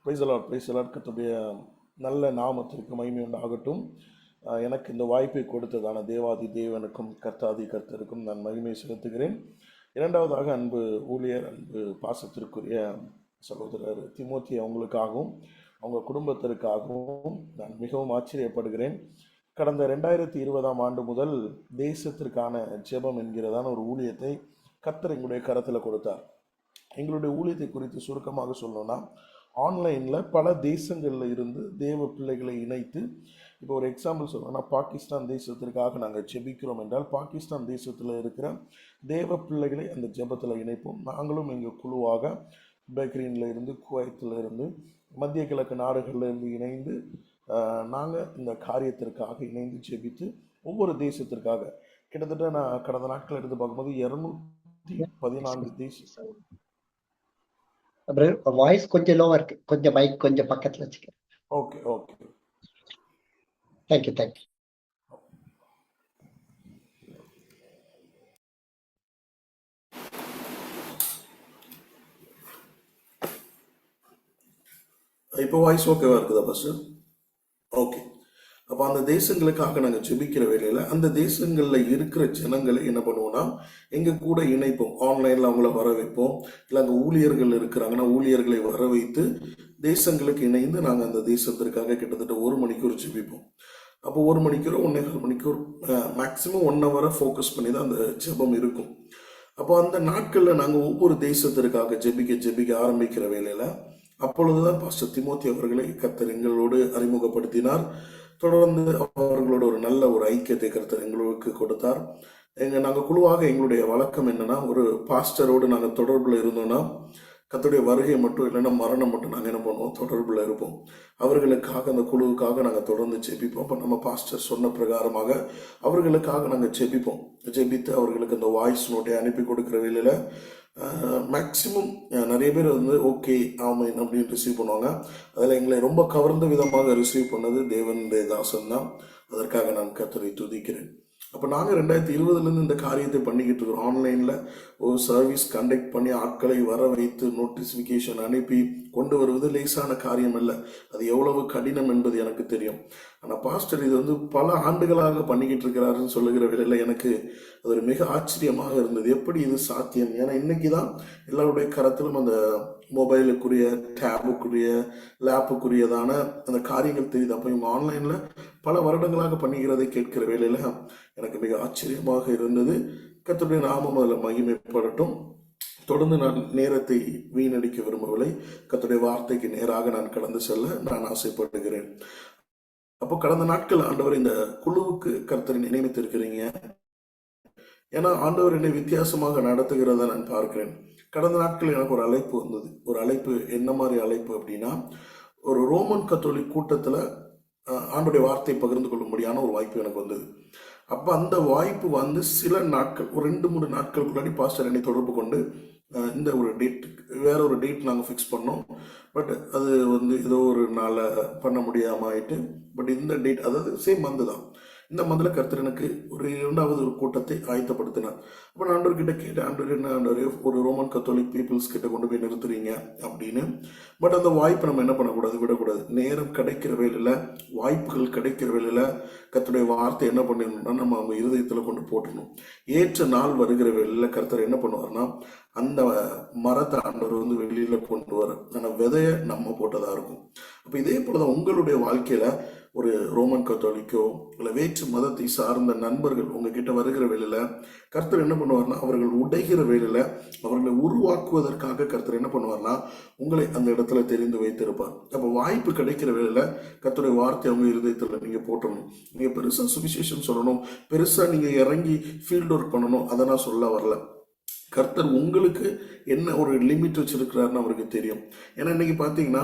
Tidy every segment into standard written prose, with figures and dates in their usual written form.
Praise the Lord, praise the Lord. கர்த்தருடைய நல்ல நாமத்திற்கு மகிமை உண்டாகட்டும். எனக்கு இந்த வாய்ப்பை கொடுத்ததான தேவாதி தேவனுக்கும் கர்த்தாதி கர்த்தருக்கும் நான் மகிமை செலுத்துகிறேன். இரண்டாவதாக அன்பு ஊழியர், அன்பு பாசத்திற்குரிய சகோதரர் திமோத்தி அவங்களுக்காகவும் அவங்க குடும்பத்திற்காகவும் நான் மிகவும் ஆச்சரியப்படுகிறேன். கடந்த 2020 ஆண்டு முதல் தேசத்திற்கான ஜெபம் என்கிறதான ஒரு ஊழியத்தை கர்த்தர் எங்களுடைய கரத்தில் கொடுத்தார். எங்களுடைய ஊழியத்தை குறித்து சுருக்கமாக சொல்லணும்னா, ஆன்லைனில் பல தேசங்களில் இருந்து தேவ பிள்ளைகளை இணைத்து, இப்போ ஒரு எக்ஸாம்பிள் சொல்லணும்னா, பாகிஸ்தான் தேசத்திற்காக நாங்கள் ஜெபிக்கிறோம் என்றால் பாகிஸ்தான் தேசத்தில் இருக்கிற தேவ பிள்ளைகளை அந்த ஜெபத்தில் இணைப்போம். நாங்களும் எங்கள் குழுவாக பஹ்ரைனில் இருந்து, குவைத்தில் இருந்து, மத்திய கிழக்கு நாடுகளில் இருந்து இணைந்து நாங்கள் இந்த காரியத்திற்காக இணைந்து ஜெபித்து ஒவ்வொரு தேசத்திற்காக கிட்டத்தட்ட நான் கடந்த நாட்கள் எடுத்து பார்க்கும்போது 214 தேசம். வாய்ஸ் கொஞ்சம் லோவா இருக்கு, கொஞ்சம் மைக் கொஞ்சம் பக்கத்துல வச்சுக்க. Okay okay, thank you thank you. இப்போ வாய்ஸ் ஓகேவா இருக்குதா பஸ்? ஓகே. அப்போ அந்த தேசங்களுக்காக நாங்கள் ஜெபிக்கிற வேலையில் அந்த தேசங்களில் இருக்கிற ஜனங்களை என்ன பண்ணுவோம்னா எங்கள் கூட இணைப்போம். ஆன்லைனில் அவங்கள வர வைப்போம். இல்லை அங்கே ஊழியர்கள் இருக்கிறாங்கன்னா ஊழியர்களை வர வைத்து தேசங்களுக்கு இணைந்து நாங்கள் அந்த தேசத்திற்காக கிட்டத்தட்ட 1 மணிக்கூர் ஜெபிப்போம். அப்போ 1 மணிக்கூர் 1.25 மணிக்கூர் மேக்சிமம் 1 ஹவரை ஃபோக்கஸ் பண்ணி தான் அந்த ஜெபம் இருக்கும். அப்போ அந்த நாட்களில் நாங்கள் ஒவ்வொரு தேசத்திற்காக ஜெபிக்க ஆரம்பிக்கிற வேலையில் அப்பொழுதுதான் பாஸ்டர் திமோத்தி அவர்களை கர்த்தர் எங்களோடு அறிமுகப்படுத்தினார். தொடர்ந்து அவர்களோட ஒரு நல்ல ஒரு ஐக்கியத்தை கர்த்தர் எங்களுக்கு கொடுத்தார். நாங்கள் குழுவாக எங்களுடைய வழக்கம் என்னன்னா, ஒரு பாஸ்டரோடு நாங்கள் தொடர்பில் இருந்தோம்னா கர்த்தருடைய வருகை மட்டும் இல்லைன்னா மரணம் மட்டும் நாங்கள் என்ன பண்ணுவோம், தொடர்பில் இருப்போம். அவர்களுக்காக, அந்த குழுவுக்காக நாங்கள் தொடர்ந்து ஜெபிப்போம். அப்போ நம்ம பாஸ்டர் சொன்ன பிரகாரமாக அவர்களுக்காக நாங்கள் ஜெபித்து அவர்களுக்கு அந்த வாய்ஸ் நோட்டை அனுப்பி கொடுக்குற வேலையில் மேக்சிமம் நிறைய பேர் ஓகே ஆமேன் அப்படின்னு ரிசீவ் பண்ணுவாங்க. அதில் எங்களை ரொம்ப கவர்ந்த விதமாக ரிசீவ் பண்ணது தேவனுடைய தாசன் தான். அதற்காக நான் கர்த்தரை துதிக்கிறேன். அப்போ நாங்கள் 2020 இந்த காரியத்தை பண்ணிக்கிட்டு இருக்கிறோம். ஆன்லைனில் ஒரு சர்வீஸ் கண்டக்ட் பண்ணி ஆட்களை வர வைத்து நோட்டிஃபிகேஷன் அனுப்பி கொண்டு வருவது லேசான காரியம் இல்லை. அது எவ்வளவு கடினம் என்பது எனக்கு தெரியும். ஆனால் பாஸ்டர் இது பல ஆண்டுகளாக பண்ணிக்கிட்டு இருக்கிறாருன்னு சொல்லுகிற வேளையில் எனக்கு அது ஒரு மிக ஆச்சரியமாக இருந்தது. எப்படி இது சாத்தியம்? ஏன்னா இன்னைக்கு தான் எல்லாருடைய கரத்திலும் அந்த மொபைலுக்குரிய, டேபுக்குரிய, லேப்புக்குரியதான அந்த காரியங்கள் தெரியுது. அப்போ இவங்க ஆன்லைனில் பல வருடங்களாக பண்ணிக்கிறதை கேட்கிற வேளையில் எனக்கு மிக ஆச்சரியமாக இருந்தது. கர்த்தருடைய நாமம் அதில் மகிமைப்படட்டும். தொடர்ந்து நான் நேரத்தை வீணடிக்க விரும்பவில்லை. கர்த்தருடைய வார்த்தைக்கு நேராக நான் கடந்து செல்ல நான் ஆசைப்படுகிறேன். அப்போ கடந்த நாட்கள் ஆண்டவர் இந்த குழுவுக்கு கர்த்தரை நியமித்திருக்கிறீங்க. ஏன்னா ஆண்டவர் என்னை வித்தியாசமாக நடத்துகிறத நான் பார்க்கிறேன். கடந்த நாட்கள் எனக்கு ஒரு அழைப்பு வந்தது. ஒரு அழைப்பு என்ன மாதிரி அழைப்பு அப்படின்னா, ஒரு ரோமன் கத்தோலிக் கூட்டத்தில் ஆண்டோடைய வார்த்தையை பகிர்ந்து கொள்ளும்படியான ஒரு வாய்ப்பு எனக்கு வந்தது. அப்போ அந்த வாய்ப்பு சில நாட்கள், ஒரு 2-3 நாட்களுக்குள்ளாடி பாஸ்டர் என்னை தொடர்பு கொண்டு இந்த ஒரு டேட், வேற ஒரு டேட் நாங்கள் ஃபிக்ஸ் பண்ணோம். பட் அது ஏதோ ஒரு நாளை பண்ண முடியாமல் ஆயிட்டு. பட் இந்த டேட், அதாவது சேம் மந்த் தான். இந்த மந்தில் கர்த்தர் எனக்கு ஒரு 2வது ஒரு கூட்டத்தை ஆயத்தப்படுத்தினார். அப்போ நான் ஆண்டவர்கிட்ட கேட்டேன், ஆண்டவர் என்ன ஆண்டவர் ஒரு ரோமன் கத்தோலிக் பீப்புள்ஸ் கிட்ட கொண்டு போய் நிறுத்துறீங்க அப்படின்னு. பட் அந்த வாய்ப்பை நம்ம என்ன பண்ணக்கூடாது, விடக்கூடாது. நேரம் கிடைக்கிற வேலையில், வாய்ப்புகள் கிடைக்கிற வேலையில் கர்த்தருடைய வார்த்தை என்ன பண்ணிடணும்னா நம்ம அவங்க இருதயத்தில் கொண்டு போட்டணும். ஏற்ற நாள் வருகிற வேலையில் கர்த்தர் என்ன பண்ணுவார்னா அந்த மரத்தை ஆண்டவர் வெளியில கொண்டு வர, அந்த விதையை நம்ம போட்டதா இருக்கும். அப்போ இதே போலதான் உங்களுடைய வாழ்க்கையில ஒரு ரோமன் கத்தோலிக்கோ இல்லை வேற்று மதத்தை சார்ந்த நண்பர்கள் உங்ககிட்ட வருகிற வேலையில கர்த்தர் என்ன பண்ணுவார்னா அவர்கள் உடைகிற வேலையில அவர்களை உருவாக்குவதற்காக கர்த்தர் என்ன பண்ணுவார்னா உங்களை அந்த இடத்துல தெரிந்து வைத்திருப்பார். அப்போ வாய்ப்பு கிடைக்கிற வேலையில கர்த்தருடைய வார்த்தை அவங்க இருதயத்தில் நீங்க போட்டணும். நீங்க பெருசா சுவிசேஷம் சொல்லணும், பெருசா நீங்க இறங்கி ஃபீல்ட் ஒர்க் பண்ணணும், அதை நான் சொல்ல வரல. கர்த்தர் உங்களுக்கு என்ன ஒரு லிமிட் வச்சிருக்கிறாருன்னு அவருக்கு தெரியும். ஏன்னா இன்னைக்கு பார்த்தீங்கன்னா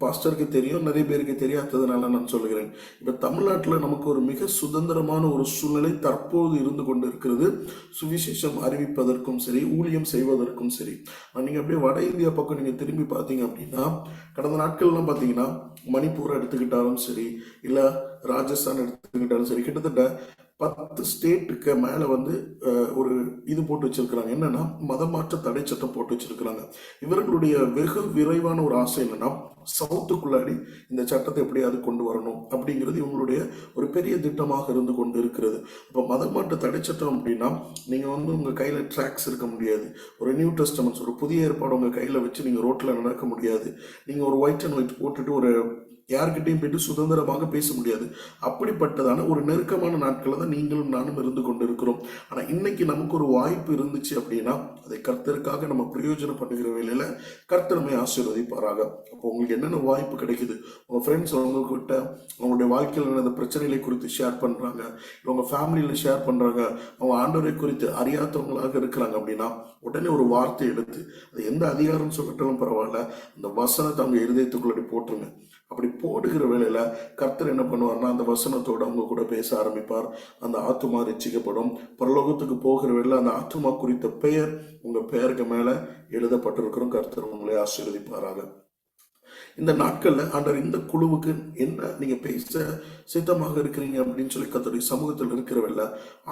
பாஸ்டருக்கு தெரியும், நிறைய பேருக்கு தெரியாததுனால நான் சொல்லுகிறேன். இப்போ தமிழ்நாட்டில் நமக்கு ஒரு மிக சுதந்திரமான ஒரு சூழ்நிலை தற்போது இருந்து கொண்டு இருக்கிறது. சுவிசேஷம் அறிவிப்பதற்கும் சரி, ஊழியம் செய்வதற்கும் சரி. நீங்கள் அப்படியே வட இந்தியா பக்கம் நீங்கள் திரும்பி பார்த்தீங்க அப்படின்னா கடந்த நாட்கள்லாம் பார்த்தீங்கன்னா மணிப்பூரை எடுத்துக்கிட்டாலும் சரி, இல்லை ராஜஸ்தான் எடுத்துக்கிட்டாலும் சரி, கிட்டத்தட்ட 10 ஸ்டேட்டுக்கு மேல வந்து ஒரு இது போட்டு வச்சிருக்கிறாங்க. என்னன்னா மதமாற்ற தடை சட்டம் போட்டு வச்சிருக்கிறாங்க. இவர்களுடைய வெகு விரைவான ஒரு ஆசை என்னன்னா சவுத்துக்குள்ளாடி இந்த சட்டத்தை எப்படியாவது கொண்டு வரணும் அப்படிங்கிறது இவங்களுடைய ஒரு பெரிய திட்டமாக இருந்து கொண்டு இருக்கிறது. இப்போ மதமாற்ற தடை சட்டம் அப்படின்னா நீங்க வந்து உங்க கையில ட்ராக்ஸ் இருக்க முடியாது, ஒரு நியூ டெஸ்டமெண்ட்ஸ் ஒரு புதிய ஏற்பாடு உங்க கையில வச்சு நீங்க ரோட்ல நடக்க முடியாது, நீங்க ஒரு ஒயிட் அண்ட் ஒயிட் போட்டுட்டு ஒரு யார்கிட்டையும் போயிட்டு சுதந்திரமாக பேச முடியாது. அப்படிப்பட்டதான ஒரு நெருக்கமான நாட்களை தான் நீங்களும் நானும் இருந்து கொண்டு இருக்கிறோம். ஆனா இன்னைக்கு நமக்கு ஒரு வாய்ப்பு இருந்துச்சு அப்படின்னா அதை கர்த்தருக்காக நம்ம பிரயோஜனம் பண்ணுகிற வேலையில கர்த்தர் நம்மை ஆசீர்வதிப்பாராக. அப்போ உங்களுக்கு என்னென்ன வாய்ப்பு கிடைக்குது, உங்க ஃப்ரெண்ட்ஸ் அவங்ககிட்ட அவங்களுடைய வாழ்க்கையில் நடந்த பிரச்சனைகளை குறித்து ஷேர் பண்றாங்க, உங்க ஃபேமிலியில ஷேர் பண்றாங்க, அவங்க ஆண்டவரை குறித்து அறியாதவங்களாக இருக்கிறாங்க அப்படின்னா உடனே ஒரு வார்த்தை எடுத்து அது எந்த அதிகாரம் சொல்லட்டாலும் பரவாயில்ல, அந்த வசனத்தை அவங்க இருதயத்துக்குள்ளே போட்டுருங்க. அப்படி போடுகிற வேளையில கர்த்தர் என்ன பண்ணுவார்னா அந்த வசனத்தோட அவங்க கூட பேச ஆரம்பிப்பார். அந்த ஆத்துமா ரட்சிக்கப்படும். பரலோகத்துக்கு போகிற வேளையில அந்த ஆத்துமா குறித்த பெயர் உங்க பெயருக்கு மேல எழுதப்பட்டிருக்கிறோம். கர்த்தர் உங்களை ஆசீர்வதிப்பாராக. இந்த நாட்கள்ல ஆண்டவர் இந்த குழுவுக்கு என்ன நீங்க பேச சித்தமாக இருக்கிறீங்க அப்படின்னு சொல்லி கர்த்தருடைய சமூகத்தில் இருக்கிறவல்ல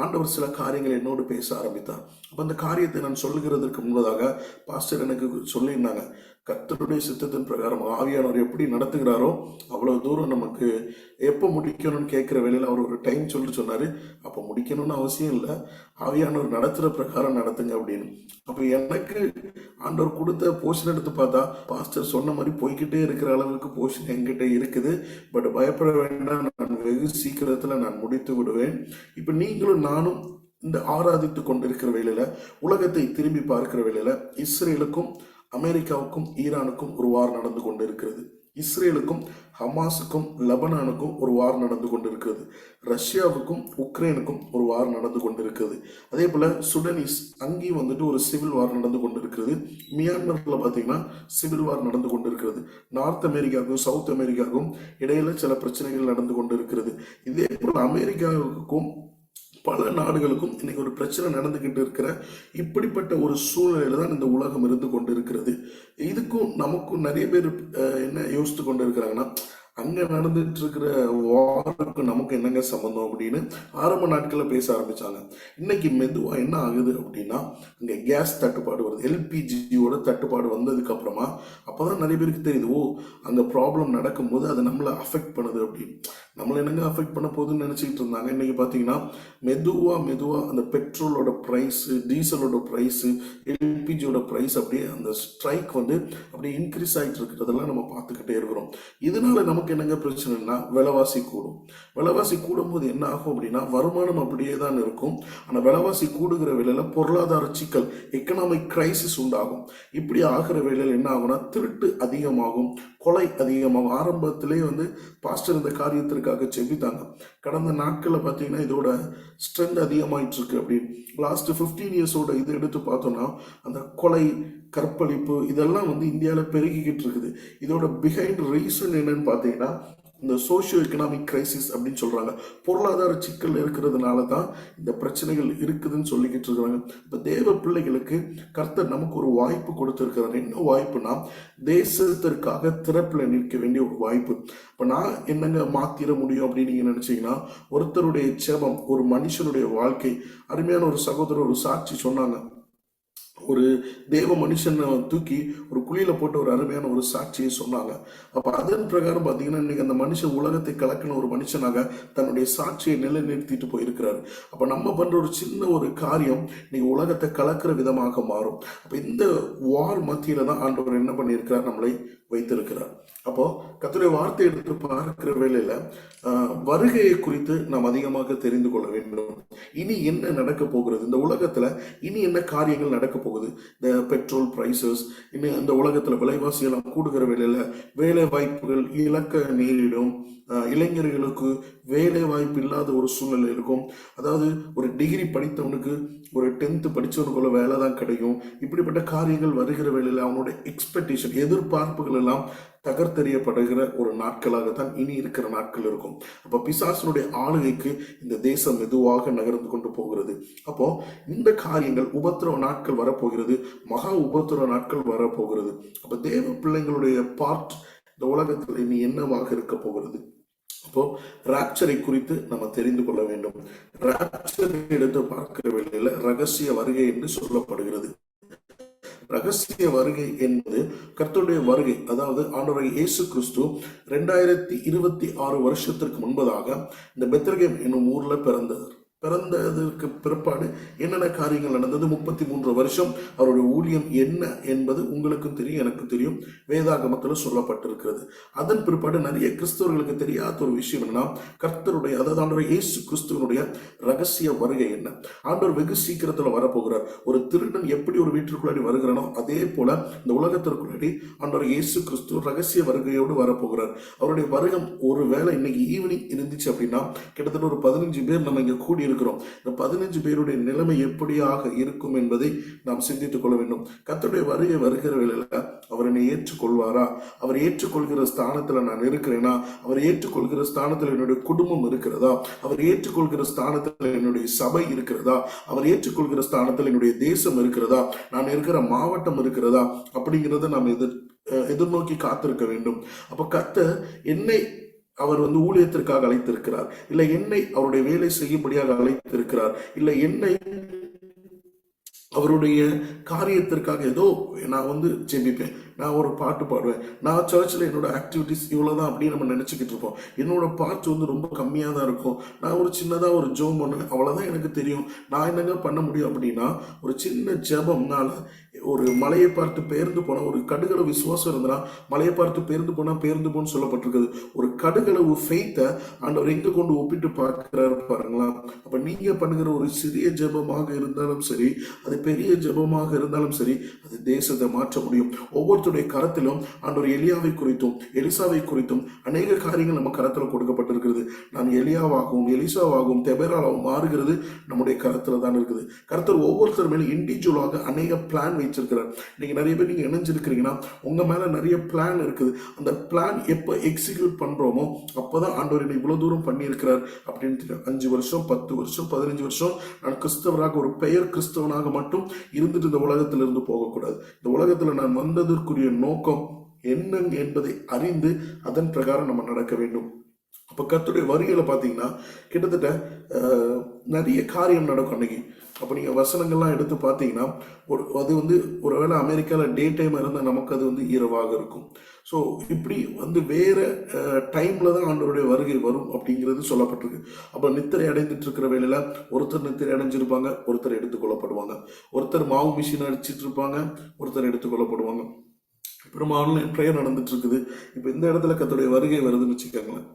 ஆண்டவர் சில காரியங்கள் என்னோடு பேச ஆரம்பித்தார். அப்ப அந்த காரியத்தை நான் சொல்லுகிறதற்கு முன்பதாக பாஸ்டர் எனக்கு சொல்லியிருந்தாங்க, கர்த்தருடைய சித்தத்தின் பிரகாரம் ஆவியானவர் எப்படி நடத்துகிறாரோ அவ்வளவு தூரம் நமக்கு எப்போ முடிக்கணும்னு கேட்கிற வேலையில் அவர் ஒரு டைம் சொன்னாரு. அப்போ முடிக்கணும்னு அவசியம் இல்லை, ஆவியானவர் நடத்துற பிரகாரம் நடத்துங்க அப்படின்னு. அப்போ எனக்கு ஆண்டவர் கொடுத்த போர்ஷன் எடுத்து பார்த்தா பாஸ்டர் சொன்ன மாதிரி போய்கிட்டே இருக்கிற அளவுக்கு போர்ஷன் என்கிட்ட இருக்குது. பட் பயப்பட வேண்டாம், நான் வெகு சீக்கிரத்துல நான் முடித்து விடுவேன். இப்ப நீங்களும் நானும் இந்த ஆராதித்து கொண்டிருக்கிற வேலையில உலகத்தை திரும்பி பார்க்கிற வேலையில இஸ்ரேலுக்கும் அமெரிக்காவுக்கும் ஈரானுக்கும் ஒரு வார் நடந்து கொண்டிருக்கிறது. இஸ்ரேலுக்கும் ஹமாஸுக்கும் லெபனானுக்கும் ஒரு வார் நடந்து கொண்டிருக்கிறது. ரஷ்யாவுக்கும் உக்ரைனுக்கும் ஒரு வார் நடந்து கொண்டிருக்கிறது. அதே போல சுடனீஸ் அங்கேயும் வந்துட்டு ஒரு சிவில் வார் நடந்து கொண்டிருக்கிறது. மியான்மர்ல பாத்தீங்கன்னா சிவில் வார் நடந்து கொண்டிருக்கிறது. நார்த் அமெரிக்காவுக்கும் சவுத் அமெரிக்காவுக்கும் இடையில சில பிரச்சனைகள் நடந்து கொண்டிருக்கிறது. இதே போல அமெரிக்காவுக்கும் பல நாடுகளுக்கும் இன்னைக்கு ஒரு பிரச்சனை நடந்துகிட்டு இருக்கிற இப்படிப்பட்ட ஒரு சூழ்நிலையில தான் இந்த உலகம் இருந்து கொண்டு இருக்கிறது. இதுக்கும் நமக்கும் நிறைய பேர் என்ன யோசித்து கொண்டு இருக்கிறாங்கன்னா, அங்க நடந்துட்டு இருக்கிற வாருக்கு நமக்கு என்னங்க சம்பந்தம் அப்படின்னு ஆரம்ப நாட்கள்ல பேச ஆரம்பிச்சாங்க. இன்னைக்கு மெதுவா என்ன ஆகுது அப்படின்னா அங்க கேஸ் தட்டுப்பாடு வருது, எல்பிஜியோட தட்டுப்பாடு வந்ததுக்கு அப்புறமா அப்பதான் நிறைய பேருக்கு தெரியுது, ஓ அங்க ப்ராப்ளம் நடக்கும்போது அது நம்மளை அஃபெக்ட் பண்ணுது அப்படின்னு. நம்மளை என்னங்க அஃபெக்ட் பண்ண போகுதுன்னு நினைச்சிட்டு இருந்தாங்க. இன்னைக்கு பாத்தீங்கன்னா மெதுவா அந்த பெட்ரோலோட பிரைஸ், டீசலோட பிரைஸ், எல்பிஜியோட பிரைஸ் அப்படியே அந்த ஸ்ட்ரைக் வந்து அப்படியே இன்க்ரீஸ் ஆகிட்டு இருக்கிறதெல்லாம் நம்ம பார்த்துக்கிட்டே இருக்கிறோம். இதனால நமக்கு என்னங்க பிரச்சனைனா விலைவாசி கூடும். விலைவாசி கூடும் போது என்ன ஆகும் அப்படின்னா வருமானம் அப்படியே தான் இருக்கும். ஆனா விலைவாசி கூடுகிற வேளையில பொருளாதார சிக்கல், எக்கனாமிக் கிரைசிஸ் உண்டாகும். இப்படி ஆகிற வேளையில என்ன ஆகும்னா திருட்டு அதிகமாகும், கொலை அதிகமாகும். ஆரம்பத்திலே வந்து பாஸ்டர் இந்த காரியத்திற்காக செபித்தாங்க. கடந்த நாட்கள்ல பாத்தீங்கன்னா இதோட ஸ்ட்ரென்த் அதிகமாயிட்டு இருக்கு. அப்படின்னு லாஸ்ட் 15 இயர்ஸோட இது எடுத்து பார்த்தோம்னா அந்த கொலை, கற்பழிப்பு இதெல்லாம் வந்து இந்தியாவில் பெருகிக்கிட்டு இருக்குது. இதோட பிஹைண்ட் ரீசன் என்னன்னு பார்த்தீங்கன்னா இந்த சோசியோ எக்கனாமிக் கிரைசிஸ் அப்படின்னு சொல்றாங்க. பொருளாதார சிக்கல் இருக்கிறதுனால தான் இந்த பிரச்சனைகள் இருக்குதுன்னு சொல்லிக்கிட்டு இருக்கிறாங்க. இப்ப தேவ பிள்ளைகளுக்கு கர்த்தர் நமக்கு ஒரு வாய்ப்பு கொடுத்திருக்கிறார். என்ன வாய்ப்புனா தேசத்திற்காக திறப்புல நிற்க வேண்டிய ஒரு வாய்ப்பு. இப்ப நான் என்னங்க மாத்திர முடியும் அப்படின்னு நீங்க நினைச்சீங்கன்னா ஒருத்தருடைய ஜெபம், ஒரு மனுஷனுடைய வாழ்க்கை. அருமையான ஒரு சகோதரர் ஒரு சாட்சி சொன்னாங்க. ஒரு தேவ மனுஷனை தூக்கி ஒரு குழியில போட்ட ஒரு அருமையான ஒரு சாட்சியை சொன்னாங்க. அப்ப அதன் பிரகாரம் பாத்தீங்கன்னா இன்னைக்கு அந்த மனுஷன் உலகத்தை கலக்கின ஒரு மனுஷனாக தன்னுடைய சாட்சியை நிலைநிறுத்திட்டு போயிருக்கிறாரு. அப்ப நம்ம பண்ற ஒரு சின்ன ஒரு காரியம் இன்னைக்கு உலகத்தை கலக்கிற விதமாக மாறும். அப்ப இந்த வார் மத்தியில தான் ஆண்டவர் என்ன பண்ணியிருக்கிறார், நம்மளை வைத்திருக்கிறார். அப்போ கர்த்தருடைய வார்த்தை எடுத்து பார்க்கிற வேளையில வருகையை குறித்து நாம் அதிகமாக தெரிந்து கொள்ள வேண்டும். இனி என்ன நடக்க போகிறது, இந்த உலகத்துல இனி என்ன காரியங்கள் நடக்க போகுது, இந்த பெட்ரோல் பிரைசஸ், இன்னும் இந்த உலகத்துல விலைவாசி எல்லாம் கூடுகிற வேளையில வேலை வாய்ப்புகள் இழக்க நேரிடும். இளைஞர்களுக்கு வேலை வாய்ப்பு இல்லாத ஒரு சூழ்நிலை இருக்கும். அதாவது ஒரு டிகிரி படித்தவனுக்கு ஒரு 10th படிச்சவனுக்குள்ள வேலை தான் கிடைக்கும். இப்படிப்பட்ட காரியங்கள் வருகிற வேளையில அவனுடைய எக்ஸ்பெக்டேஷன், எதிர்பார்ப்புகள் எல்லாம் தகர்த்தெறியப்படுகிற ஒரு நாட்களாகத்தான் இனி இருக்கிற நாட்கள் இருக்கும். அப்ப பிசாசனுடைய ஆளுகைக்கு இந்த தேசம் மெதுவாக நகர்ந்து கொண்டு போகிறது. அப்போ இந்த காரியங்கள் உபத்திரவ நாட்கள் வரப்போகிறது, மகா உபத்திரவ நாட்கள் வரப்போகிறது. அப்ப தேவ பிள்ளைங்களுடைய பார்ட் இந்த உலகத்தில் இனி என்னவாக இருக்க போகிறது, அப்போ ராப்சரை குறித்து நம்ம தெரிந்து கொள்ள வேண்டும். ராப்சரை எடுத்து பார்க்கிற வேளையில ரகசிய வருகை என்று சொல்லப்படுகிறது. ரகசிய வருகை என்பது கர்த்தருடைய வருகை, அதாவது ஆண்டவராகிய இயேசு கிறிஸ்து 2026 வருஷத்திற்கு முன்பதாக இந்த பெத்லகேம் என்னும் ஊர்ல பிறந்ததற்கு பிற்பாடு என்னென்ன காரியங்கள் நடந்தது, 33 வருஷம் அவருடைய ஊழியம் என்ன என்பது உங்களுக்கும் தெரியும், எனக்கு தெரியும், வேதாகமத்தில் சொல்லப்பட்டிருக்கிறது. அதன் பிற்பாடு நிறைய கிறிஸ்தவர்களுக்கு தெரியாத ஒரு விஷயம் என்னன்னா, கர்த்தருடைய, அதாவது ஆண்டவர் இயேசு கிறிஸ்துவனுடைய ரகசிய வருகை என்ன. ஆண்டவர் வெகு சீக்கிரத்தில் வரப்போகிறார். ஒரு திருடன் எப்படி ஒரு வீட்டிற்குள்ளாடி வருகிறானோ அதே போல இந்த உலகத்திற்குள்ளாடி ஆண்டவர் இயேசு கிறிஸ்து ரகசிய வருகையோடு வரப்போகிறார். அவருடைய வருகம் ஒரு வேளை இன்னைக்கு ஈவினிங் இருந்துச்சு அப்படின்னா கிட்டத்தட்ட ஒரு 15 பேர் நம்ம இங்க கூடி இருக்கிறோம். இந்த 15 பேருடைய நிலைமை எப்படியாக இருக்கும் என்பதை நாம் சிந்தித்துக் கொள்ள வேண்டும். கர்த்தருடைய வருகை வருகிற வேளையில அவர் என்னை ஏற்றுக்கொள்வாரா? அவர் ஏற்றுக்கொள்கிற ஸ்தானத்துல நான் இருக்கிறேனா? அவர் ஏற்றுக்கொள்கிற ஸ்தானத்தில் என்னுடைய குடும்பம் இருக்கிறதா? அவர் ஏற்றுக்கொள்கிற ஸ்தானத்தில் என்னுடைய சபை இருக்கிறதா? அவர் ஏற்றுக்கொள்கிற ஸ்தானத்தில் என்னுடைய தேசம் இருக்கிறதா? நான் இருக்கிற மாவட்டம் இருக்கிறதா? அப்படிங்கிறத நாம் எதிர்நோக்கி காத்திருக்க வேண்டும். அப்ப கர்த்தர் என்னை அவர் ஊழியத்திற்காக அழைத்திருக்கிறார், இல்லை என்னை அவருடைய வேலை செய்யும்படியாக அழைத்திருக்கிறார், இல்லை என்னை அவருடைய காரியத்திற்காக ஏதோ நான் ஜெபிப்பேன், நான் ஒரு பாட்டு பாடுவேன், நான் சர்ச்சில் என்னோட ஆக்டிவிட்டிஸ் இவ்வளோதான் அப்படின்னு நம்ம நினச்சிக்கிட்டு இருப்போம். என்னோட பார்ட் ரொம்ப கம்மியாக தான் இருக்கும். நான் ஒரு சின்னதாக ஒரு ஜெபம் பண்ணுவேன், அவ்வளோதான் எனக்கு தெரியும். நான் என்னங்க பண்ண முடியும் அப்படின்னா, ஒரு சின்ன ஜெபம்னால ஒரு மலையை பார்த்து பெயர்ந்து போன ஒரு கடுகளவு விசுவாசம் இருந்தனா மலையை பார்த்து பெயர்ந்து போன்னு சொல்லப்பட்டிருக்குது. ஒரு கடுகளவு ஃபெய்த்தை ஆண்டவர் எங்க கொண்டு ஒப்பிட்டு பார்க்கிறாரு பாருங்களா. அப்ப நீங்க பண்ணுகிற ஒரு சிறிய ஜெபமாக இருந்தாலும் சரி, அது பெரிய ஜெபமாக இருந்தாலும் சரி, அது தேசத்தை மாற்ற முடியும். ஒவ்வொருத்தருடைய கரத்திலும் ஆண்டவர் எலியாவை குறித்தும் எலிசாவை குறித்தும் அநேக காரியங்கள் நம்ம கரத்துல கொடுக்கப்பட்டிருக்கிறது. நான் எலியாவாகவும் எலிசாவாகவும் தெபேராவாகவும் மாறுகிறது நம்முடைய கரத்துல தான் இருக்குது. கர்த்தர் ஒவ்வொருத்தர் மேலும் இண்டிவிஜுவலாக அநேக பிளான் வச்சிருக்கிறார். நீங்க நிறைய பேர் நீங்க இணைஞ்சிருக்கிறீங்கன்னா உங்க மேல நிறைய பிளான் இருக்குது. அந்த பிளான் எப்ப எக்ஸிக்யூட் பண்றோமோ அப்பதான் ஆண்டவர் என்னை இவ்வளவு தூரம் பண்ணியிருக்கிறார் அப்படின்னு 5 வருஷம் 10 வருஷம் 15 வருஷம் நான் கிறிஸ்தவராக ஒரு பெயர் கிறிஸ்தவனாக மட்டும் இருந்துட்டு இந்த உலகத்திலிருந்து போகக்கூடாது. இந்த உலகத்துல நான் வந்ததற்குரிய நோக்கம் என்ன என்பதை அறிந்து அதன் பிரகாரம் நம்ம நடக்க வேண்டும். அப்ப கர்த்தருடைய வருகையில பாத்தீங்கன்னா கிட்டத்தட்ட நிறைய காரியம் நடக்கும் அன்னைக்கு. அப்போ நீங்கள் வசனங்கள்லாம் எடுத்து பார்த்தீங்கன்னா அது ஒருவேளை அமெரிக்காவில் டே டைம் இருந்தால் நமக்கு அது இரவாக இருக்கும். ஸோ இப்படி வேற டைமில் தான் ஆண்டவருடைய வருகை வரும் அப்படிங்கிறது சொல்லப்பட்டிருக்கு. அப்போ நித்திரை அடைந்துட்டு இருக்கிற வேலையில் ஒருத்தர் நித்திரை அடைஞ்சிருப்பாங்க, ஒருத்தர் எடுத்துக்கொள்ளப்படுவாங்க. ஒருத்தர் மாவு மிஷின் அடிச்சிட்டு இருப்பாங்க, ஒருத்தர் எடுத்துக்கொள்ளப்படுவாங்க. அப்புறமா ஆன்லைன் ப்ரேயர் நடந்துட்டு இருக்குது. இப்போ இந்த இடத்துல கர்த்தருடைய வருகை வருதுன்னு வச்சுக்கோங்களேன்.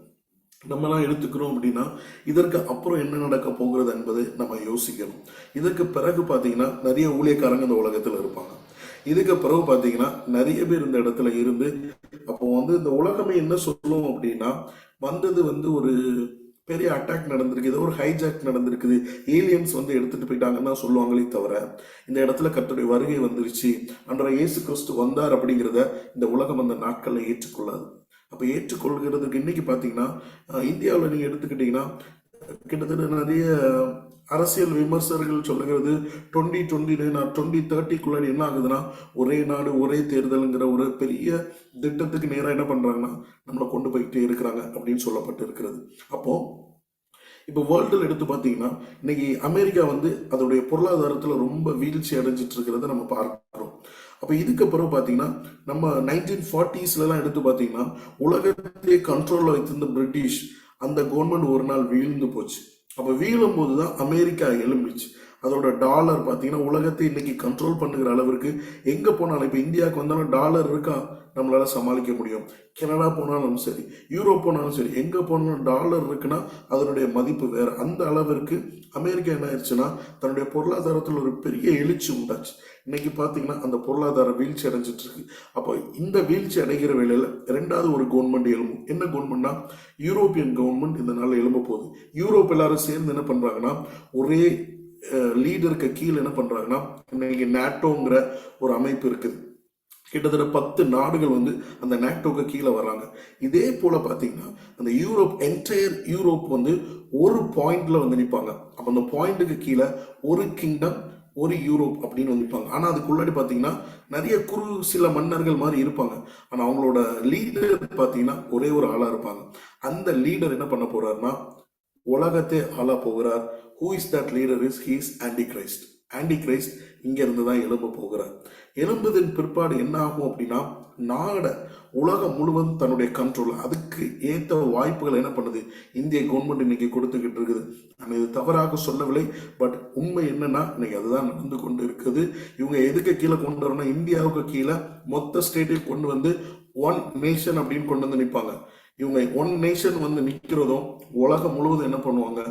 நம்மலாம் எடுத்துக்கிறோம் அப்படின்னா இதற்கு அப்புறம் என்ன நடக்க போகிறது என்பதை நம்ம யோசிக்கணும். இதற்கு பிறகு பார்த்தீங்கன்னா நிறைய ஊழியக்காரங்க இந்த உலகத்தில் இருப்பாங்க. இதுக்கு பிறகு பார்த்தீங்கன்னா நிறைய பேர் இந்த இடத்துல இருந்து அப்போ இந்த உலகமே என்ன சொல்லும் அப்படின்னா வந்தது ஒரு பெரிய அட்டாக் நடந்திருக்கு, ஏதோ ஒரு ஹைஜாக் நடந்திருக்குது, ஏலியன்ஸ் எடுத்துட்டு போயிட்டாங்கன்னு தான் சொல்லுவாங்களே தவிர இந்த இடத்துல கர்த்தருடைய வருகை வந்துருச்சு, ஆண்டவர் இயேசு கிறிஸ்து வந்தார் அப்படிங்கிறத இந்த உலகம் அந்த நாட்களில் ஏற்றுக்கொள்ளாது. அப்போ ஏற்றுக்கொள்கிறதுக்கு இன்னைக்கு பார்த்தீங்கன்னா இந்தியாவில் நீங்கள் எடுத்துக்கிட்டீங்கன்னா கிட்டத்தட்ட நிறைய அரசியல் விமர்சகர்கள் சொல்லுகிறது 2030 என்ன ஆகுதுன்னா ஒரே நாடு ஒரே தேர்தலுங்கிற ஒரு பெரிய திட்டத்துக்கு நேராக என்ன பண்றாங்கன்னா நம்மளை கொண்டு போய்கிட்டே இருக்கிறாங்க அப்படின்னு சொல்லப்பட்டு இருக்கிறது. அப்போ இப்போ வேர்ல்டில் எடுத்து பார்த்தீங்கன்னா இன்னைக்கு அமெரிக்கா அதோடைய பொருளாதாரத்தில் ரொம்ப வீழ்ச்சி அடைஞ்சிட்டு இருக்கிறத நம்ம பார்க்கிறோம். அப்போ இதுக்கப்புறம் பார்த்தீங்கன்னா நம்ம 1940s எடுத்து பார்த்தீங்கன்னா உலகத்தையே கண்ட்ரோலில் வைத்திருந்த பிரிட்டிஷ் அந்த கவர்மெண்ட் ஒரு நாள் வீழ்ந்து போச்சு. அப்போ வீழும் போது தான் அமெரிக்கா எழும்பிச்சு. அதோட டாலர் பார்த்தீங்கன்னா உலகத்தை இன்னைக்கு கண்ட்ரோல் பண்ணுகிற அளவிற்கு எங்கே போனாலும், இப்போ இந்தியாவுக்கு வந்தாலும் டாலர் இருக்கா நம்மளால சமாளிக்க முடியும். கனடா போனாலும் சரி, யூரோப் போனாலும் சரி, எங்கே போனாலும் டாலர் இருக்குன்னா அதனுடைய மதிப்பு வேற. அந்த அளவிற்கு அமெரிக்கா என்ன ஆயிடுச்சுன்னா தன்னுடைய பொருளாதாரத்தில் ஒரு பெரிய எழுச்சி உண்டாச்சு. இன்னைக்கு பார்த்தீங்கன்னா அந்த பொருளாதார வீழ்ச்சி அடைஞ்சிட்டு இருக்கு. அப்போ இந்த வீழ்ச்சி அடைகிற வேளையில ரெண்டாவது ஒரு கவர்மெண்ட் எழும்பும். என்ன கவர்மெண்ட்னா யூரோப்பியன் கவர்மெண்ட் இந்த நாள் எழும்ப போகுது. யூரோப் எல்லாரும் சேர்ந்து என்ன பண்றாங்கன்னா ஒரே லீடருக்கு கீழே என்ன பண்றாங்கன்னா இன்னைக்கு நேட்டோங்கிற ஒரு அமைப்பு இருக்குது. கிட்டத்தட்ட 10 நாடுகள் அந்த நேட்டோக்கு கீழே வர்றாங்க. இதே போல பார்த்தீங்கன்னா அந்த என்டையர் யூரோப் ஒரு பாயிண்ட்ல நிற்பாங்க. அப்போ அந்த பாயிண்ட்டுக்கு கீழே ஒரு கிங்டம் ஒரு யூரோப் அப்படின்னு வந்து நிற்பாங்க. ஆனால் அதுக்குள்ளாடி பார்த்தீங்கன்னா நிறைய சில மன்னர்கள் மாதிரி இருப்பாங்க. ஆனால் அவங்களோட லீடர் பார்த்தீங்கன்னா ஒரே ஒரு ஆளாக இருப்பாங்க. அந்த லீடர் என்ன பண்ண போறாருன்னா உலகத்தை ஆள போகிறார். Who is that leader is he's anti Christ. Anti Christ இங்க இருந்து தான் எழும்ப போகிறார். எழும்புதன் பிற்பாடு என்ன ஆகும் அப்படின்னா உலகம் முழுவதும் தன்னுடைய கண்ட்ரோல், அதுக்கு ஏற்ற வாய்ப்புகள் என்ன பண்ணுது இந்திய கவர்மெண்ட் இன்னைக்கு கொடுத்துக்கிட்டு இருக்குது. நான் இது தவறாக சொல்லவில்லை, பட் உண்மை என்னன்னா இன்னைக்கு அதுதான் நடந்து கொண்டு இருக்குது. இவங்க எதுக்கு கீழே கொண்டு வரணும், இந்தியாவுக்கு கீழே மொத்த ஸ்டேட்டையும் கொண்டு வந்து ஒன் நேஷன் அப்படின்னு கொண்டு வந்து நிற்பாங்க. இவங்க ஒன் நேஷன் வந்து நிற்கிறதும் உலகம் முழுவதும் என்ன பண்ணுவாங்க,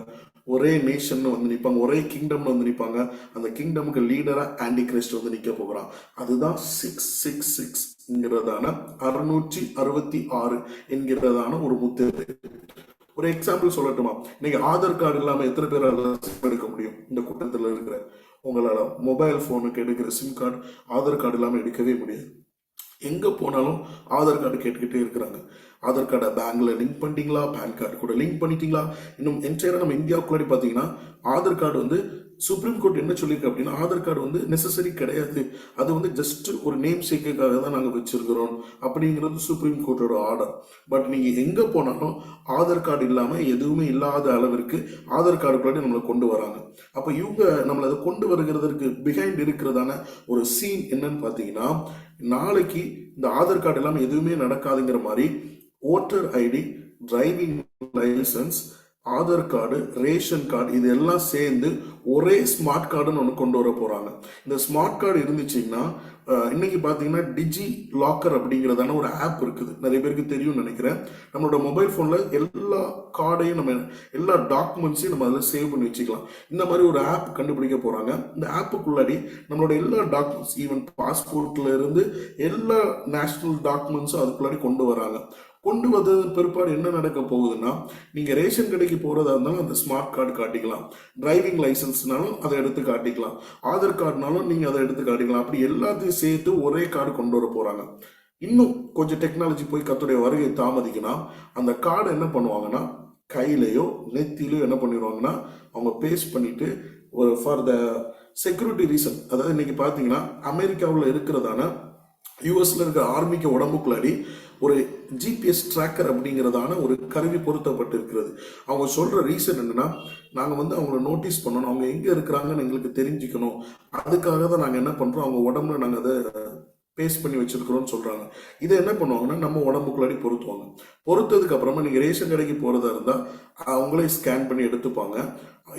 ஒரே நேஷன் வந்து நிற்பாங்க, ஒரே கிங்டம் வந்து நிற்பாங்க. அந்த கிங்டமுக்கு லீடரா ஆன்டி கிரைஸ்ட் வந்து நிற்க போகிறான். அதுதான் 666 என்கிறதான 666 என்கிறதான ஒரு முத்திரை. ஒரு எக்ஸாம்பிள் சொல்லட்டுமா? இன்னைக்கு ஆதார் கார்டு இல்லாம எத்தனை பேரால எடுக்க முடியும்? இந்த கூட்டத்தில் இருக்கிற உங்களால மொபைல் போனுக்கு எடுக்கிற சிம் கார்டு ஆதார் கார்டு இல்லாம எடுக்கவே முடியாது. எங்க போனாலும் ஆதார் கார்டு கேட்டுக்கிட்டே இருக்கிறாங்க. ஆதார் கார்டை பேங்க்ல லிங்க் பண்ணிட்டீங்களா, பேன் கார்டு கூட லிங்க் பண்ணிட்டீங்களா? இன்னும் என்டையரா நம்ம இந்தியாவுக்குள்ளாடி பாத்தீங்கன்னா ஆதார் கார்டு வந்து சுப்ரீம் கோர்ட் என்ன சொல்லியிருக்கு அப்படின்னா ஆதார் கார்டு வந்து நெசசரி கிடையாது, அது வந்து ஜஸ்ட் ஒரு நேம் சேக்குக்காக தான் நாங்கள் வச்சிருக்கிறோம் அப்படிங்கிறது சுப்ரீம் கோர்ட்டோட ஆர்டர். பட் நீங்க எங்க போனாலும் ஆதார் கார்டு இல்லாம எதுவுமே இல்லாத அளவிற்கு ஆதார் கார்டுக்குள்ளாடி நம்மளை கொண்டு வராங்க. அப்ப இவங்க நம்மளை அதை கொண்டு வருகிறதுக்கு பிஹைண்ட் இருக்கிறதான ஒரு சீன் என்னன்னு பாத்தீங்கன்னா, நாளைக்கு இந்த ஆதார் கார்டு இல்லாம எதுவுமே நடக்காதுங்கிற மாதிரி voter ID, driving licence, Aadhaar card, ration card இது எல்லாம் சேர்ந்து ஒரே ஸ்மார்ட் கார்டுன்னு ஒன்று கொண்டு வர போறாங்க. இந்த ஸ்மார்ட் கார்டு இருந்துச்சுன்னா இன்னைக்கு பார்த்தீங்கன்னா டிஜி லாக்கர் அப்படிங்கிறதான ஒரு ஆப் இருக்குது, நிறைய பேருக்கு தெரியும்னு நினைக்கிறேன். நம்மளோட மொபைல் ஃபோனில் எல்லா கார்டையும் நம்ம எல்லா டாக்குமெண்ட்ஸையும் நம்ம அதில் சேவ் பண்ணி வச்சுக்கலாம். இந்த மாதிரி ஒரு ஆப் கண்டுபிடிக்க போறாங்க. இந்த ஆப்புக்குள்ளாடி நம்மளோட எல்லா டாக்குமெண்ட்ஸ், ஈவன் பாஸ்போர்ட்ல இருந்து எல்லா நேஷனல் டாக்குமெண்ட்ஸும் அதுக்குள்ளாடி கொண்டு வராங்க. கொண்டு வந்தது பிற்பாடு என்ன நடக்க போகுதுன்னா, நீங்க ரேஷன் கடைக்கு போறதா இருந்தாலும் அந்த ஸ்மார்ட் கார்டு காட்டிக்கலாம், டிரைவிங் லைசன்ஸ்னாலும் அதை எடுத்து காட்டிக்கலாம், ஆதார் கார்டுனாலும் நீங்க அதை எடுத்து காட்டிக்கலாம். அப்படி எல்லாத்தையும் சேர்த்து ஒரே கார்டு கொண்டு வர போறாங்க. இன்னும் கொஞ்சம் டெக்னாலஜி போய் கத்துடைய வருகை தாமதிக்கணும். அந்த கார்டு என்ன பண்ணுவாங்கன்னா கையிலையோ நெத்திலையோ என்ன பண்ணிடுவாங்கன்னா அவங்க பேஸ்ட் பண்ணிட்டு ஒரு ஃபார் த செக்யூரிட்டி ரீசன், அதாவது இன்னைக்கு பாத்தீங்கன்னா அமெரிக்காவில் இருக்கிறதான யூஎஸ்ல இருக்கிற ஆர்மிக்கு உடம்புக்குள்ளாடி ஒரு ஜிபிஎஸ் ட்ராக்கர் அப்படிங்கிறதான ஒரு கருவி பொருத்தப்பட்டு இருக்கிறது. அவங்க சொல்ற ரீசன் என்னன்னா, நாங்க வந்து அவங்கள நோட்டீஸ் பண்ணணும், அவங்க எங்க இருக்கிறாங்கன்னு எங்களுக்கு தெரிஞ்சுக்கணும், அதுக்காக தான் நாங்க என்ன பண்றோம், அவங்க உடம்புல நாங்க அதை பேஸ்ட் பண்ணி வச்சிருக்கிறோம்னு சொல்றாங்க. இதை என்ன பண்ணுவாங்கன்னா நம்ம உடம்புக்குள்ளாடி பொருத்துவாங்க. பொறுத்ததுக்கு அப்புறமா நீங்க ரேஷன் கடைக்கு போறதா இருந்தா அவங்களே ஸ்கேன் பண்ணி எடுத்துப்பாங்க.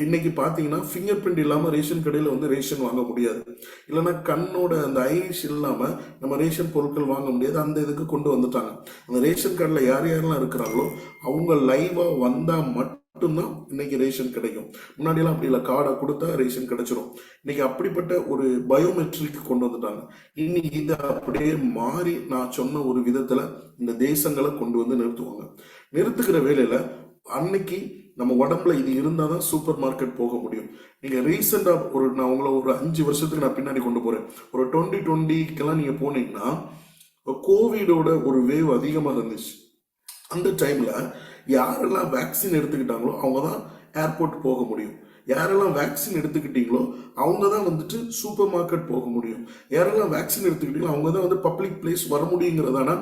இன்னைக்கு பாத்தீங்கன்னா ஃபிங்கர் பிரிண்ட் இல்லாம ரேஷன் கடையில வந்து ரேஷன் வாங்க முடியாது, இல்லைன்னா கண்ணோட அந்த ஐரிஷ் இல்லாம நம்ம ரேஷன் பொருட்கள் வாங்க முடியாது. அந்த இதுக்கு கொண்டு வந்துட்டாங்க. அந்த ரேஷன் கார்டுல யார் யாரெல்லாம் இருக்கிறாங்களோ அவங்க லைவா வந்தா மட்டும்தான் இன்னைக்கு ரேஷன் கிடைக்கும். முன்னாடி எல்லாம் அப்படி இல்லை, கார்டை கொடுத்தா ரேஷன் கிடைச்சிரும். இன்னைக்கு அப்படிப்பட்ட ஒரு பயோமெட்ரிக் கொண்டு வந்துட்டாங்க. இன்னைக்கு இதை அப்படியே மாறி நான் சொன்ன ஒரு விதத்துல இந்த தேசங்களை கொண்டு வந்து நிறுத்துவாங்க. நிறுத்துக்கிற வேலையில அன்னைக்கு நம்ம உடம்புல இது இருந்தாதான் சூப்பர் மார்க்கெட் போக முடியும். நீங்க ரீசெண்டா நான் உங்களை ஒரு 5 வருஷத்துக்கு நான் பின்னாடி கொண்டு போறேன். ஒரு 2020 நீங்க போனீங்கன்னா கோவிடோட ஒரு வேவ் அதிகமா இருந்துச்சு. அந்த டைம்ல யாரெல்லாம் வேக்சின் எடுத்துக்கிட்டாங்களோ அவங்க தான் ஏர்போர்ட் போக முடியும். யாரெல்லாம் வேக்சின் எடுத்துக்கிட்டீங்களோ அவங்க தான் வந்துட்டு சூப்பர் மார்க்கெட் போக முடியும். யாரெல்லாம் வேக்சின் எடுத்துக்கிட்டீங்களோ அவங்க தான் வந்து பப்ளிக் பிளேஸ் வர முடியுங்கிறதான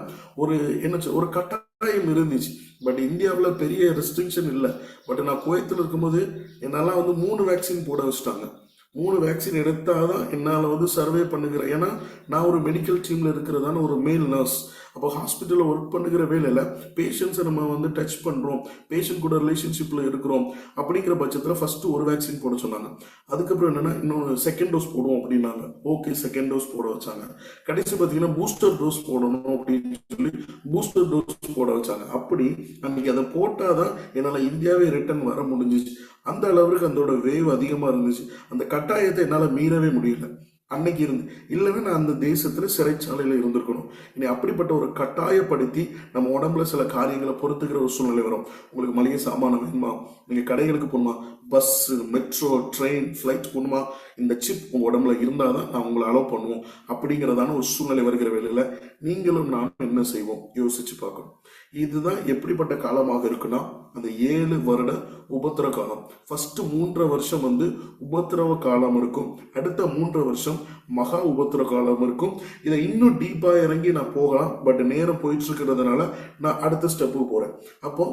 ஒரு கட்டாயம் இருந்துச்சு. பட் இந்தியாவில் பெரிய ரெஸ்ட்ரிக்ஷன் இல்லை. பட் நான் குவைத்தில் இருக்கும்போது என்னால் வந்து 3 வேக்சின் போட வச்சுட்டாங்க. 3 வேக்சின் எடுத்தாதான் என்னால் வந்து சர்வே பண்ணுகிறேன். ஏன்னா நான் ஒரு மெடிக்கல் டீம்ல இருக்கிறதான ஒரு மேல் நர்ஸ். அப்போ ஹாஸ்பிட்டலில் ஒர்க் பண்ணுகிற வேலையில் பேஷண்ட்ஸை நம்ம வந்து டச் பண்ணுறோம், பேஷண்ட் கூட ரிலேஷன்ஷிப்பில் இருக்கிறோம். அப்படிங்கிற பட்சத்தில் ஃபஸ்ட்டு ஒரு வேக்சின் போட சொன்னாங்க. அதுக்கப்புறம் என்னென்னா இன்னொன்று செகண்ட் டோஸ் போடுவோம் அப்படின்னாங்க. ஓகே, செகண்ட் டோஸ் போட வச்சாங்க. கடைசி பார்த்தீங்கன்னா பூஸ்டர் டோஸ் போடணும் அப்படின்னு சொல்லி பூஸ்டர் டோஸ் போட வச்சாங்க. அப்படி அன்னைக்கு அதை போட்டால் தான் என்னால் இந்தியாவே ரிட்டர்ன் வர முடிஞ்சிச்சு. அந்த அளவுக்கு அதோட வேவ் அதிகமாக இருந்துச்சு. அந்த கட்டாயத்தை என்னால் மீறவே முடியல. அன்னைக்கு இல்லைன்னா நான் அந்த தேசத்துல சிறைச்சாலையில இருந்திருக்கணும். இனி அப்படிப்பட்ட ஒரு கட்டாயப்படுத்தி நம்ம உடம்புல சில காரியங்களை பொறுத்துக்கிற ஒரு சூழ்நிலை வரும். உங்களுக்கு மளிகை சாமானம் வேணுமா, நீங்க கடைகளுக்கு போகணுமா, பஸ், மெட்ரோ, ட்ரெயின், ஃபிளைட் போகணுமா, இந்த சிப் உங்க உடம்புல இருந்தாதான் நான் உங்களை அலோவ் பண்ணுவோம் அப்படிங்கிறதான ஒரு சூழ்நிலை வருகிற வேலையில நீங்களும் நானும் என்ன செய்வோம் யோசிச்சு பார்க்கணும். இதுதான் எப்படிப்பட்ட காலமாக இருக்குன்னா அந்த 7 வருட உபத்திரவ காலம். ஃபர்ஸ்ட் 3 வருஷம் உபத்திரவ காலம் இருக்கும். அடுத்த 3 வருஷம் மகா உபத்திரவ காலம் இருக்கும். இதை இன்னும் டீப்பா இறங்கி நான் போகலாம், பட் நேரம் போயிட்டு இருக்கிறதுனால நான் அடுத்த ஸ்டெப்புக்கு போறேன். அப்போ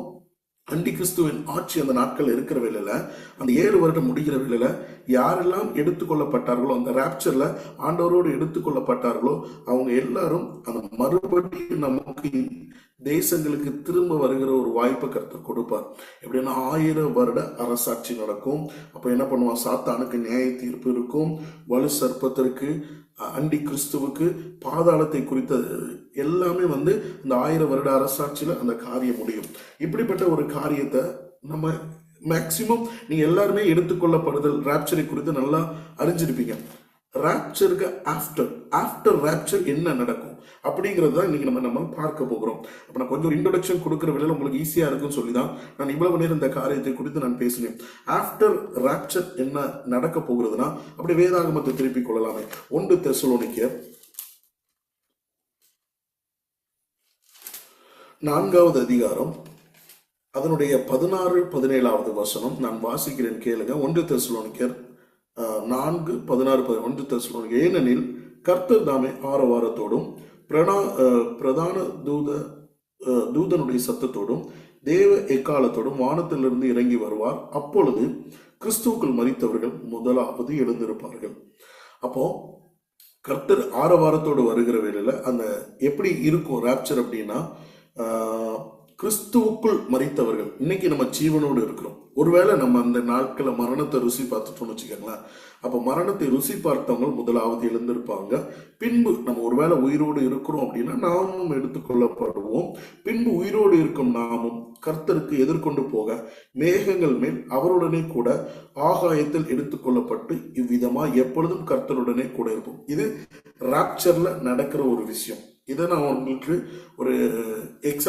அண்டி கிறிஸ்துவின் ஆட்சி அந்த நாட்கள் இருக்கிற வேலையில, அந்த 7 வருடம் முடிகிற வேலையில யாரெல்லாம் எடுத்துக்கொள்ளப்பட்டார்களோ, அந்த ராப்சர்ல ஆண்டவரோடு எடுத்துக்கொள்ளப்பட்டார்களோ, அவங்க எல்லாரும் அந்த மறுபடியும் நமக்கு தேசங்களுக்கு திரும்ப வருகிற ஒரு வாய்ப்பை கர்த்தர் கொடுப்பார். எப்படின்னா 1000 வருட அரசாட்சி நடக்கும். அப்ப என்ன பண்ணுவான்? சாத்தானுக்கு நியாய தீர்ப்பு இருக்கும். வலு சர்ப்பத்திற்கு, அண்டி கிறிஸ்துவுக்கு, பாதாளத்தை குறித்த எல்லாமே இந்த 1000 வருட அரசாட்சியில அந்த காரியம் முடியும். இப்படிப்பட்ட ஒரு காரியத்தை நம்ம மேக்சிமம் நீங்க எல்லாருமே எடுத்துக்கொள்ளப்படுதல் ராப்சரை குறித்து நல்லா அறிஞ்சிருப்பீங்க. ராப்சருக்கு ஆஃப்டர் ராப்சர் என்ன நடக்கும் அப்படிங்கிறது தான் இன்னைக்கு நம்ம பார்க்க போகிறோம். அப்ப நான் கொஞ்சம் இன்ட்ரோடக்ஷன் கொடுக்குற வேலையில உங்களுக்கு ஈஸியா இருக்குன்னு சொல்லி தான் நான் இவ்வளவு நேரம் இந்த காரியத்தை குறித்து நான் பேசினேன். ஆஃப்டர் ராப்சர் என்ன நடக்க போகிறதுனா, அப்படி வேதாகமத்தை திருப்பிக் கொள்ளலாமே. 1 தெசலோனிக்கர் 4வது அதிகாரம் அதனுடைய 16-17வது வசனம் நான் வாசிக்கிறேன், கேளுங்க. 1 தெசலோனிக்கர் 4:16. 1 தெசலோனிக்கர், ஏனெனில் கர்த்தர் தாமே ஆரவாரத்தோடும் பிரதான தூதனுடைய சத்தத்தோடும் தேவ எக்காலத்தோடும் வானத்திலிருந்து இறங்கி வருவார். அப்பொழுது கிறிஸ்துவுக்குள் மரித்தவர்கள் முதலாவது எழுந்திருப்பார்கள். அப்போ கர்த்தர் ஆரவாரத்தோடு வருகிற வேளையில அந்த எப்படி இருக்கும் ராப்சர் அப்படின்னா, கிறிஸ்துவுக்குள் மரித்தவர்கள், இன்னைக்கு நம்ம ஜீவனோடு இருக்கிறோம். ஒருவேளை நம்ம அந்த நாட்களை மரணத்தை ருசி பார்த்துட்டோம்னு வச்சுக்கோங்களேன். அப்ப மரணத்தை ருசி பார்த்தவங்க முதலாவது எழுந்திருப்பாங்க. பின்பு நம்ம ஒருவேளை உயிரோடு இருக்கிறோம் அப்படின்னா நாமும் எடுத்துக்கொள்ளப்படுவோம். பின்பு உயிரோடு இருக்கும் நாமும் கர்த்தருக்கு எதிர்கொண்டு போக மேகங்கள் மேல் அவருடனே கூட ஆகாயத்தில் எடுத்துக்கொள்ளப்பட்டு இவ்விதமா எப்பொழுதும் கர்த்தருடனே கூட இருப்போம். இது ராப்சர்ல நடக்கிற ஒரு விஷயம். இதை நான் உங்களுக்கு ஒரு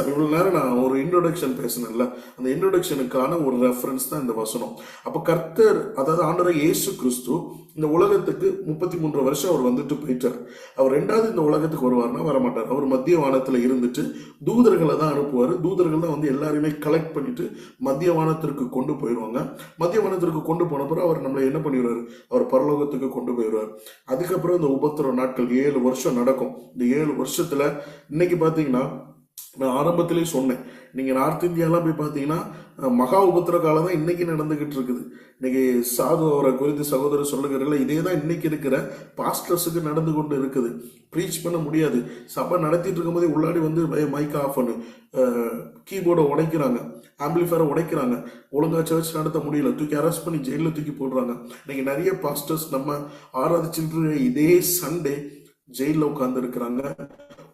இவ்வளவு நேரம் நான் ஒரு இன்ட்ரோடக்ஷன் பேசினேன்ல, அந்த இன்ட்ரோடக்ஷனுக்கான ஒரு ரெஃபரன்ஸ் தான் இந்த வசனம். அப்ப கர்த்தர், அதாவது ஆண்டவர் இயேசு கிறிஸ்து இந்த உலகத்துக்கு 33 வருஷம் அவர் வந்துட்டு போயிட்டார். அவர் 2வது இந்த உலகத்துக்கு வருவார்னா வரமாட்டார். அவர் மத்திய வானத்துல இருந்துட்டு தூதர்களை தான் அனுப்புவார். தூதர்கள் தான் எல்லாருமே கலெக்ட் பண்ணிட்டு மத்திய வானத்திற்கு கொண்டு போயிடுவாங்க. மத்திய வானத்திற்கு கொண்டு போன பிறகு அவர் நம்மளை என்ன பண்ணிடுவார்? அவர் பரலோகத்துக்கு கொண்டு போயிடுவார். அதுக்கப்புறம் இந்த உபத்திரவ நாட்கள் 7 வருஷம் நடக்கும். இந்த 7 வருஷத்துல இன்னைக்கு பாத்தீங்கன்னா, நான் ஆரம்பத்திலே சொன்னேன், நீங்க நார்த் இந்தியாலாம் போய் பார்த்தீங்கன்னா மகா உபத்திர காலம் தான் இன்னைக்கு நடந்துகிட்டு இருக்குது. இன்னைக்கு சாது அவரை குறித்து சகோதரர் சொல்லுகிறல, இதே தான் இன்னைக்கு இருக்கிற பாஸ்டர்ஸுக்கு நடந்து கொண்டு இருக்குது. ப்ரீச் பண்ண முடியாது. சபை நடத்திட்டு இருக்கும்போதே உள்ளாடி மைக் ஆஃப் பண்ணு, கீபோர்டை உடைக்கிறாங்க, ஆம்பிளிஃபயரை உடைக்கிறாங்க, ஒழுங்கா சர்ச் நடத்த முடியல, தூக்கி அரெஸ்ட் பண்ணி ஜெயிலில் தூக்கி போடுறாங்க. இன்னைக்கு நிறைய பாஸ்டர்ஸ் நம்ம ஆராதிச்சுட்டு இதே சண்டே ஜெயிலில் உட்கார்ந்து இருக்கிறாங்க.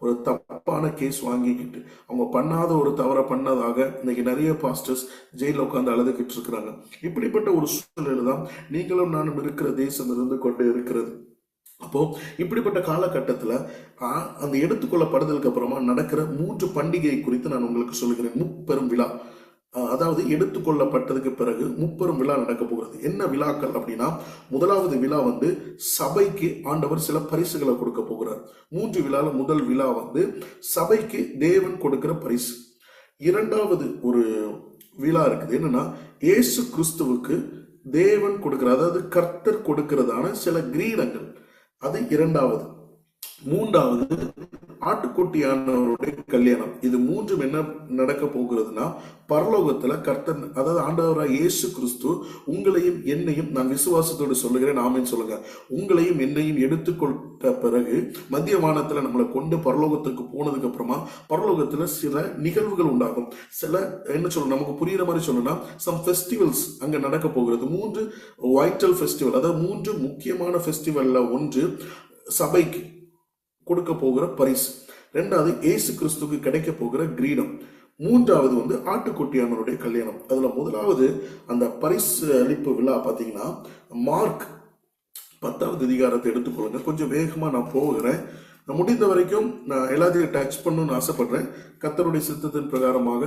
ஒரு தப்பான கேஸ் வாங்கிக்கிட்டு அவங்க பண்ணாத ஒரு தவறை பண்ணதாக இன்னைக்கு நிறைய பாஸ்டர்ஸ் ஜெயிலில் உட்கார்ந்து அழுதுகிட்டு இருக்கிறாங்க. இப்படிப்பட்ட ஒரு சூழ்நிலை தான் நீங்களும் நானும் இருக்கிற தேசம் இருந்து கொண்டு இருக்கிறது. அப்போ இப்படிப்பட்ட காலகட்டத்துல அந்த எடுத்துக்கொள்ளப்படுதலுக்கு அப்புறமா நடக்கிற 3 பண்டிகை குறித்து நான் உங்களுக்கு சொல்லுகிறேன். முப்பெரும் விழா, அதாவது எடுத்துக்கொள்ளப்பட்டதுக்கு பிறகு முப்பெரும் விழா நடக்க போகிறது. என்ன விழாக்கள் அப்படின்னா, முதலாவது விழா சபைக்கு ஆண்டவர் சில பரிசுகளை கொடுக்க போகிறார். 3 விழால முதல் விழா சபைக்கு தேவன் கொடுக்கிற பரிசு. 2வது ஒரு விழா இருக்குது, என்னன்னா இயேசு கிறிஸ்துவுக்கு தேவன் கொடுக்கிற, அதாவது கர்த்தர் கொடுக்கிறதான சில கிரீடங்கள், அது 2வது. 3வது ஆட்டுக்குட்டியானவருடைய கல்யாணம். இது 3ம் என்ன நடக்க போகிறதுனா, பரலோகத்துல கர்த்தர், அதாவது ஆண்டவராக இயேசு கிறிஸ்து உங்களையும் என்னையும், நான் விசுவாசத்தோடு சொல்லுகிறேன், ஆமென் சொல்லுங்க, உங்களையும் என்னையும் எடுத்துக்கொண்ட பிறகு மத்திய வானத்துல நம்மளை கொண்டு பரலோகத்துக்கு போனதுக்கு அப்புறமா பரலோகத்துல சில நிகழ்வுகள் உண்டாகும். சில என்ன சொல்லணும், நமக்கு புரியுற மாதிரி சொல்லணும்னா சம் ஃபெஸ்டிவல்ஸ் அங்க நடக்க போகிறது. 3 வைட்டல் ஃபெஸ்டிவல், அதாவது 3 முக்கியமான ஃபெஸ்டிவல்ல ஒன்று சபைக்கு கொடுக்க போகிற பரிசு, 2வது இயேசு கிறிஸ்துக்கு கிடைக்க போகிற கிரீடம், 3வது ஆட்டுக்குட்டியானவருடைய கல்யாணம். அதுல முதலாவது அந்த பரிசு அளிப்பு விழா பாத்தீங்கன்னா, மார்க் 10வது அதிகாரத்தை எடுத்துக்கொள்ளுங்க. கொஞ்சம் வேகமா நான் போகிறேன். முடிந்த வரைக்கும் நான் எல்லாத்தையும் டச் பண்ணணும்னு ஆசைப்படுறேன். கர்த்தருடைய சித்தத்தின் பிரகாரமாக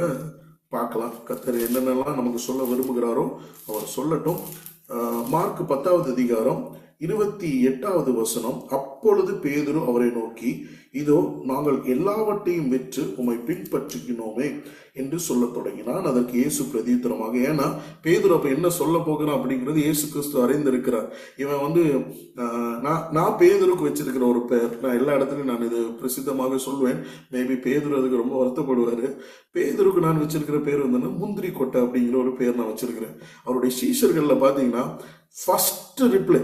பார்க்கலாம். கர்த்தர் என்னென்னலாம் நமக்கு சொல்ல விரும்புகிறாரோ அவர் சொல்லட்டும். மார்க் 10வது அதிகாரம் 28வது வசனம், அப்பொழுது பேதுரு அவரை நோக்கி, இதோ நாங்கள் எல்லாவற்றையும் விற்று உம்மை பின்பற்றுகிறோமே என்று சொல்ல தொடங்கினான். அதற்கு இயேசு பிரதியுத்தரமாக, ஏன்னா பேதுரு அப்ப என்ன சொல்ல போகிறான் அப்படிங்கிறது இயேசு கிறிஸ்து அறிந்திருக்கிறார். இவன் நான் பேதுருக்கு வச்சிருக்கிற ஒரு பெயர், நான் எல்லா இடத்துலையும் நான் இது பிரசித்தமாக சொல்வேன். மேபி பேதுரு அதுக்கு ரொம்ப வருத்தப்படுவாரு. பேதுருக்கு நான் வச்சிருக்கிற பேர் முந்திரி கொட்டை அப்படிங்கிற ஒரு பேர் நான் வச்சிருக்கிறேன். அவருடைய சீஷர்கள்ல பாத்தீங்கன்னா ஃபர்ஸ்ட் ரிப்ளை,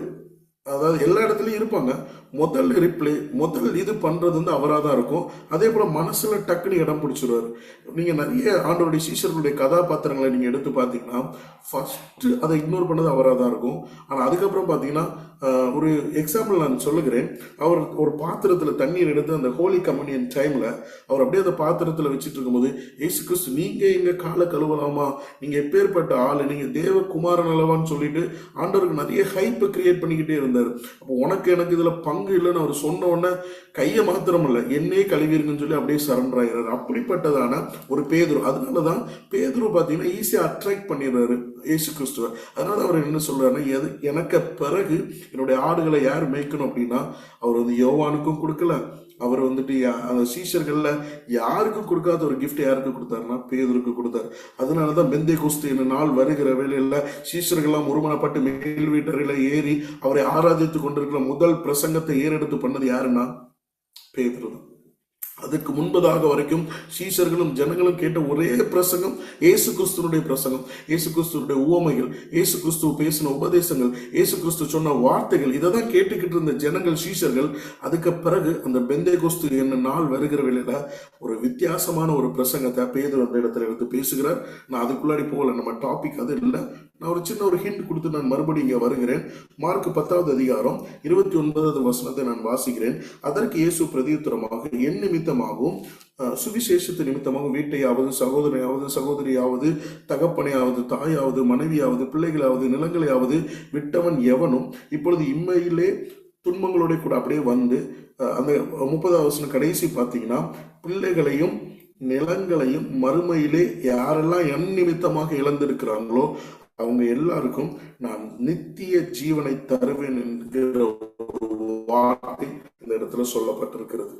அதாவது எல்லா இடத்துலயும் இருப்பாங்க, முதல் ரிப்ளை முதல் இது பண்றது அவராக தான் இருக்கும். அதே போல மனசுல டக்குன்னு இடம் பிடிச்சிருவாரு. நீங்க நிறைய ஆண்டவருடைய சீஷர்களுடைய கதாபாத்திரங்களை நீங்க எடுத்து பாத்தீங்கன்னா ஃபர்ஸ்ட் அதை இக்னோர் பண்ணது அவராக தான் இருக்கும். ஆனா அதுக்கப்புறம் பாத்தீங்கன்னா ஒரு எக்ஸாம்பிள் நான் சொல்லுகிறேன். அவர் ஒரு பாத்திரத்துல தண்ணீர் எடுத்து அந்த ஹோலி கம்யூனியன் டைம்ல அவர் அப்படியே அந்த பாத்திரத்துல வச்சுட்டு இருக்கும்போது, ஏசு கிறிஸ்து நீங்க எங்க காலை கழுவலாமா, நீங்க எப்பேற்பட்ட ஆளு, நீங்க தேவகுமாரன் அளவான்னு சொல்லிட்டு ஆண்டவருக்கு நிறைய ஹைப்பை கிரியேட் பண்ணிக்கிட்டே இருந்தாரு. அப்போ உனக்கு எனக்கு இதுல பங்கு இல்லைன்னு அவர் சொன்ன உடனே கையை மாத்திரம் இல்ல, என்னையே கழுவிருக்குன்னு சொல்லி அப்படியே சரண்டர் ஆகிறாரு. அப்படிப்பட்டதான ஒரு பேதுரு. அதனாலதான் பேதுரு பாத்தீங்கன்னா ஈஸியா அட்ராக்ட் பண்ணிடுறாரு இயேசு கிறிஸ்துவ. அதனால அவர் என்ன சொல்றாருன்னா, எனக்கு பிறகு என்னுடைய ஆடுகளை யார் மேய்க்கணும் அப்படின்னா, அவர் யோவானுக்கும் கொடுக்கல, அவர் அந்த சீஷர்கள்ல யாருக்கும் கொடுக்காத ஒரு கிஃப்ட் யாருக்கு கொடுத்தாருன்னா பேதுருக்கு கொடுத்தாரு. அதனாலதான் பெந்தேகோஸ்து என்ன நாள் வருகிற வேளையில சீஷர்கள்லாம் ஒருமனப்பட்டு மேல் வீட்டறையில ஏறி அவரை ஆராதித்து கொண்டிருக்கிற முதல் பிரசங்கத்தை ஏறெடுத்து பண்ணது யாருன்னா பேதுரு தான். அதுக்கு முன்பதாக வரைக்கும் சீஷர்களும் ஜனங்களும் கேட்ட ஒரே பிரசங்கம் இயேசு கிறிஸ்துனுடைய பிரசங்கம், இயேசு கிறிஸ்துனுடைய உவமைகள், இயேசு கிறிஸ்து பேசின உபதேசங்கள், இயேசு கிறிஸ்து சொன்ன வார்த்தைகள், இதை தான் கேட்டுக்கிட்டு இருந்த ஜனங்கள் சீஷர்கள். அதுக்கு பிறகு அந்த பெந்தேகோஸ்து என்ன நாள் வருகிற வேளையில ஒரு வித்தியாசமான ஒரு பிரசங்கத்தை பேதுரு அந்த இடத்துல எடுத்து பேசுகிறார். நான் அதுக்குள்ளாடி போகல, நம்ம டாபிக் அது இல்லை. நான் ஒரு சின்ன ஒரு ஹிண்ட் கொடுத்து நான் மறுபடியும் இங்க வருகிறேன். மார்க் 10வது அதிகாரம் 29வது வசனத்தை நான் வாசிக்கிறேன். அதற்கு இயேசு பிரதியுத்தரமாக, என் நிமித்தமாகவும் சுவிசேஷத்து நிமித்தமாகவும் வீட்டையாவது சகோதரையாவது சகோதரியாவது தகப்பனையாவது தாயாவது மனைவியாவது பிள்ளைகளாவது நிலங்களையாவது விட்டவன் எவனும் இப்பொழுது இம்மையிலே துன்பங்களோட கூட அப்படியே வந்து அந்த 30வது வசனம் கடைசி பார்த்தீங்கன்னா, பிள்ளைகளையும் நிலங்களையும் மறுமையிலே யாரெல்லாம் என் நிமித்தமாக இழந்திருக்கிறாங்களோ அவங்க எல்லாருக்கும் நான் நித்திய ஜீவனை தருவேன் என்கிற வார்த்தை இந்த இடத்துல சொல்லப்பட்டிருக்கிறது.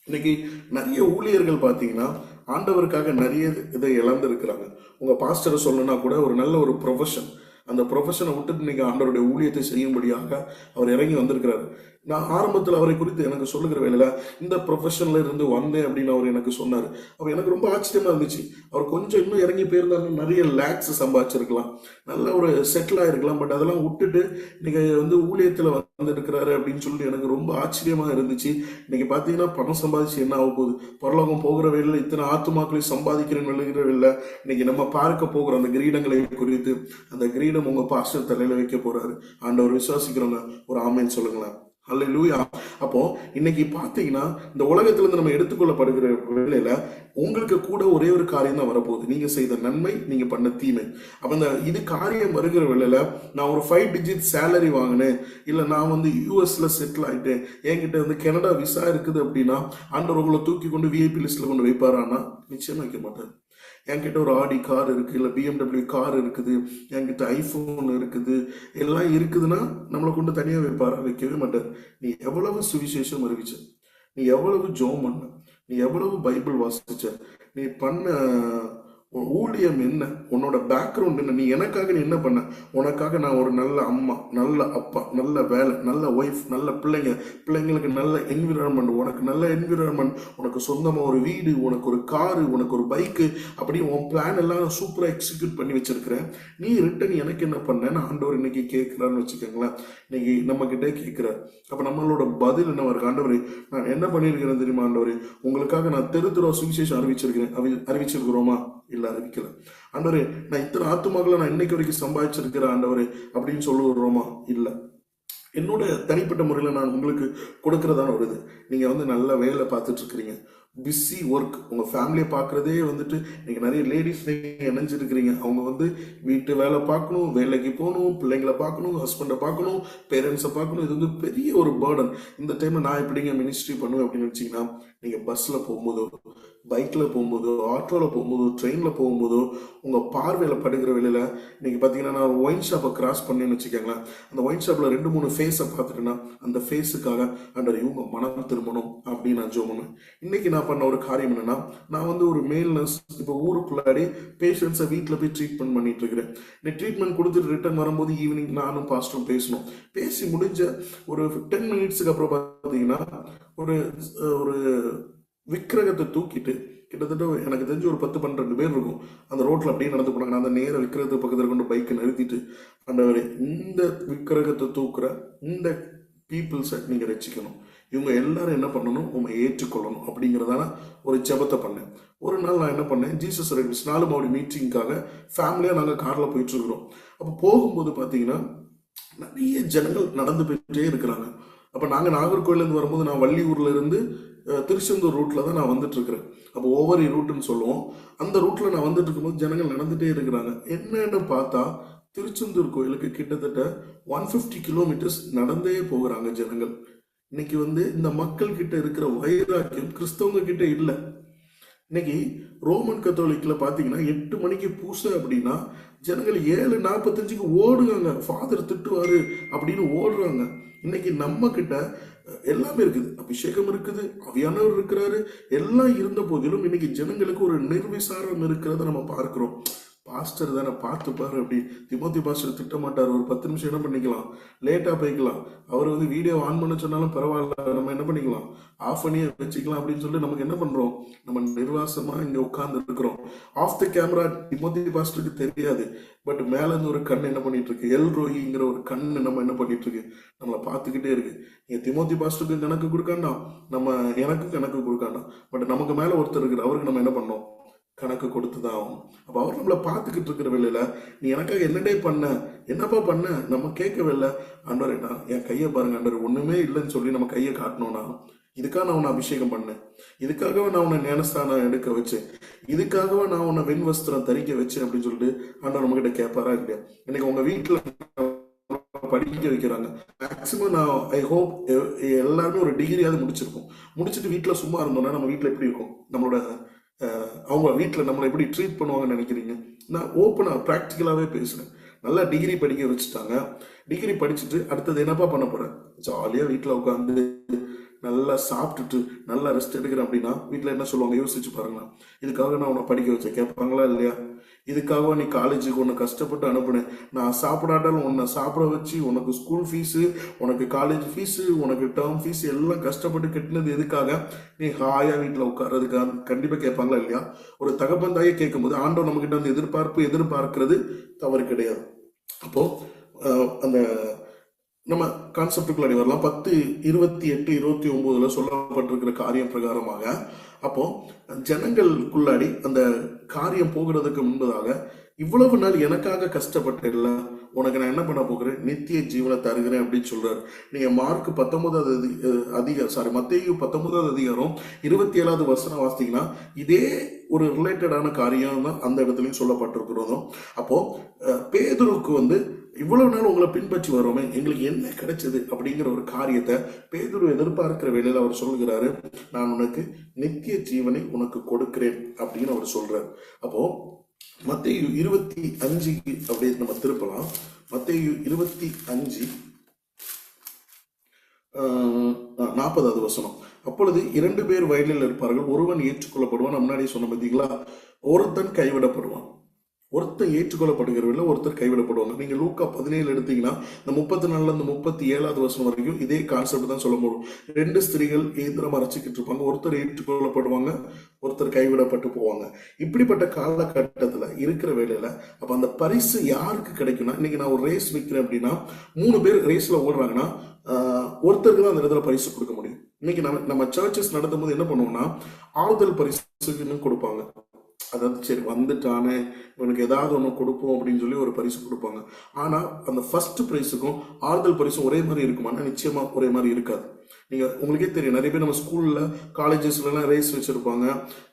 இன்னைக்கு நிறைய ஊழியர்கள் பாத்தீங்கன்னா ஆண்டவருக்காக நிறைய இதை இழந்திருக்கிறாங்க. உங்க பாஸ்டரை சொல்லணும்னா கூட ஒரு நல்ல ஒரு ப்ரொஃபஷன், அந்த ப்ரொஃபஷனை விட்டுட்டு இன்னைக்கு ஆண்டவருடைய ஊழியத்தை செய்யும்படியாக அவர் இறங்கி வந்திருக்கிறாரு. நான் ஆரம்பத்தில் அவரை குறித்து எனக்கு சொல்லுகிற வேலையில இந்த ப்ரொஃபஷன்ல இருந்து வந்தேன் அப்படின்னு அவர் எனக்கு சொன்னார். அப்ப எனக்கு ரொம்ப ஆச்சரியமா இருந்துச்சு. அவர் கொஞ்சம் இன்னும் இறங்கி போயிருந்தாங்க, நிறைய லேக்ஸ் சம்பாதிச்சிருக்கலாம், நல்ல ஒரு செட்டில் ஆயிருக்கலாம். பட் அதெல்லாம் விட்டுட்டு இன்னைக்கு ஊழியத்துல வந்துருக்கிறாரு அப்படின்னு சொல்லி எனக்கு ரொம்ப ஆச்சரியமா இருந்துச்சு. இன்னைக்கு பாத்தீங்கன்னா பணம் சம்பாதிச்சு என்ன ஆக போகுது, பரலோகம் போகிற வேலையில இத்தனை ஆத்துமாக்களை சம்பாதிக்கிறேன்னு விழுகிற வேலை. இன்னைக்கு நம்ம பார்க்க போகிற அந்த கிரீடங்களை குறித்து, அந்த கிரீடம் உங்க பாஸ்டர் தலையில வைக்க போறாரு. ஆண்டவர் விசுவாசிக்கிறவங்க ஒரு ஆமேன்னு சொல்லுங்களேன். அல்லேலூயா. அப்போ இன்னைக்கு பாத்தீங்கன்னா இந்த உலகத்துல இருந்து நம்ம எடுத்துக்கொள்ளப்படுகிற வேலையில உங்களுக்கு கூட ஒரே ஒரு காரியம் தான் வரப்போகுது, நீங்க செய்த நன்மை, நீங்க பண்ண தீமை. அப்ப இந்த இது காரியம் வருகிற வேலையில நான் ஒரு 5 டிஜிட் சேலரி வாங்கினேன், இல்ல நான் யூஎஸ்ல செட்டில் ஆயிட்டேன், என்கிட்ட கனடா விசா இருக்குது அப்படின்னா ஆண்டவர் உங்களை தூக்கி கொண்டு விஐபி லிஸ்ட்ல கொண்டு வைப்பாரான்னா நிச்சயம் வைக்க மாட்டார். என்கிட்ட ஒரு ஆடி கார் இருக்கு, இல்ல BMW கார் இருக்குது, என்கிட்ட ஐபோன் இருக்குது, எல்லாம் இருக்குதுன்னா நம்மளை கொண்டு தனியா வைப்பாரா? வைக்கவே மாட்டார். நீ எவ்வளவு சுவிசேஷம் அறிவிச்ச, நீ எவ்வளவு ஜோம் பண்ண, நீ எவ்வளவு பைபிள் வாசிச்ச, நீ பண்ண ஊழியம் என்ன, உன்னோட பேக்ரவுண்ட் என்ன, நீ எனக்காக நீ என்ன பண்ண, உனக்காக நான் ஒரு நல்ல அம்மா, நல்ல அப்பா, நல்ல வேலை, நல்ல ஒய்ஃப், நல்ல பிள்ளைங்களுக்கு நல்ல என்விரான்மெண்ட், உனக்கு நல்ல என்விரான்மெண்ட், உனக்கு சொந்தமா ஒரு வீடு, உனக்கு ஒரு காரு, உனக்கு ஒரு பைக்கு, அப்படி உன் பிளான் எல்லாம் சூப்பரா எக்ஸிக்யூட் பண்ணி வச்சிருக்கிறேன். நீ ரிட்டன் எனக்கு என்ன பண்ணேன்னு ஆண்டவர் இன்னைக்கு கேட்கிறான்னு வச்சுக்கோங்களேன். இன்னைக்கு நம்ம கிட்டே கேட்கிறார். அப்ப நம்மளோட பதில் என்ன இருக்கு? ஆண்டவரே நான் என்ன பண்ணிருக்கிறேன் தெரியுமா? ஆண்டவரே உங்களுக்காக நான் தெரு சுவிசேஷம் அறிவிச்சிருக்கிறோமா? இல்ல, அறிவிக்கல. ஆண்டவரே நான் இத்தனை ஆத்துமாக்களை நான் இன்னைக்கு வரைக்கும் சம்பாதிச்சிருக்கிறேன் ஆண்டவரே அப்படின்னு சொல்லுறோமா? இல்ல. என்னோட தனிப்பட்ட முறையில் நான் உங்களுக்கு கொடுக்கறதான ஒரு இது, நீங்க நல்ல வேலை பார்த்துட்டு இருக்கிறீங்க, பிஸி ஒர்க், உங்க ஃபேமிலியை பார்க்கறதே நீங்க நிறைய லேடிஸ் இணைஞ்சிருக்கிறீங்க. அவங்க வீட்டு வேலை பார்க்கணும், வேலைக்கு போகணும், பிள்ளைங்களை பார்க்கணும், ஹஸ்பண்டை பார்க்கணும், பேரண்ட்ஸை பார்க்கணும். இது பெரிய ஒரு பேர்டன். இந்த டைம்ல நான் எப்படிங்க மினிஸ்ட்ரி பண்ணுவேன் அப்படின்னு வச்சீங்கன்னா, நீங்க பஸ்ல போகும்போதோ பைக்கில் போகும்போதோ, ஆட்டோவில் போகும்போதோ, ட்ரெயினில் போகும்போதோ, உங்கள் பார்வையில் படுகிற வேலையில் இன்னைக்கு பார்த்தீங்கன்னா, நான் ஒரு ஒயின் ஷாப்பை கிராஸ் பண்ணேன்னு வச்சுக்கோங்களேன். அந்த ஒயின் ஷாப்பில் 2-3 ஃபேஸை பார்த்துட்டேன்னா அந்த ஃபேஸுக்காக ஆண்டவர் இவங்க மனம் திரும்பணும் அப்படின்னு நான் ஜெபம் பண்ணுவேன். இன்னைக்கு நான் பண்ண ஒரு காரியம் என்னன்னா, நான் வந்து ஒரு மேல் நர்ஸ், இப்போ ஊருக்குள்ளாடி பேஷண்ட்ஸை வீட்டில் போய் ட்ரீட்மெண்ட் பண்ணிட்டு இருக்கிறேன். நீ ட்ரீட்மெண்ட் கொடுத்துட்டு ரிட்டர்ன் வரும்போது ஈவினிங் நானும் பாஸ்டரும் பேசணும். பேசி முடிஞ்ச ஒரு 10 மினிட்ஸுக்கு அப்புறம் பார்த்தீங்கன்னா, ஒரு ஒரு விக்கிரகத்தை தூக்கிட்டு கிட்டத்தட்ட எனக்கு தெரிஞ்சு ஒரு 10-12 பேர் இருக்கும் அந்த ரோட்ல அப்படியே நடந்து போனாங்க. நான் அந்த நேர விக்கிரகத்துக்கு பக்கத்தில் கொண்டு பைக்கை நிறுத்திட்டு, ஆண்டவரே இந்த விக்கிரகத்தை தூக்குற இந்த பீப்புள்ஸை நீங்க ரட்சிக்கணும், இவங்க எல்லாரும் என்ன பண்ணணும், உண்மை ஏற்றுக்கொள்ளணும் அப்படிங்கிறதான ஒரு ஜெபத்தை பண்ணேன். ஒரு நாள் நான் என்ன பண்ணேன், ஜீசஸ் ரெடிஸ் 4 மாடி மீட்டிங்காக ஃபேமிலியாக நாங்கள் காரில் போயிட்டு இருக்கிறோம். அப்போ போகும்போது பார்த்தீங்கன்னா நிறைய ஜனங்கள் நடந்து போயிட்டே இருக்கிறாங்க. அப்போ நாங்கள் நாகர்கோயிலேருந்து வரும்போது நான் வள்ளியூர்ல இருந்து திருச்செந்தூர் ரூட்ல தான் நான் வந்துட்டு இருக்கிறேன். அப்போ ஓவரி ரூட்னு சொல்லுவோம். அந்த ரூட்ல நான் வந்துட்டு இருக்கும்போது ஜனங்கள் நடந்துட்டே இருக்கிறாங்க. என்னன்னு பார்த்தா திருச்செந்தூர் கோயிலுக்கு கிட்டத்தட்ட 150 கிலோமீட்டர்ஸ் நடந்தே போகிறாங்க ஜனங்கள். இன்னைக்கு வந்து இந்த மக்கள் கிட்ட இருக்கிற வைராக்கியம் கிறிஸ்தவங்க கிட்ட இல்லை. இன்னைக்கு ரோமன் கத்தோலிக்ல பாத்தீங்கன்னா 8 மணிக்கு பூசை அப்படின்னா ஜனங்கள் 7:45க்கு ஓடுறாங்க, ஃபாதர் திட்டுவாரு அப்படின்னு ஓடுறாங்க. இன்னைக்கு நம்ம கிட்ட எல்லாமே இருக்குது, அபிஷேகம் இருக்குது, அவியானவர் இருக்கிறாரு, எல்லாம் இருந்த போதிலும் இன்னைக்கு ஜனங்களுக்கு ஒரு நிர்விசாரம் இருக்கிறத நம்ம பார்க்கிறோம். பாஸ்டர் தானே பார்த்து பாரு அப்படி திமோத்தி பாஸ்டர் திட்ட மாட்டார். ஒரு 10 நிமிஷம் என்ன பண்ணிக்கலாம், லேட்டா போய்க்கலாம். அவர் வந்து வீடியோ ஆன் பண்ண சொன்னாலும் பரவாயில்ல, நம்ம என்ன பண்ணிக்கலாம், ஆஃப் பண்ணி வச்சுக்கலாம் அப்படின்னு சொல்லிட்டு நமக்கு என்ன பண்றோம், நம்ம நிர்வாசமா இங்க உட்கார்ந்து இருக்கிறோம். ஆஃப் த கேமரா திமோத்தி பாஸ்டருக்கு தெரியாது, பட் மேல இருந்து ஒரு கண் என்ன பண்ணிட்டு இருக்கு, எல் ரோஹிங்கிற ஒரு கண்ணு நம்ம என்ன பண்ணிட்டு இருக்கு, நம்மளை பார்த்துக்கிட்டே இருக்கு. நீங்க திமோத்தி பாஸ்டருக்கு கணக்கு கொடுக்காண்டாம், நம்ம எனக்கு கணக்கு கொடுக்காண்டாம், பட் நமக்கு மேல ஒருத்தர் இருக்கிற அவருக்கு நம்ம என்ன பண்ணோம், கணக்கு கொடுத்துதான் ஆகும். அப்ப அவர் நம்மளை பார்த்துக்கிட்டு இருக்கிற வேலையில நீ எனக்காக என்னடே பண்ண, என்னப்பா பண்ண நம்ம கேட்கவே இல்லை. ஆண்டவரே நான் என் கையை பாருங்க ஆண்டவர், ஒண்ணுமே இல்லைன்னு சொல்லி நம்ம கையை காட்டணும்னா, இதுக்காக நான் உன்னை அபிஷேகம் பண்ணேன், இதுக்காகவே நான் உன்னை ஞானஸ்தானம் எடுக்க வச்சேன், இதுக்காகவே நான் உன்னை வெண் வஸ்திரம் தரிக்க வச்சேன் அப்படின்னு சொல்லிட்டு ஆண்டவர் நம்ம கிட்ட கேட்பாரா இல்லையா? இன்னைக்கு உங்க வீட்டுல படிக்க வைக்கிறாங்க. மேக்சிமம் நான் ஐ ஹோப் எல்லாருமே ஒரு டிகிரியாவது முடிச்சிருக்கோம். முடிச்சுட்டு வீட்டுல சும்மா இருந்தோம்னா நம்ம வீட்டுல எப்படி இருக்கும், நம்மளோட அவங்க வீட்டில் நம்மளை எப்படி ட்ரீட் பண்ணுவாங்கன்னு நினைக்கிறீங்க? நான் ஓப்பனாக ப்ராக்டிக்கலாகவே பேசுகிறேன். நல்லா டிகிரி படிக்க வச்சுட்டாங்க. டிகிரி படிச்சுட்டு அடுத்தது என்னப்பா பண்ண போகிறேன், ஜாலியாக வீட்டில் உட்காந்து நல்லா சாப்பிட்டுட்டு நல்லா ரெஸ்ட் எடுக்கிறேன் அப்படின்னா வீட்டில் என்ன சொல்லுவாங்க, யோசிச்சு பாருங்களா. இதுக்காக நான் உன்னை படிக்க வச்சேன் கேட்பாங்களா இல்லையா? இதுக்காக நீ காலேஜுக்கு உன்னை கஷ்டப்பட்டு அனுப்புனேன், நான் சாப்பிடாட்டாலும் உன்னை சாப்பிட வச்சு உனக்கு ஸ்கூல் ஃபீஸு, உனக்கு காலேஜ் ஃபீஸு, உனக்கு டேர்ம் ஃபீஸ் எல்லாம் கஷ்டப்பட்டு கட்டினது எதுக்காக? நீ ஹாயா வீட்டில் உட்கார்றதுக்காக கண்டிப்பாக கேட்பாங்களா இல்லையா? ஒரு தகப்பந்தாயே கேட்கும்போது ஆண்டவர் நம்ம கிட்ட வந்து எதிர்பார்க்கிறது தவறு கிடையாது. அப்போ அந்த நம்ம கான்செப்டுக்குள்ளாடி வரலாம். 10:28-29 சொல்லப்பட்டிருக்கிற காரியம் பிரகாரமாக அப்போ ஜனங்களுக்குள்ளாடி அந்த காரியம் போகிறதுக்கு முன்பதாக இவ்வளவு நாள் எனக்காக கஷ்டப்பட்டேன்ல, உனக்கு நான் என்ன பண்ண போகிறேன், நித்திய ஜீவனை தருகிறேன் அப்படின்னு சொல்றாரு. நீங்க மார்க் 19வது அதிகாரம் மத்தேயு 19வது அதிகாரம் 27வது வசனம் வாசித்தீங்கன்னா இதே ஒரு ரிலேட்டடான காரியம் தான் அந்த இடத்துலயும் சொல்லப்பட்டிருக்கிறதும். அப்போ பேதுருக்கு வந்து இவ்வளவு நாள் உங்களை பின்பற்றி வரோமே, எங்களுக்கு என்ன கிடைச்சது அப்படிங்கிற ஒரு காரியத்தை பேதுரு எதிர்பார்க்கிற வேளையில அவர் சொல்கிறாரு, நான் உனக்கு நித்திய ஜீவனை உனக்கு கொடுக்கிறேன் அப்படின்னு அவர் சொல்றாரு. அப்போ மத்தேயு 25 அப்படியே நம்ம திருப்பலாம். மத்தேயு 25 40வது வசனம். அப்பொழுது 2 பேர் வயலில் இருப்பார்கள், ஒருவன் ஏற்றுக்கொள்ளப்படுவான். முன்னாடி சொன்ன பார்த்தீங்களா, ஒருத்தன் கைவிடப்படுவான். ஒருத்தர் ஏற்றுக்கொள்ளப்படுகிறவில்லை, ஒருத்தர் கைவிடப்படுவாங்க. நீங்க லூக்கா 17 எடுத்தீங்கன்னா இந்த 34 இருந்து 37வது வசனம் வரைக்கும் இதே கான்செப்ட் தான் சொல்ல முடியும். 2 ஸ்திரீகள் ஏந்திரம் அரைச்சிக்கிட்டு இருப்பாங்க, ஒருத்தர் ஏற்றுக்கொள்ளப்படுவாங்க, ஒருத்தர் கைவிடப்பட்டு போவாங்க. இப்படிப்பட்ட காலகட்டத்துல இருக்கிற வேலையில அப்ப அந்த பரிசு யாருக்கு கிடைக்கும்னா, இன்னைக்கு நான் ஒரு ரேஸ் வைக்கிறேன் அப்படின்னா 3 பேர் ரேஸ்ல ஓடுறாங்கன்னா ஒருத்தருக்கு தான் அந்த இடத்துல பரிசு கொடுக்க முடியும். இன்னைக்கு நம்ம சர்ச்சஸ் நடத்தும் போது என்ன பண்ணுவோம்னா ஆறுதல் பரிசுன்னு கொடுப்பாங்க. அதாவது சரி வந்துட்டானே இவனுக்கு ஏதாவது ஒன்று கொடுப்போம் அப்படின்னு சொல்லி ஒரு பரிசு கொடுப்பாங்க. ஆனா அந்த ஃபர்ஸ்ட் பிரைஸுக்கும் ஆறுதல் பரிசும் ஒரே மாதிரி இருக்குமானா நிச்சயமா ஒரே மாதிரி இருக்காது. உங்களுக்கே தெரியும், நிறைய பேர் நம்ம ஸ்கூல்ல காலேஜஸ்லாம் ரேஸ் வச்சிருப்பாங்க.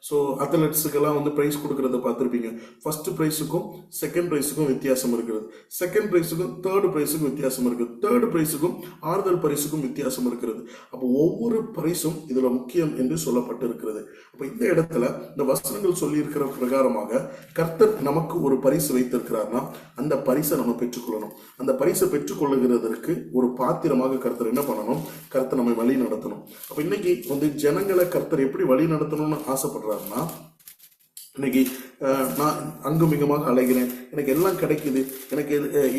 ஸோ அத்லெட்ஸுக்கெல்லாம் வந்து ப்ரைஸ் கொடுக்கறத பார்த்துருப்பீங்க. ஃபர்ஸ்ட் ப்ரைஸுக்கும் செகண்ட் ப்ரைஸுக்கும் வித்தியாசம் இருக்குது, செகண்ட் ப்ரைஸுக்கும் தேர்ட் ப்ரைஸுக்கும் வித்தியாசம் இருக்குது, தேர்ட் ப்ரைஸுக்கும் ஆறுதல் பரிசுக்கும் வித்தியாசம் இருக்கிறது. அப்போ ஒவ்வொரு பரிசும் இதுல முக்கியம் என்று சொல்லப்பட்டிருக்கிறது. அப்போ இந்த இடத்துல இந்த வசனங்கள் சொல்லி இருக்கிற பிரகாரமாக கர்த்தர் நமக்கு ஒரு பரிசு வைத்திருக்கிறார்னா அந்த பரிசை நம்ம பெற்றுக்கொள்ளணும். அந்த பரிசை பெற்றுக்கொள்ளுகிறதற்கு ஒரு பாத்திரமாக கர்த்தர் என்ன பண்ணணும்? கர்த்தர் நம்மை வழி நடத்தணும். அப்ப இன்னைக்கு வந்து ஜனங்களை கர்த்தர் எப்படி வழி நடத்தணும்னு ஆசைப்படுறாருன்னா, இன்னைக்கு நான் அங்கும் இங்குமாக அலைகிறேன், எனக்கு எல்லாம் கிடைக்குது, எனக்கு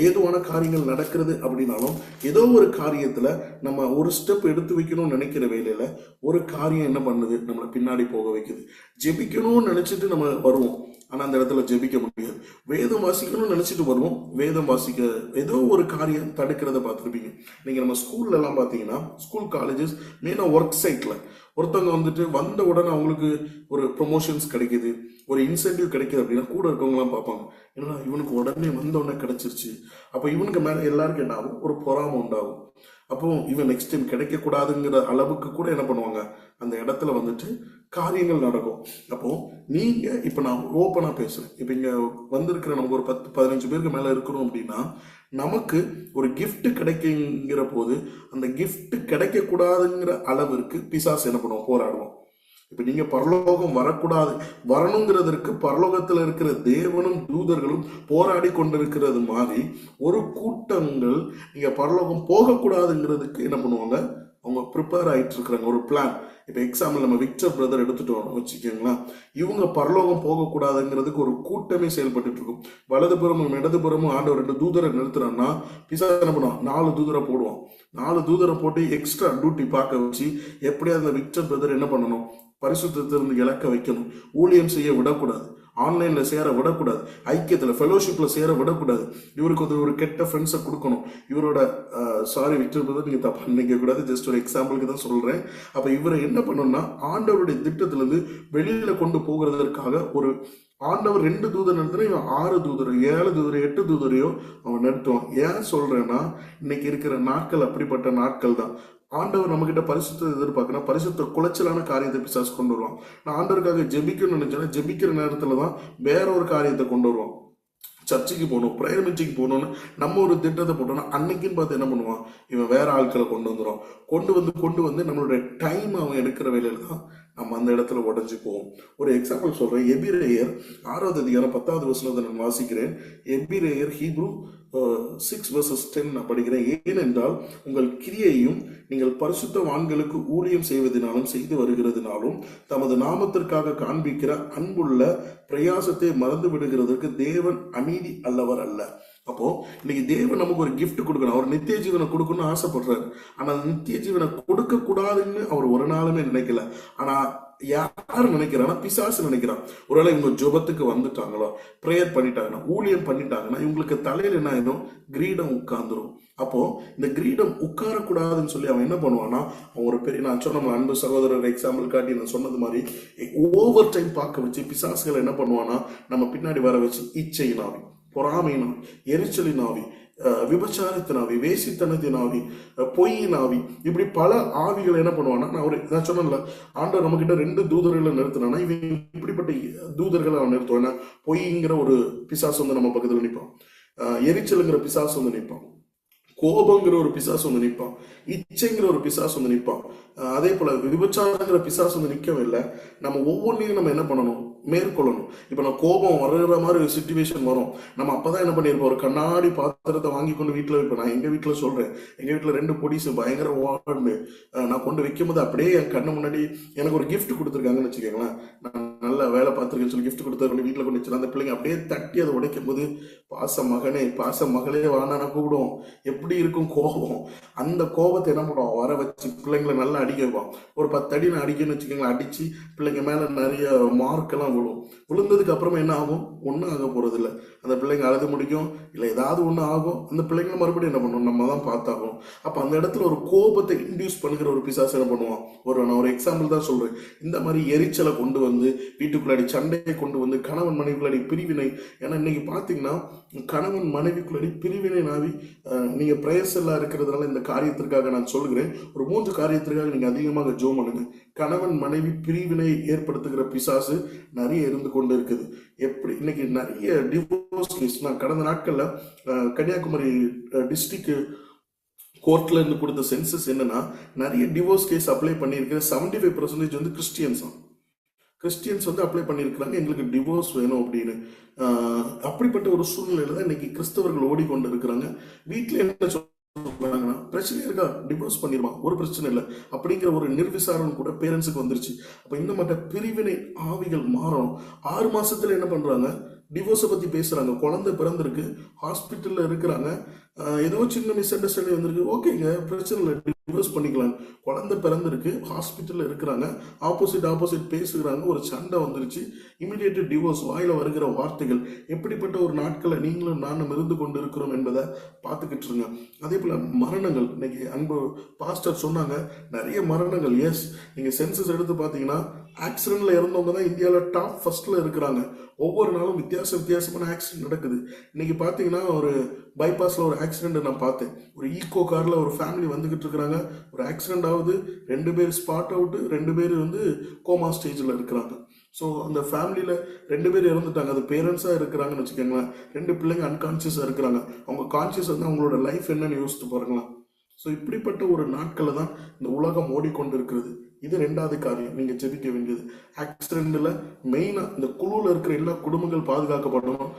ஏதுவான காரியங்கள் நடக்கிறது அப்படின்னாலும் ஏதோ ஒரு காரியத்துல நம்ம ஒரு ஸ்டெப் எடுத்து வைக்கணும்னு நினைக்கிற வேலையில ஒரு காரியம் என்ன பண்ணுது? நம்மளை பின்னாடி போக வைக்குது. ஜெபிக்கணும்னு நினைச்சிட்டு நம்ம வருவோம், ஆனா அந்த இடத்துல ஜெபிக்க முடியாது. வேதம் வாசிக்கணும்னு நினைச்சிட்டு வருவோம், வேதம் வாசிக்க ஏதோ ஒரு காரியம் தடுக்கிறத பார்த்துருப்பீங்க. நீங்க நம்ம ஸ்கூல்ல எல்லாம் பாத்தீங்கன்னா, ஸ்கூல் காலேஜஸ் மெயினா ஒர்க் சைட்ல ஒருத்தவங்க வந்துட்டு வந்த உடனே அவங்களுக்கு ஒரு ப்ரொமோஷன்ஸ் கிடைக்குது, ஒரு இன்சென்டிவ் கிடைக்குது அப்படின்னா கூட இருக்கவங்களாம் பார்ப்பாங்க, ஏன்னா இவனுக்கு உடனே வந்த உடனே கிடைச்சிருச்சு. அப்போ இவனுக்கு மேல எல்லாருக்கும் என்ன ஆகும்? ஒரு பொறாமை உண்டாகும். அப்போ இவன் நெக்ஸ்ட் டைம் கிடைக்க கூடாதுங்கிற அளவுக்கு கூட என்ன பண்ணுவாங்க? அந்த இடத்துல வந்துட்டு காரியங்கள் நடக்கும். அப்போ நீங்க இப்ப நான் ஓப்பனா பேசுறேன், இப்ப இங்க வந்திருக்கிற நமக்கு ஒரு 10-15 பேருக்கு மேல இருக்கிறோம் அப்படின்னா, நமக்கு ஒரு கிஃப்ட் கிடைக்குங்கிற போது அந்த கிஃப்ட் கிடைக்க கூடாதுங்கிற அளவிற்கு பிசாசு என்ன பண்ணுவோம்? போராடுவோம். இப்ப நீங்க பரலோகம் வரக்கூடாது, வரணுங்கிறதற்கு பரலோகத்துல இருக்கிற தேவனும் தூதர்களும் போராடி கொண்டிருக்கிறது மாதிரி ஒரு கூட்டங்கள் நீங்க பரலோகம் போகக்கூடாதுங்கிறதுக்கு என்ன பண்ணுவாங்க? அவங்க ப்ரிப்பேர் ஆயிட்டு இருக்கிறாங்க, ஒரு பிளான். இப்ப எக்ஸாம்பிள் நம்ம விக்டர் பிரதர் எடுத்துட்டோம் வச்சுக்கோங்களேன், இவங்க பரலோகம் போகக்கூடாதுங்கிறதுக்கு ஒரு கூட்டமே செயல்பட்டு இருக்கும். வலதுபுறமும் இடதுபுறமும் ஆண்டவர் 2 தூதரை நிறுத்துறான்னா பிசாசு என்ன பண்ணுவான்? 4 தூதரை போடுவான். 4 தூதரை போட்டு எக்ஸ்ட்ரா டியூட்டி பார்க்க வச்சு எப்படியாவது அந்த விக்டர் பிரதர் என்ன பண்ணணும்? பரிசுத்திலிருந்து இழக்க வைக்கணும். ஊழியம் செய்ய விடக்கூடாது, ஆன்லைன்ல சேர விடக்கூடாது, ஐக்கியத்துல ஃபெலோஷிப்ல சேர விடக்கூடாது. இவருக்கு ஒரு கெட்ட ஃப்ரெண்ட்ஸை கொடுக்கணும். இவரோட சாரி விக்டர் பிரதர், நீங்க தப்பா நினைக்க கூடாது, ஜஸ்ட் ஒரு எக்ஸாம்பிளுக்கு தான் சொல்றேன். அப்ப இவரை என்ன பண்ணணும்னா ஆண்டவருடைய திட்டத்துல இருந்து வெளியில கொண்டு போகிறதற்காக ஒரு ஆண்டவர் 2 தூதர் நிறுத்தினா இவன் 6 தூதரோ 7 தூதரோ 8 தூதரையோ அவன் நிறுத்துவான். ஏன் சொல்றேன்னா, இன்னைக்கு இருக்கிற நாட்கள் அப்படிப்பட்ட நாட்கள் தான். ஆண்டவர் நம்ம கிட்ட பரிசுத்த எதிர்பார்க்கணும், பரிசுத்த குலைச்சலான காரியத்தை பிசாசு கொண்டு வருவான். நான் ஆண்டவருக்காக ஜெபிக்கணும்னு நினைச்சேன்னா ஜெபிக்கிற நேரத்துலதான் வேற ஒரு காரியத்தை கொண்டு வருவான். சர்ச்சுக்கு போகணும், பிரேயர் மீட்டிங் போகணும்னு நம்ம ஒரு திட்டத்தை போட்டோம்னா அன்னைக்குன்னு பார்த்து என்ன பண்ணுவான்? இவன் வேற ஆட்களை கொண்டு வந்துடும். கொண்டு வந்து நம்மளுடைய டைம் அவன் எடுக்கிற வேலையில தான் நம்ம அந்த இடத்துல உடஞ்சி போவோம். ஒரு எக்ஸாம்பிள் சொல்றேன். எபிரேயர் 6வது அதிகாரம் 10வது வசனத்தை நான் வாசிக்கிறேன். எபிரேயர் ஹீப்ரூ 6:10 நான் படிக்கிறேன். ஏனென்றால் உங்கள் கிரியையும் நீங்கள் பரிசுத்தவான்களுக்கு ஊழியம் செய்வதனாலும் செய்து வருகிறதுனாலும் தமது நாமத்திற்காக காண்பிக்கிற அன்புள்ள பிரயாசத்தை மறந்து விடுகிறதற்கு தேவன் அநீதி அல்லவர் அல்ல. அப்போ இன்னைக்கு தேவன் நமக்கு ஒரு கிஃப்ட் கொடுக்கணும், அவர் நித்திய ஜீவனை கொடுக்கணும்னு ஆசைப்படுறாரு. ஆனா நித்திய ஜீவனை கொடுக்க கூடாதுன்னு அவர் ஒரு நாளுமே நினைக்கல. ஆனா யார் நினைக்கிறான்னா பிசாசு நினைக்கிறான். ஒருவேளை இவங்க ஜெபத்துக்கு வந்துட்டாங்களோ, பிரேயர் பண்ணிட்டாங்கன்னா, ஊழியம் பண்ணிட்டாங்கன்னா இவங்களுக்கு தலையில என்ன ஆயிடும்? கிரீடம் உட்கார்ந்துரும். அப்போ இந்த கிரீடம் உட்காரக்கூடாதுன்னு சொல்லி அவன் என்ன பண்ணுவான்னா, அவன் ஒரு பெரிய, நான் சொன்ன அன்பு சகோதரர் எக்ஸாம்பிள் காட்டி நான் சொன்னது மாதிரி ஓவர் டைம் பார்க்க வச்சு பிசாசுகளை என்ன பண்ணுவான்னா நம்ம பின்னாடி வர வச்சு இச்சையினாவி, பொறாமையினாவி, எரிச்சலினாவி, விபச்சாரத்தினாவி, வேசித்தனத்தினாவி, பொய்யினாவி, இப்படி பல ஆவிகள் என்ன பண்ணுவான்னா, நான் சொன்னேன்ல ஆண்டவர் நம்ம கிட்ட 2 தூதர்களை நிறுத்தினா இவன் இப்படிப்பட்ட தூதர்களை அவன் நிறுத்துவான். பொய்ங்கிற ஒரு பிசாசு வந்து நம்ம பக்கத்துல நிற்பான், எரிச்சலுங்கிற பிசாசு வந்து நிற்பான், கோபங்கிற ஒரு பிசாசு வந்து நிற்பான், இச்சைங்கிற ஒரு பிசாசு வந்து நிற்பான். அதே போல விபச்சாரங்கிற பிசாசு வந்து நிற்கவே இல்லை. நம்ம ஒவ்வொன்றையும் நம்ம என்ன பண்ணணும்? மேற்கொள்ளணும். இப்ப நான் கோபம் வர்ற மாதிரி ஒரு சிச்சுவேஷன் வரும், நம்ம அப்பதான் என்ன பண்ணிருப்போம்? ஒரு கண்ணாடி பாத்திரத்தை வாங்கி கொண்டு வீட்டுல வைப்பேன். நான் எங்க வீட்டுல சொல்றேன், எங்க வீட்டுல 2 பொடிசு பயங்கர வார்டு நான் கொண்டு வைக்கும் போது அப்படியே என் கண்ணு முன்னாடி எனக்கு ஒரு கிஃப்ட் கொடுத்துருக்காங்கன்னு வச்சுக்கோங்களேன். நான் நல்ல வேலை பார்த்துருக்கேன்னு சொல்லி கிஃப்ட் கொடுத்தாரு, வீட்டுல கொண்டு வச்சு அந்த பிள்ளைங்க அப்படியே தட்டி அதை உடைக்கும் போது பாச மகனே பாச மகளே வானா கூப்பிடுவோம். எப்படி இருக்கும் கோபம்? அந்த கோபத்தை என்ன பண்ணுவோம்? வர வச்சு பிள்ளைங்களை நல்லா அடிக்க வைப்போம். ஒரு 10 அடி நான் அடிக்கணும்னு வச்சுக்கோங்களேன். அடிச்சு பிள்ளைங்க மேல நிறைய மார்க் எல்லாம் விழும். விழுந்ததுக்கு அப்புறமா என்ன ஆகும்? ஒன்றும் ஆக போறது இல்லை. அந்த பிள்ளைங்க அழுது முடிக்கும், இல்லை ஏதாவது ஒன்று ஆகும். அந்த பிள்ளைங்களை மறுபடியும் என்ன பண்ணுவோம்? நம்ம தான் பார்த்தாகும். அப்போ அந்த இடத்துல ஒரு கோபத்தை இன்டியூஸ் பண்ணுகிற ஒரு பிசாசு என்ன பண்ணுவான்? நான் ஒரு எக்ஸாம்பிள் தான் சொல்றேன். இந்த மாதிரி எரிச்சலை கொண்டு வந்து வீட்டுக்குள்ளாடி சண்டையை கொண்டு வந்து கணவன் மனைவிக்குள்ளாடி பிரிவினை. ஏன்னா இன்னைக்கு பார்த்தீங்கன்னா கணவன் மனைவிக்குள்ளாடி பிரிவினை நாவி நீங்க பிரேயர்ஸ் எல்லாம் இருக்கிறதுனால இந்த காரியத்திற்காக நான் சொல்கிறேன். ஒரு 3 காரியத்திற்காக நீங்க அதிகமாக ஜெபம் பண்ணுங்க. கணவன் மனைவி பிரிவினை ஏற்படுத்துகிற பிசாசு நிறைய இருந்து கொண்டு இருக்குது. எப்படி இன்னைக்கு நிறைய டிவோர்ஸ் கேஸ், நான் கடந்த நாட்கள்ல கன்னியாகுமரி டிஸ்ட்ரிக்ட் கோர்ட்ல இருந்து கொடுத்த சென்சஸ் என்னன்னா, நிறைய டிவோர்ஸ் கேஸ் அப்ளை பண்ணியிருக்கிற 75% வந்து கிறிஸ்டியன்ஸ் வந்து அப்ளை பண்ணியிருக்கிறாங்க, எங்களுக்கு டிவோர்ஸ் வேணும் அப்படின்னு. அப்படிப்பட்ட ஒரு சூழ்நிலையில தான் இன்னைக்கு கிறிஸ்தவர்கள் ஓடிக்கொண்டு இருக்கிறாங்க. வீட்டுல என்ன சொல்றாங்கன்னா, பிரச்சனை இருக்கா, டிவோர்ஸ் பண்ணிடுவான், ஒரு பிரச்சனை இல்லை அப்படிங்கிற ஒரு நிர்விசாரணை கூட பேரண்ட்ஸுக்கு வந்துருச்சு. அப்ப இந்த மாதிரி பிரிவினை ஆவிகள் மாறணும். 6 மாசத்துல என்ன பண்றாங்க, டிவோர்ஸை பத்தி பேசுறாங்க. குழந்தை பிறந்திருக்கு, ஹாஸ்பிட்டல்ல இருக்கிறாங்க, ஏதோ சின்ன மிஸ் அண்டர்ஸ்டாண்டிங் வந்திருக்கு, ஓகேங்க பிரச்சனை இல்லை, டிவோர்ஸ் பண்ணிக்கலாம். குழந்தை பிறந்திருக்கு, ஹாஸ்பிட்டல்ல இருக்கிறாங்க, ஆப்போசிட் பேசுகிறாங்க, ஒரு சண்டை வந்துருச்சு, இமிடியேட் டிவோர்ஸ். வாயில வருகிற வார்த்தைகள். எப்படிப்பட்ட ஒரு நாட்களை நீங்களும் நானும் இருந்து கொண்டு இருக்கிறோம் என்பதை பார்த்துக்கிட்டு இருங்க. அதே போல மரணங்கள், இன்னைக்கு அன்பு பாஸ்டர் சொன்னாங்க, நிறைய மரணங்கள். எஸ், நீங்க சென்சஸ் எடுத்து பார்த்தீங்கன்னா ஆக்சிடென்ட்ல இறந்தவங்க தான் இந்தியாவில் டாப் ஃபர்ஸ்ட்ல இருக்கிறாங்க. ஒவ்வொரு நாளும் வித்தியாசமான ஆக்சிடென்ட் நடக்குது. இன்னைக்கு பார்த்தீங்கன்னா ஒரு பைபாஸ்ல ஒரு ஆக்சிடென்ட் நான் பார்த்தேன். ஒரு ஈகோ கார்ல ஒரு ஃபேமிலி வந்துகிட்டு இருக்கிறாங்க, ஒரு ஆக்சிடென்ட் ஆகுது, 2 பேர் ஸ்பாட் அவுட், 2 பேர் வந்து கோமா ஸ்டேஜ்ல இருக்கிறாங்க. ஸோ அந்த ஃபேமிலியில 2 பேர் இறந்துட்டாங்க. அது பேரண்ட்ஸா இருக்கிறாங்கன்னு வச்சுக்கோங்களேன். 2 பிள்ளைங்க அன்கான்சியஸா இருக்கிறாங்க. அவங்க கான்சியஸ் வந்து அவங்களோட லைஃப் என்னன்னு யோசித்து பாருங்களா. ஸோ இப்படிப்பட்ட ஒரு நாட்களை தான் இந்த உலகம் ஓடிக்கொண்டு இருக்கிறது. இது 2வது காரியம் நீங்க ஜெபிக்க வேண்டியது. ஆக்சிடென்ட்ல மெயினா இந்த குழுல இருக்கிற எல்லா குடும்பங்கள் பாதுகாக்கப்படணும்.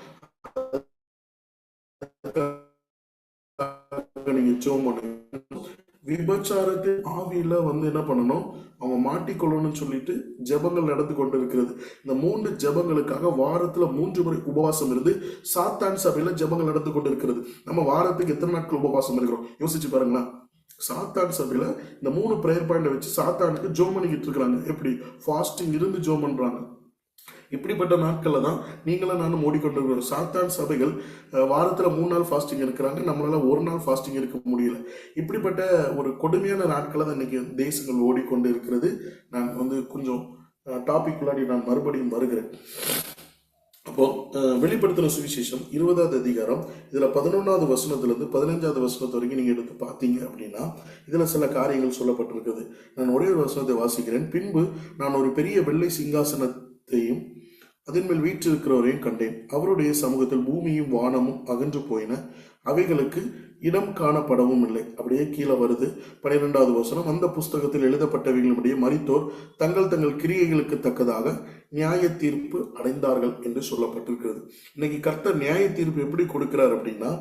நீங்க ஜெபம் பண்ணுங்க. விபச்சாரத்தின் ஆவியில வந்து என்ன பண்ணணும், அவங்க மாட்டிக்கொள்ளணும்னு சொல்லிட்டு ஜெபங்கள் நடந்து கொண்டு இருக்கிறது. இந்த 3 ஜெபங்களுக்காக வாரத்துல 3 முறை உபவாசம் இருந்து சாத்தான் சபையில ஜெபங்கள் நடந்து கொண்டு இருக்கிறது. நம்ம வாரத்துக்கு எத்தனை நாட்கள் உபவாசம் இருக்கிறோம் யோசிச்சு பாருங்களா. சாத்தான் சபையில இந்த 3 பிரேயர் பாயிண்ட வச்சு சாத்தானுக்கு ஜெபம் பண்ணிக்கிட்டு இருக்கிறாங்க. எப்படி ஃபாஸ்டிங் இருந்து ஜெபம் பண்றாங்க. இப்படிப்பட்ட நாட்கள்ல தான் நீங்களும் நானும் ஓடிக்கொண்டிருக்கிறோம். சாத்தான் சபைகள் வாரத்துல 3 நாள் ஃபாஸ்டிங் இருக்கிறாங்க, நம்மளால 1 நாள் ஃபாஸ்டிங் இருக்க முடியல. இப்படிப்பட்ட ஒரு கொடுமையான நாட்களை தான் இன்னைக்கு தேசங்கள் ஓடிக்கொண்டு இருக்கிறது. நான் வந்து கொஞ்சம் டாபிக் உள்ளாடி நான் மறுபடியும் வருகிறேன். அப்போ வெளிப்படுத்தின சுவிசேஷம் 20வது அதிகாரம் இதுல 11வது வசனத்துல இருந்து 15வது வசனத்து வரைக்கும் நீங்க எடுத்து பார்த்தீங்க அப்படின்னா இதுல சில காரியங்கள் சொல்லப்பட்டிருக்குது. நான் ஒரே ஒரு வசனத்தை வாசிக்கிறேன். பின்பு நான் ஒரு பெரிய வெள்ளை சிங்காசனத்தையும் அதன் மேல் வீற்றிருக்கிறவரையும் கண்டேன். அவருடைய சமூகத்தில் பூமியும் வானமும் அகன்று போயின, அவைகளுக்கு இடம் காணப்படவும் இல்லை. அப்படியே கீழே வருது 12வது வசனம். அந்த புஸ்தகத்தில் எழுதப்பட்டவைகளினுடைய மரித்தோர் தங்கள் கிரியைகளுக்கு தக்கதாக நியாய தீர்ப்பு அடைந்தார்கள் என்று சொல்லப்பட்டிருக்கிறது. இன்னைக்கு கர்த்தர் நியாய தீர்ப்பு எப்படி கொடுக்கிறார் அப்படின்னா,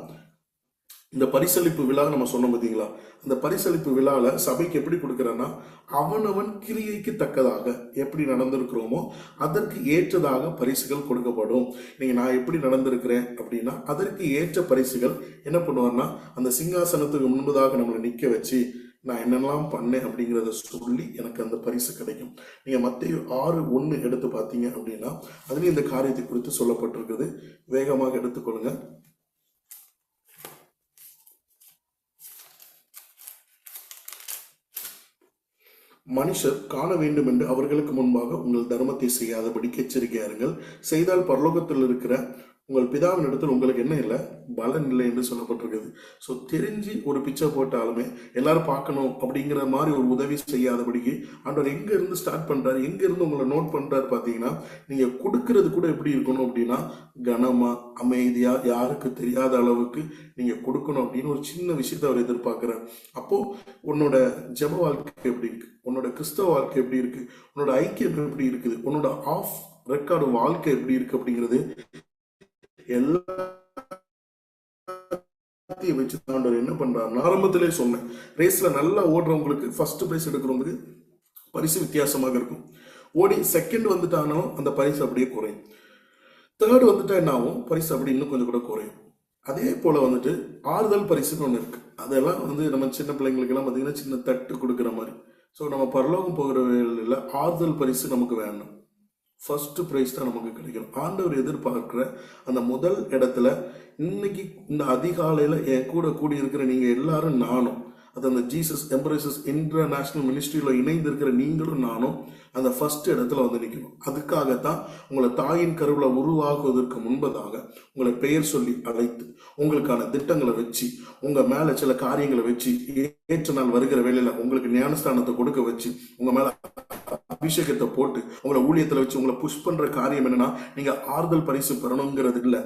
இந்த பரிசளிப்பு விழா நம்ம சொன்னோம் பார்த்தீங்களா, அந்த பரிசளிப்பு விழால சபைக்கு எப்படி கொடுக்கிறான்னா, அவனவன் கிரியைக்கு தக்கதாக எப்படி நடந்திருக்கிறோமோ அதற்கு ஏற்றதாக பரிசுகள் கொடுக்கப்படும். நீங்க நான் எப்படி நடந்திருக்கிறேன் அப்படின்னா அதற்கு ஏற்ற பரிசுகள் என்ன பண்ணுவார்னா, அந்த சிங்காசனத்துக்கு முன்பதாக நம்மளை நிக்க வச்சு நான் என்னெல்லாம் பண்ணேன் அப்படிங்கிறத சொல்லி எனக்கு அந்த பரிசு கிடைக்கும். நீங்க மத்தேயு 6:1 எடுத்து பார்த்தீங்க அப்படின்னா அதுலயும் இந்த காரியத்தை குறித்து சொல்லப்பட்டிருக்குது. வேகமாக எடுத்துக்கொள்ளுங்க. மனுஷர் காண வேண்டும் என்று அவர்களுக்கு முன்பாக உங்கள் தர்மத்தை செய்யாதபடிக்கு எச்சரிக்கையாருங்கள். செய்தால் பரலோகத்தில் இருக்கிற உங்கள் பிதாவின் இடத்தில் உங்களுக்கு என்ன இல்லை, பலன் இல்லை என்று சொல்லப்பட்டிருக்குது. ஸோ தெரிஞ்சு ஒரு பிச்சை போட்டாலுமே எல்லாரும் பார்க்கணும் அப்படிங்கிற மாதிரி ஒரு உதவி செய்யாதபடிக்கு ஆண்டவர் எங்க இருந்து ஸ்டார்ட் பண்றாரு, எங்க இருந்து உங்களை நோட் பண்றாரு பார்த்தீங்கன்னா, நீங்க கொடுக்கறது கூட எப்படி இருக்கணும் அப்படின்னா கனமா அமைதியா யாருக்கு தெரியாத அளவுக்கு நீங்க கொடுக்கணும் அப்படின்னு ஒரு சின்ன விஷயத்த அவர் எதிர்பார்க்கிறார். அப்போ உன்னோட ஜெப வாழ்க்கை எப்படி இருக்கு, உன்னோட கிறிஸ்தவ வாழ்க்கை எப்படி இருக்கு, உன்னோட ஐக்கியம் எப்படி இருக்குது, உன்னோட ஆஃப் ரெக்கார்டு வாழ்க்கை எப்படி இருக்கு அப்படிங்கிறது எல்லாத்தையும் வச்சு ஆண்டவர் என்ன பண்றாரு. ஆரம்பத்திலே சொன்னேன், ரேஸ்ல நல்லா ஓடுறவங்களுக்கு ஃபர்ஸ்ட் பிரைஸ் எடுக்கிறவங்களுக்கு பரிசு வித்தியாசமாக இருக்கும். ஓடி செகண்ட் வந்துட்டானாலும் அந்த பரிசு அப்படியே குறையும். தேர்ட் வந்துட்டா என்ன ஆகும், பரிசு அப்படி இன்னும் கொஞ்சம் கூட குறையும். அதே போல வந்துட்டு ஆறுதல் பரிசுன்னு ஒன்று இருக்கு. அதெல்லாம் வந்து நம்ம சின்ன பிள்ளைங்களுக்கு எல்லாம் பார்த்தீங்கன்னா சின்ன தட்டு கொடுக்குற மாதிரி. ஸோ நம்ம பரலோகம் போகிற வேலையில் ஆறுதல் பரிசு நமக்கு வேணும். ஃபர்ஸ்ட் பிரைஸ் தான் நமக்கு கிடைக்கணும். ஆண்டவர் எதிர்பார்க்கிற அந்த முதல் இடத்துல இன்னைக்கு இந்த அதிகாலையில என் கூட கூடி இருக்கிற நீங்க எல்லாரும் நானும் அது அந்த ஜீசஸ் எம்பரேசஸ் இன்டர்நேஷனல் மினிஸ்ட்ரியில் இணைந்து இருக்கிற நீங்களும் நானும் அந்த ஃபர்ஸ்ட் இடத்துல வந்து நிற்கணும். அதுக்காகத்தான் உங்களை தாயின் கருவில் உருவாகுவதற்கு முன்பதாக உங்களை பெயர் சொல்லி அழைத்து உங்களுக்கான திட்டங்களை வச்சு உங்க மேல சில காரியங்களை வச்சு ஏற்ற நாள் வருகிற வேலையில உங்களுக்கு ஞானஸ்தானத்தை கொடுக்க வச்சு உங்க மேல அபிஷேகத்தை போட்டு உங்களை ஊழியத்துல வச்சு உங்களை புஷ் பண்ற காரியம் என்னன்னா, நீங்க ஆறுதல் பரிசு பெறணுங்கிறது இல்ல,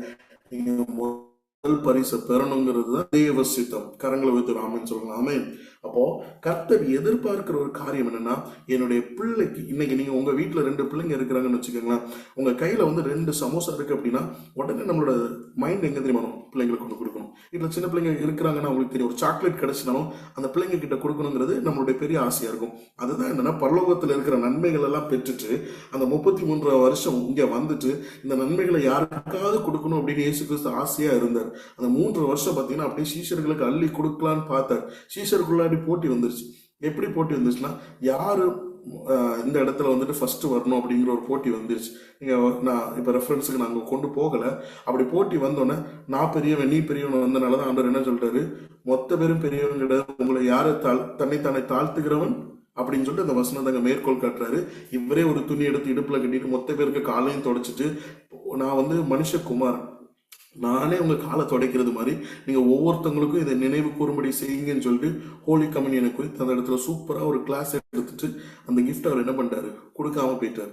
நீங்க முதல் பரிசு பெறணுங்கிறது தான் தேவ சித்தம். கரங்களை வைத்து ஆமென் சொல்லுங்க. ஆமென். அப்போ கர்த்தர் எதிர்பார்க்கிற ஒரு காரியம் என்னன்னா, என்னுடைய பிள்ளைக்கு இன்னைக்கு நீங்க உங்க வீட்டுல 2 பிள்ளைங்க இருக்கிறாங்கன்னு வச்சுக்கோங்களேன், உங்க கையில வந்து 2 சமோசா இருக்கு அப்படின்னா உடனே நம்மளோட மைண்ட் எங்க தெரியுமா, பிள்ளைங்களுக்கு கொண்டு கொடுக்கணும். வீட்டுல சின்ன பிள்ளைங்க இருக்கிறாங்கன்னா உங்களுக்கு தெரியும், ஒரு சாக்லேட் கிடைச்சினாலும் அந்த பிள்ளைங்க கிட்ட கொடுக்கணுங்கிறது நம்மளுடைய பெரிய ஆசையா இருக்கும். அதுதான் என்னன்னா, பரலோகத்துல இருக்கிற நன்மைகள் எல்லாம் பெற்றுட்டு அந்த 33 வருஷம் இங்க வந்துட்டு இந்த நன்மைகளை யாருக்காவது கொடுக்கணும் அப்படின்னு இயேசு கிறிஸ்து ஆசையா இருந்தார். அந்த 3 வருஷம் பார்த்தீங்கன்னா அப்படியே சீஷர்களுக்கு அள்ளி கொடுக்கலான்னு பார்த்தார். சீஷருக்குள்ளாடி போட்டி வந்துருச்சு. எப்படி போட்டி வந்துருச்சுன்னா, யாரு இந்த இடத்துல வந்துட்டு ஃபர்ஸ்ட் வரணும் அப்படிங்கிற ஒரு போட்டி வந்துருச்சு. நீங்க நான் இப்ப ரெஃபரன்ஸுக்கு நாங்க கொண்டு போகல. அப்படி போட்டி வந்தோடனே நான் பெரியவன் நீ பெரியவன் வந்தனாலதான் ஆண்டவர் என்ன சொல்றாரு, மொத்த பேரும் பெரியவன் கிடையாது, உங்களை யாரை தன்னைத்தானே தாழ்த்துகிறவன் அப்படின்னு சொல்லிட்டு அந்த வசனம் தாங்க மேற்கோள் காட்டுறாரு. இவரே ஒரு துணி எடுத்து இடுப்புல கட்டிட்டு மொத்த பேருக்கு காலையும் தொடச்சிட்டு, நான் வந்து மனுஷகுமார், நானே உங்க காலை துடைக்கிறது மாதிரி நீங்க ஒவ்வொருத்தவங்களுக்கும் இதை நினைவு கூறும்படி செய்யுங்கன்னு சொல்லிட்டு ஹோலி கம்யூனியனை குறித்து அந்த இடத்துல சூப்பரா ஒரு கிளாஸ் எடுத்துட்டு அந்த கிஃப்ட் அவர் என்ன பண்றாரு, கொடுக்காம போயிட்டாரு.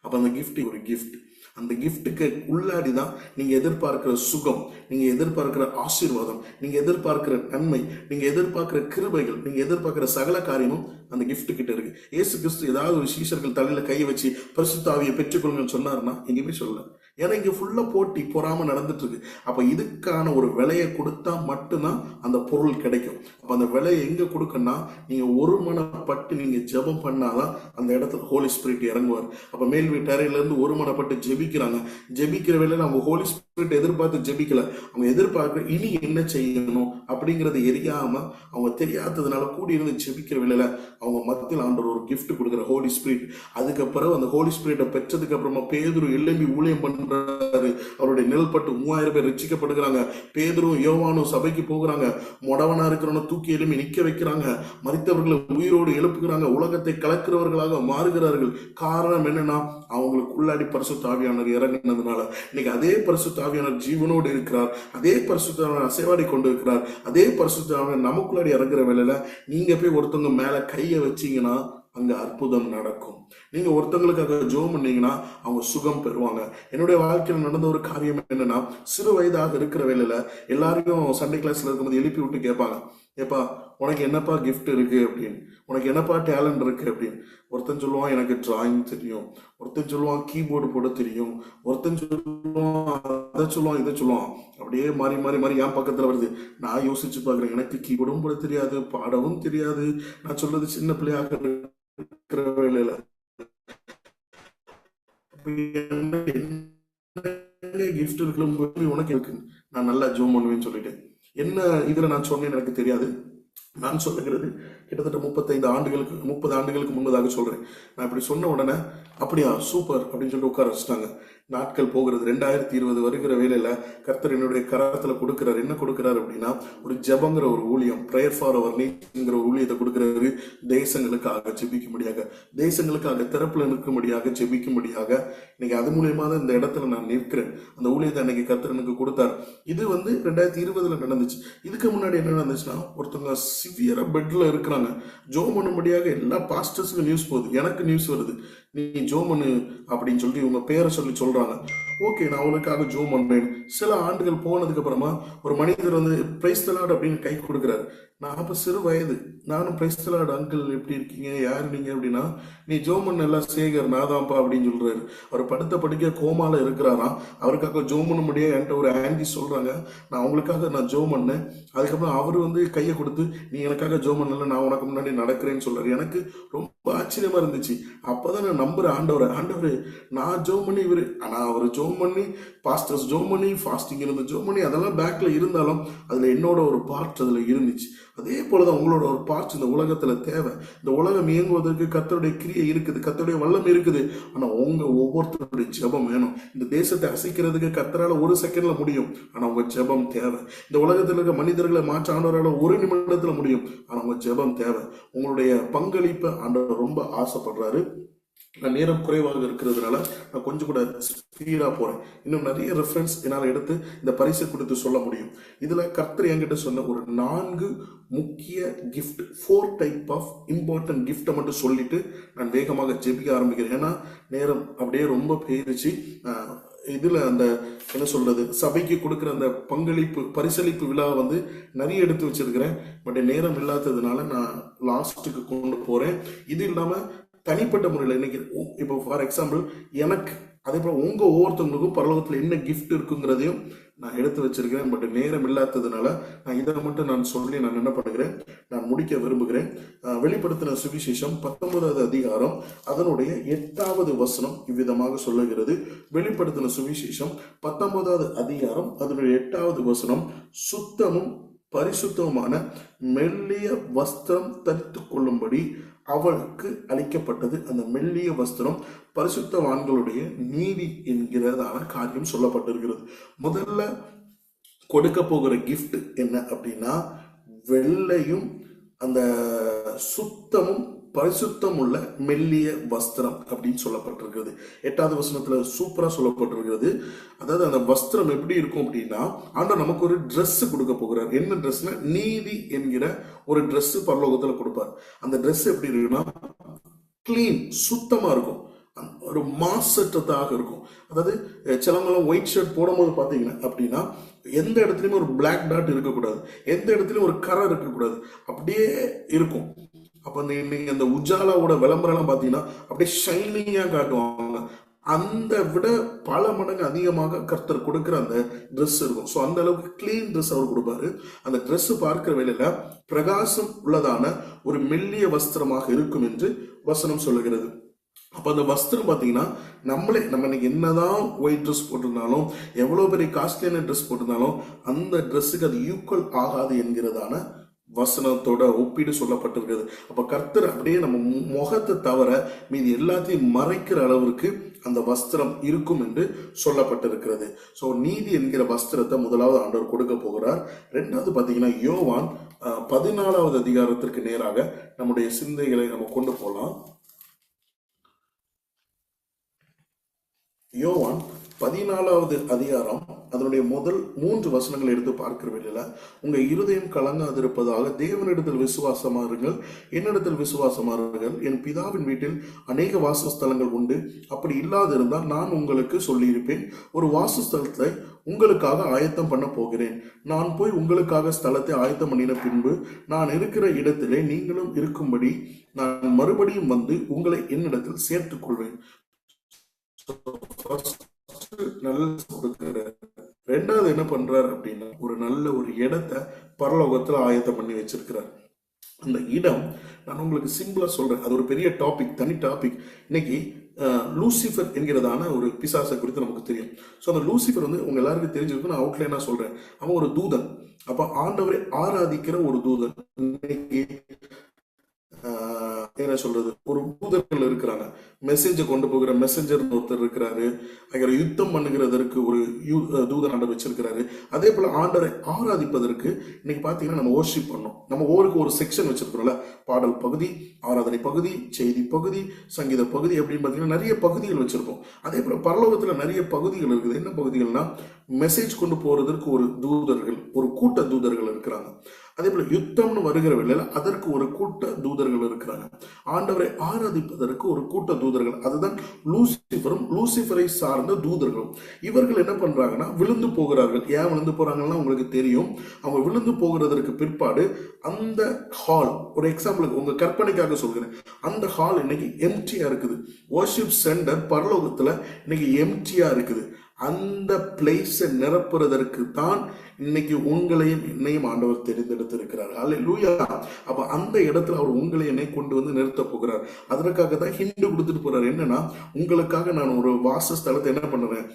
அப்ப அந்த கிஃப்ட் ஒரு கிஃப்ட். அந்த கிஃப்ட்டுக்கு உள்ளாடிதான் நீங்க எதிர்பார்க்கிற சுகம், நீங்க எதிர்பார்க்கிற ஆசீர்வாதம், நீங்க எதிர்பார்க்கிற நன்மை, நீங்க எதிர்பார்க்கிற கிருபைகள், நீங்க எதிர்பார்க்கிற சகல காரியமும் அந்த கிஃப்ட் கிட்ட இருக்கு. இயேசு கிறிஸ்து ஏதாவது ஒரு சீஷர்கள் தலையில கையை வச்சு பரிசுத்த ஆவியை பெற்றுக்கொள்ளுங்கன்னு சொன்னாருன்னா எங்கேயுமே சொல்லல. ஏன்னா இங்க ஃபுல்லா போட்டி பொறாம நடந்துட்டு இருக்கு. அப்ப இதுக்கான ஒரு விலையை கொடுத்தா மட்டும்தான் அந்த பொருள் கிடைக்கும். அப்ப அந்த விலையை எங்க கொடுக்கணும்னா, நீங்க ஒருமனப்பட்டு நீங்க ஜெபம் பண்ணாதான் அந்த இடத்துல ஹோலி ஸ்பிரிட் இறங்குவார். அப்ப மேல் வீட்டறையில இருந்து ஒருமனப்பட்டு ஜெபிக்கிறாங்க. ஜெபிக்கிற வேலையில அவங்க ஹோலி ஸ்பிரிட் எதிர்பார்த்து ஜெபிக்கல, அவங்க எதிர்பார்க்கிற இனி என்ன செய்யணும் அப்படிங்கறது எரியாம அவங்க தெரியாததுனால கூடி இருந்து ஜெபிக்கிற வேலையில அவங்க மத்தியில் ஆண்டவர் ஒரு கிஃப்ட் கொடுக்குற ஹோலி ஸ்பிரிட். அதுக்கப்புறம் அந்த ஹோலி ஸ்பிரிட்டை பெற்றதுக்கு அப்புறமா பேதுரு எழும்பி ஊழியம் பண்றாரு. அவருடைய நெல்பட்டு 3000 பேர் ரட்சிக்கப்படுகிறாங்க. பேதுரும் யோவானும் சபைக்கு போகிறாங்க. மொடவனா இருக்கிறவன தூக்கி எழுப்பி நிக்க வைக்கிறாங்க. மரித்தவர்களை உயிரோடு எழுப்புகிறாங்க. உலகத்தை கலக்கிறவர்களாக மாறுகிறார்கள். காரணம் என்னன்னா, அவங்களுக்கு உள்ளாடி பரிசுத்த ஆவியானவர் இறங்கினதுனால. இன்னைக்கு அதே பரிசுத்த ஆவியானவர் ஜீவனோடு இருக்கிறார். அதே பரிசுத்த ஆவியானவர் அசைவாடி கொண்டு இருக்கிறார். அதே பரிசுத்த ஆவியானவர் நமக்குள்ளாடி இறங்குற வேலையில நீங்க போய் ஒருத்தவங்க மேல கையை வச்சீங்கன்னா அங்க அற்புதம் நடக்கும். நீங்க ஒருத்தவங்களுக்காக ஜெபம் பண்ணீங்கன்னா அவங்க சுகம் பெறுவாங்க. என்னுடைய வாழ்க்கையில் நடந்த ஒரு காரியம் என்னன்னா, சிறு வயதாக இருக்கிற வேலையில எல்லாரையும் சண்டே கிளாஸ்ல இருக்கும்போது எழுப்பி விட்டு கேட்பாங்க, ஏப்பா உனக்கு என்னப்பா கிஃப்ட் இருக்கு அப்படின்னு, உனக்கு என்னப்பா டேலண்ட் இருக்கு அப்படின்னு. ஒருத்தன் சொல்லுவான் எனக்கு டிராயிங் தெரியும், ஒருத்தன் சொல்லுவான் கீபோர்டு போட தெரியும், ஒருத்தன் சொல்லுவான் அதை சொல்லுவான் இதை சொல்லுவான். அப்படியே மாறி மாறி மாறி என் பக்கத்துல வருது. நான் யோசிச்சு பாக்குறேன், எனக்கு கீபோர்டும் போட தெரியாது, பாடவும் தெரியாது. நான் சொல்றது சின்ன பிள்ளையாக இருக்கிற வேலையில கிஃப்ட் இருக்கு உனக்கு இருக்கு, நான் நல்லா ஜூம் பண்ணுவேன்னு சொல்லிட்டேன். என்ன இதுல நான் சொன்னேன்னு எனக்கு தெரியாது. நான் சொல்லுகிறது கிட்டத்தட்ட 30 ஆண்டுகளுக்கு முன்பதாக சொல்றேன். நான் இப்படி சொன்ன உடனே அப்படியா சூப்பர் அப்படின்னு சொல்லிட்டு உட்கார வச்சுட்டாங்க. நாட்கள் போகிறது. 2020 வருகிற வேலையில கர்த்தர் என்னுடைய கரத்துல கொடுக்கிறார். என்ன கொடுக்கிறார் அப்படின்னா, ஒரு ஜெபங்கிற ஒரு ஊழியம், பிரேயர் ஃபார் அவர் நேஷன்ங்கிற ஒரு ஊழியத்தை கொடுக்கிறாரு. தேசங்களுக்காக ஜெபிக்கும்படியாக, தேசங்களுக்காக திறப்புல நிற்கும்படியாக ஜெபிக்கும்படியாக. இன்னைக்கு அது மூலியமா தான் இந்த இடத்துல நான் நிற்கிறேன். அந்த ஊழியத்தை அன்னைக்கு கர்த்தர் எனக்கு கொடுத்தார். இது 2020 நடந்துச்சு. இதுக்கு முன்னாடி என்ன நடந்துச்சுன்னா, ஒருத்தவங்க சிவியரா பெட்ல இருக்கிறாங்க. ஜோம் பண்ணும்படியாக எல்லா பாஸ்டர்ஸுக்கும் நியூஸ் போகுது, எனக்கு நியூஸ் வருது, நீ ஜோம் பண்ணு அப்படின்னு சொல்லி இவங்க பேரை சொல்லி சொல்றாங்க. ஓகே, நான் அவனுக்காக ஜோம் பண்றேன். சில ஆண்டுகள் போனதுக்கு அப்புறமா ஒரு மனிதர் வந்து பிரைஸ் தி லார்ட் அப்படின்னு கை கொடுக்குறாரு. நான் அப்ப சிறு வயது, நானும் பிரைஸ் தி லார்ட் அங்கிள் எப்படி இருக்கீங்க, யார் நீங்க அப்படின்னா, நீ ஜோம் பண்ண எல்லாம் சேகர் நாதாம்பா அப்படின்னு சொல்றாரு. அவர் படுத்த படுக்க கோமால இருக்கிறாராம். அவருக்காக ஜோம் பண்ண முடியாது. என்கிட்ட ஒரு ஆண்டி சொல்றாங்க, நான் அவங்களுக்காக நான் ஜோம் பண்ணேன். அதுக்கப்புறம் அவரு வந்து கையை கொடுத்து, நீ எனக்காக ஜோம் பண்ணல, நான் உனக்கு முன்னாடி நடக்கிறேன்னு சொல்றாரு. எனக்கு ரொம்ப ஆச்சரியமா இருந்துச்சு. அப்பதான் நான் நம்புறேன் ஆண்டவர் நான் ஜோம் பண்ணி இவரு, ஆனா அவர் ஜோம் பண்ணி, பாஸ்டர்ஸ் ஜோம் பண்ணி, ஃபாஸ்டிங் இருந்து ஜோம் பண்ணி, அதெல்லாம் பேக்ல இருந்தாலும் அதுல என்னோட ஒரு பார்ட் அதுல இருந்துச்சு. அதே போலதான் உங்களோட ஒரு பார்ட்ஸ் இந்த உலகத்துல தேவை. இந்த உலகம் இயங்குவதற்கு கர்த்தருடைய கிரியை இருக்குது, கர்த்தருடைய வல்லம் இருக்குது. ஆனா உங்க ஒவ்வொருத்தருடைய ஜெபம் வேணும். இந்த தேசத்தை அசைக்கிறதுக்கு கர்த்தரால ஒரு செகண்ட்ல முடியும், ஆனா உங்க ஜெபம் தேவை. இந்த உலகத்தில் இருக்க மனிதர்களை மாற்ற ஆண்டவரால ஒரு நிமிடத்துல முடியும், ஆனா உங்க ஜெபம் தேவை. உங்களுடைய பங்களிப்பை ஆண்டவர் ரொம்ப ஆசைப்படுறாரு. நான் நேரம் குறைவாக இருக்கிறதுனால நான் கொஞ்சம் கூட ஸ்பீடா போறேன். இன்னும் நிறைய ரெஃபரன்ஸ் என்னால் எடுத்து இந்த பரிசு கொடுத்து சொல்ல முடியும். இதுல கர்த்தர் என்கிட்ட சொன்ன ஒரு 4 முக்கிய கிஃப்ட், 4 டைப் ஆஃப் இம்பார்ட்டன்ட் கிஃப்டை மட்டும் சொல்லிட்டு நான் வேகமாக ஜெபிக்க ஆரம்பிக்கிறேன். ஏன்னா நேரம் அப்படியே ரொம்ப போயிருச்சு. இதுல அந்த என்ன சொல்றது, சபைக்கு கொடுக்குற அந்த பங்களிப்பு பரிசளிப்பு விழா வந்து நிறைய எடுத்து வச்சிருக்கிறேன். பட் நேரம் இல்லாததுனால நான் லாஸ்ட்டுக்கு கொண்டு போறேன். இது இல்லாம தனிப்பட்ட முறையில் இன்னைக்கு இப்போ ஃபார் எக்ஸாம்பிள் எனக்கு அதே போல உங்க ஒவ்வொருத்தவங்களுக்கும் பரலோகத்தில் என்ன கிஃப்ட் இருக்குங்கிறதையும் நான் எடுத்து வச்சிருக்கிறேன். பட் நேரம் இல்லாததுனால நான் இதை மட்டும் நான் சொல்லி நான் என்ன பண்ணுகிறேன், நான் முடிக்க விரும்புகிறேன். வெளிப்படுத்தின சுவிசேஷம் 19வது அதிகாரம் அதனுடைய 8வது வசனம் இவ்விதமாக சொல்லுகிறது. வெளிப்படுத்தின சுவிசேஷம் 19வது அதிகாரம் அதனுடைய 8வது வசனம், சுத்தமும் பரிசுத்தமான மெல்லிய வஸ்திரம் தரித்து கொள்ளும்படி அவளுக்கு அளிக்கப்பட்டது. அந்த மெல்லிய வஸ்திரம் பரிசுத்தவான்களுடைய நீதி என்கிறதான காரியம் சொல்லப்பட்டிருக்கிறது. முதல்ல கொடுக்க போகிற கிஃப்ட் என்ன அப்படின்னா, வெள்ளையும் அந்த சுத்தமும் பரிசுத்தம் உள்ள மெல்லிய வஸ்திரம் அப்படின்னு சொல்லப்பட்டிருக்கிறது. 8வது வசனத்துல சூப்பரா சொல்லப்பட்டிருக்கிறது. அதாவது அந்த வஸ்திரம் எப்படி இருக்கும் அப்படின்னா, ஆண்டவர் நமக்கு ஒரு ட்ரெஸ் கொடுக்க போகிறார். என்ன ட்ரெஸ்னா, நீதி என்கிற ஒரு ட்ரெஸ் பரலோகத்துல கொடுப்பார். அந்த ட்ரெஸ் எப்படி இருக்குன்னா, கிளீன், சுத்தமா இருக்கும், ஒரு மாசற்றதாக இருக்கும். அதாவது சிலவங்களாம் ஒயிட் ஷர்ட் போடும்போது பாத்தீங்கன்னா அப்படின்னா எந்த இடத்துலயுமே ஒரு பிளாக் டாட் இருக்கக்கூடாது, எந்த இடத்துலயும் ஒரு கரை இருக்கக்கூடாது, அப்படியே இருக்கும். அப்ப நீங்க அந்த உஜாலாவோட விளம்பரம் பாத்தீங்கன்னா அப்படியே ஷைனிங்கா காட்டுவாங்க. அந்த விட பல மடங்கு அதிகமாக கர்த்தர் கொடுக்கிற அந்த ட்ரெஸ் இருக்கும். ஸோ அந்த அளவுக்கு கிளீன் ட்ரெஸ் அவர் கொடுப்பாரு. அந்த ட்ரெஸ் பார்க்கிற வேலையில பிரகாசம் உள்ளதான ஒரு மெல்லிய வஸ்திரமாக இருக்கும் என்று வசனம் சொல்லுகிறது. அப்ப அந்த வஸ்திரம் பாத்தீங்கன்னா நம்ம இன்னைக்கு என்னதான் ஒயிட் ட்ரெஸ் போட்டிருந்தாலும், எவ்வளவு பெரிய காஸ்ட்லியான ட்ரெஸ் போட்டிருந்தாலும் அந்த ட்ரெஸ்ஸுக்கு அது ஈக்குவல் ஆகாது என்கிறதான வசனத்தோட ஒப்பீடு சொல்லப்பட்டிருக்கிறது. அப்ப கர்த்தர் அப்படியே நம்ம முகத்தை தவிர மீதி எல்லாத்தையும் மறைக்கிற அளவிற்கு அந்த வஸ்திரம் இருக்கும் என்று சொல்லப்பட்டிருக்கிறது. சோ நீதி என்கிற வஸ்திரத்தை முதலாவது ஆண்டவர் கொடுக்க போகிறார். 2வது பாத்தீங்கன்னா யோவான் 14வது அதிகாரத்திற்கு நேராக நம்முடைய சிந்தைகளை நம்ம கொண்டு போலாம். யோவான் 14வது அதிகாரம் அதனுடைய முதல் 3 வசனங்களை எடுத்து பார்க்கிற வேளையில, உங்க இருதயம் கலங்காதிருப்பதாக தேவனிடத்தில் விசுவாசமாருங்கள், என்னிடத்தில் விசுவாசமாருங்கள். என் பிதாவின் வீட்டில் அநேக வாசஸ்தலங்கள் உண்டு. அப்படி இல்லாதிருந்தால் நான் உங்களுக்கு சொல்லியிருப்பேன். ஒரு வாசஸ்தலத்தை உங்களுக்காக ஆயத்தம் பண்ண போகிறேன். நான் போய் உங்களுக்காக ஸ்தலத்தை ஆயத்தம் பண்ணின பின்பு நான் இருக்கிற இடத்திலே நீங்களும் இருக்கும்படி நான் மறுபடியும் வந்து உங்களை என்னிடத்தில் சேர்த்துக் கொள்வேன். ரெண்டாவது என்ன பண்றாரு அப்படின்னா, ஒரு நல்ல ஒரு இடத்தை பரலோகத்துல ஆயத்தம் பண்ணி வச்சிருக்கிறார். அந்த இடம் நான் உங்களுக்கு சிம்பிளா சொல்றேன், அது ஒரு பெரிய டாபிக், தனி டாபிக். இன்னைக்கு லூசிஃபர் என்கிறதான ஒரு பிசாசை குறித்து நமக்கு தெரியும். ஸோ அந்த லூசிஃபர் வந்து உங்க எல்லாருக்கும் தெரிஞ்சிருக்கு, நான் அவுட்லைனா சொல்றேன். அவன் ஒரு தூதன். அப்ப ஆண்டவரை ஆராதிக்கிற ஒரு தூதன். இன்னைக்கு என்ன சொல்றது, ஒரு தூதர்கள் இருக்கிறாங்க, மெசேஜை கொண்டு போகிற மெசஞ்சர் ஒருத்தர் இருக்கிறாரு, அங்கே யுத்தம் பண்ணுகிறதற்கு ஒரு தூதன் ஆண்டவர் வச்சிருக்கிறாரு. அதே போல ஆண்டவரை ஆராதிப்பதற்கு இன்னைக்கு பாத்தீங்கன்னா நம்ம வொர்ஷிப் பண்ணோம். நம்ம ஒவ்வொருக்கு ஒரு செக்ஷன் வச்சிருக்கிறோம்ல, பாடல் பகுதி, ஆராதனை பகுதி, செய்தி பகுதி, சங்கீத பகுதி அப்படின்னு பாத்தீங்கன்னா நிறைய பகுதிகள் வச்சிருப்போம். அதே போல பரலோகத்துல நிறைய பகுதிகள் இருக்குது. என்ன பகுதிகள்னா, மெசேஜ் கொண்டு போறதற்கு ஒரு தூதர்கள், ஒரு கூட்ட தூதர்கள் இருக்கிறாங்க. அதே போல யுத்தம்னு வருகிற வேளையில அதற்கு ஒரு கூட்ட தூதர்கள் இருக்கிறாங்க. ஆண்டவரை ஆராதிப்பதற்கு ஒரு கூட்ட தூதர்கள், அதுதான் லூசிஃபரும் லூசிஃபரை சார்ந்த தூதர்களும். இவர்கள் என்ன பண்றாங்கன்னா விழுந்து போகிறார்கள். ஏன் விழுந்து போறாங்கன்னா உங்களுக்கு தெரியும். அவங்க விழுந்து போகிறதற்கு பிற்பாடு அந்த ஹால், ஒரு எக்ஸாம்பிளுக்கு உங்க கற்பனைக்காக சொல்கிறேன், அந்த ஹால் இன்னைக்கு எம்டியா இருக்குது. வொர்ஷிப் சென்டர் பரலோகத்துல இன்னைக்கு எம்டியா இருக்குது. அந்த பிளேஸை நிரப்புறதற்கு தான் இன்னைக்கு உங்களையும் என்னையும் ஆண்டவர் தெரிந்தெடுத்திருக்கிறார். அல்லேலூயா. அப்ப அந்த இடத்துல அவர் உங்களை என்னை கொண்டு வந்து நிறுத்த போகிறார். அதற்காக தான் ஹிண்டு கொடுத்துட்டு போறார். என்னன்னா, உங்களுக்காக நான் ஒரு வாசஸ்தலத்தை என்ன பண்ணுறேன்,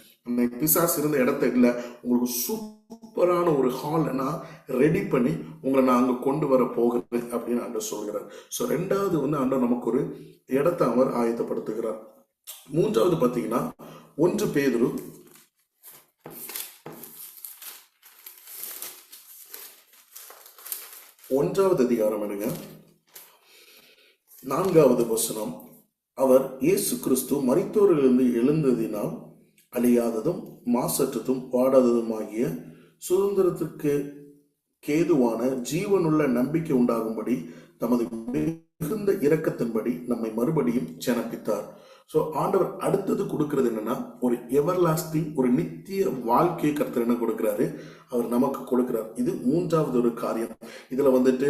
பிசாசு இருந்த இடத்த இல்ல, உங்களுக்கு சூப்பரான ஒரு ஹால் நான் ரெடி பண்ணி உங்களை நான் அங்க கொண்டு வர போகிறேன் அப்படின்னு ஆண்டவர் சொல்கிறார். ஸோ ரெண்டாவது வந்து ஆண்டவர் நமக்கு ஒரு இடத்தை அவர் ஆயத்தப்படுத்துகிறார். மூன்றாவது பாத்தீங்கன்னா 1 பேதுரு 1வது அதிகாரம் எடுங்க, 4வது வசனம். அவர் இயேசு கிறிஸ்து மரித்தோரிலிருந்து எழுந்ததினால் அழியாததும் மாசற்றதும் வாடாததுமாகிய சுதந்திரத்திற்கு கேதுவான ஜீவனுள்ள நம்பிக்கை உண்டாகும்படி தமது மிகுந்த இரக்கத்தின்படி நம்மை மறுபடியும் ஜனப்பித்தார். ஸோ ஆண்டவர் அடுத்தது கொடுக்கிறது என்னன்னா, ஒரு எவர்லாஸ்டிங், ஒரு நித்திய வாழ்க்கையை கர்த்தர் என்ன கொடுக்கிறாரு, அவர் நமக்கு கொடுக்கிறார். இது மூன்றாவது ஒரு காரியம். இதுல வந்துட்டு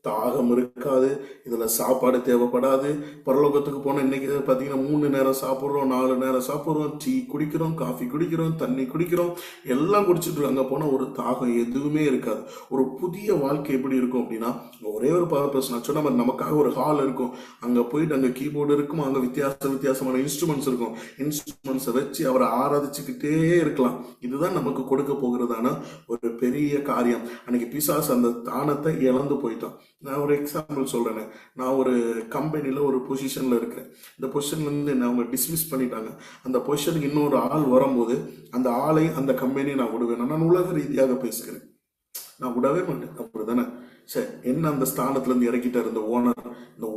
தாகம் இருக்காது, இதுல சாப்பாடு தேவைப்படாது. பரலோகத்துக்கு போன இன்னைக்கு பாத்தீங்கன்னா 3 நேரம் சாப்பிட்றோம், 4 நேரம் சாப்பிட்றோம், டீ குடிக்கிறோம், காஃபி குடிக்கிறோம், தண்ணி குடிக்கிறோம், எல்லாம் குடிச்சிட்டு அங்க போனா ஒரு தாகம் எதுவுமே இருக்காது. ஒரு புதிய வாழ்க்கை எப்படி இருக்கும் அப்படின்னா, ஒரே ஒரு பர்பஸ் நான் சொன்ன மாதிரி நமக்காக ஒரு ஹால் இருக்கும், அங்க போயிட்டு அங்க கீபோர்டு இருக்கும், அங்க வித்தியாசமான இன்ஸ்ட்ருமெண்ட்ஸ் இருக்கும். இன்ஸ்ட்ருமெண்ட்ஸை வச்சு அவரை ஆராதிச்சுக்கிட்டே இருக்கலாம். இதுதான் நமக்கு கொடுக்க போகிறதான ஒரு பெரிய காரியம். அன்னைக்கு பிசாசு அந்த தானத்தை இழந்து போயிட்டான். நான் ஒரு எக்ஸாம்பிள் சொல்றேன். நான் ஒரு கம்பெனில ஒரு பொசிஷன்ல இருக்கிறேன். இந்த பொசிஷன்ல இருந்து என்ன அவங்க டிஸ்மிஸ் பண்ணிட்டாங்க. அந்த பொசிஷனுக்கு இன்னொரு ஆள் வரும்போது அந்த ஆளை அந்த கம்பெனியை நான் விடுவேன். நான் உலக ரீதியாக பேசுகிறேன், நான் விடவே மாட்டேன். அப்படிதானே? சரி, என்ன அந்த ஸ்தானத்துல இருந்து இறக்கிட்டார் இந்த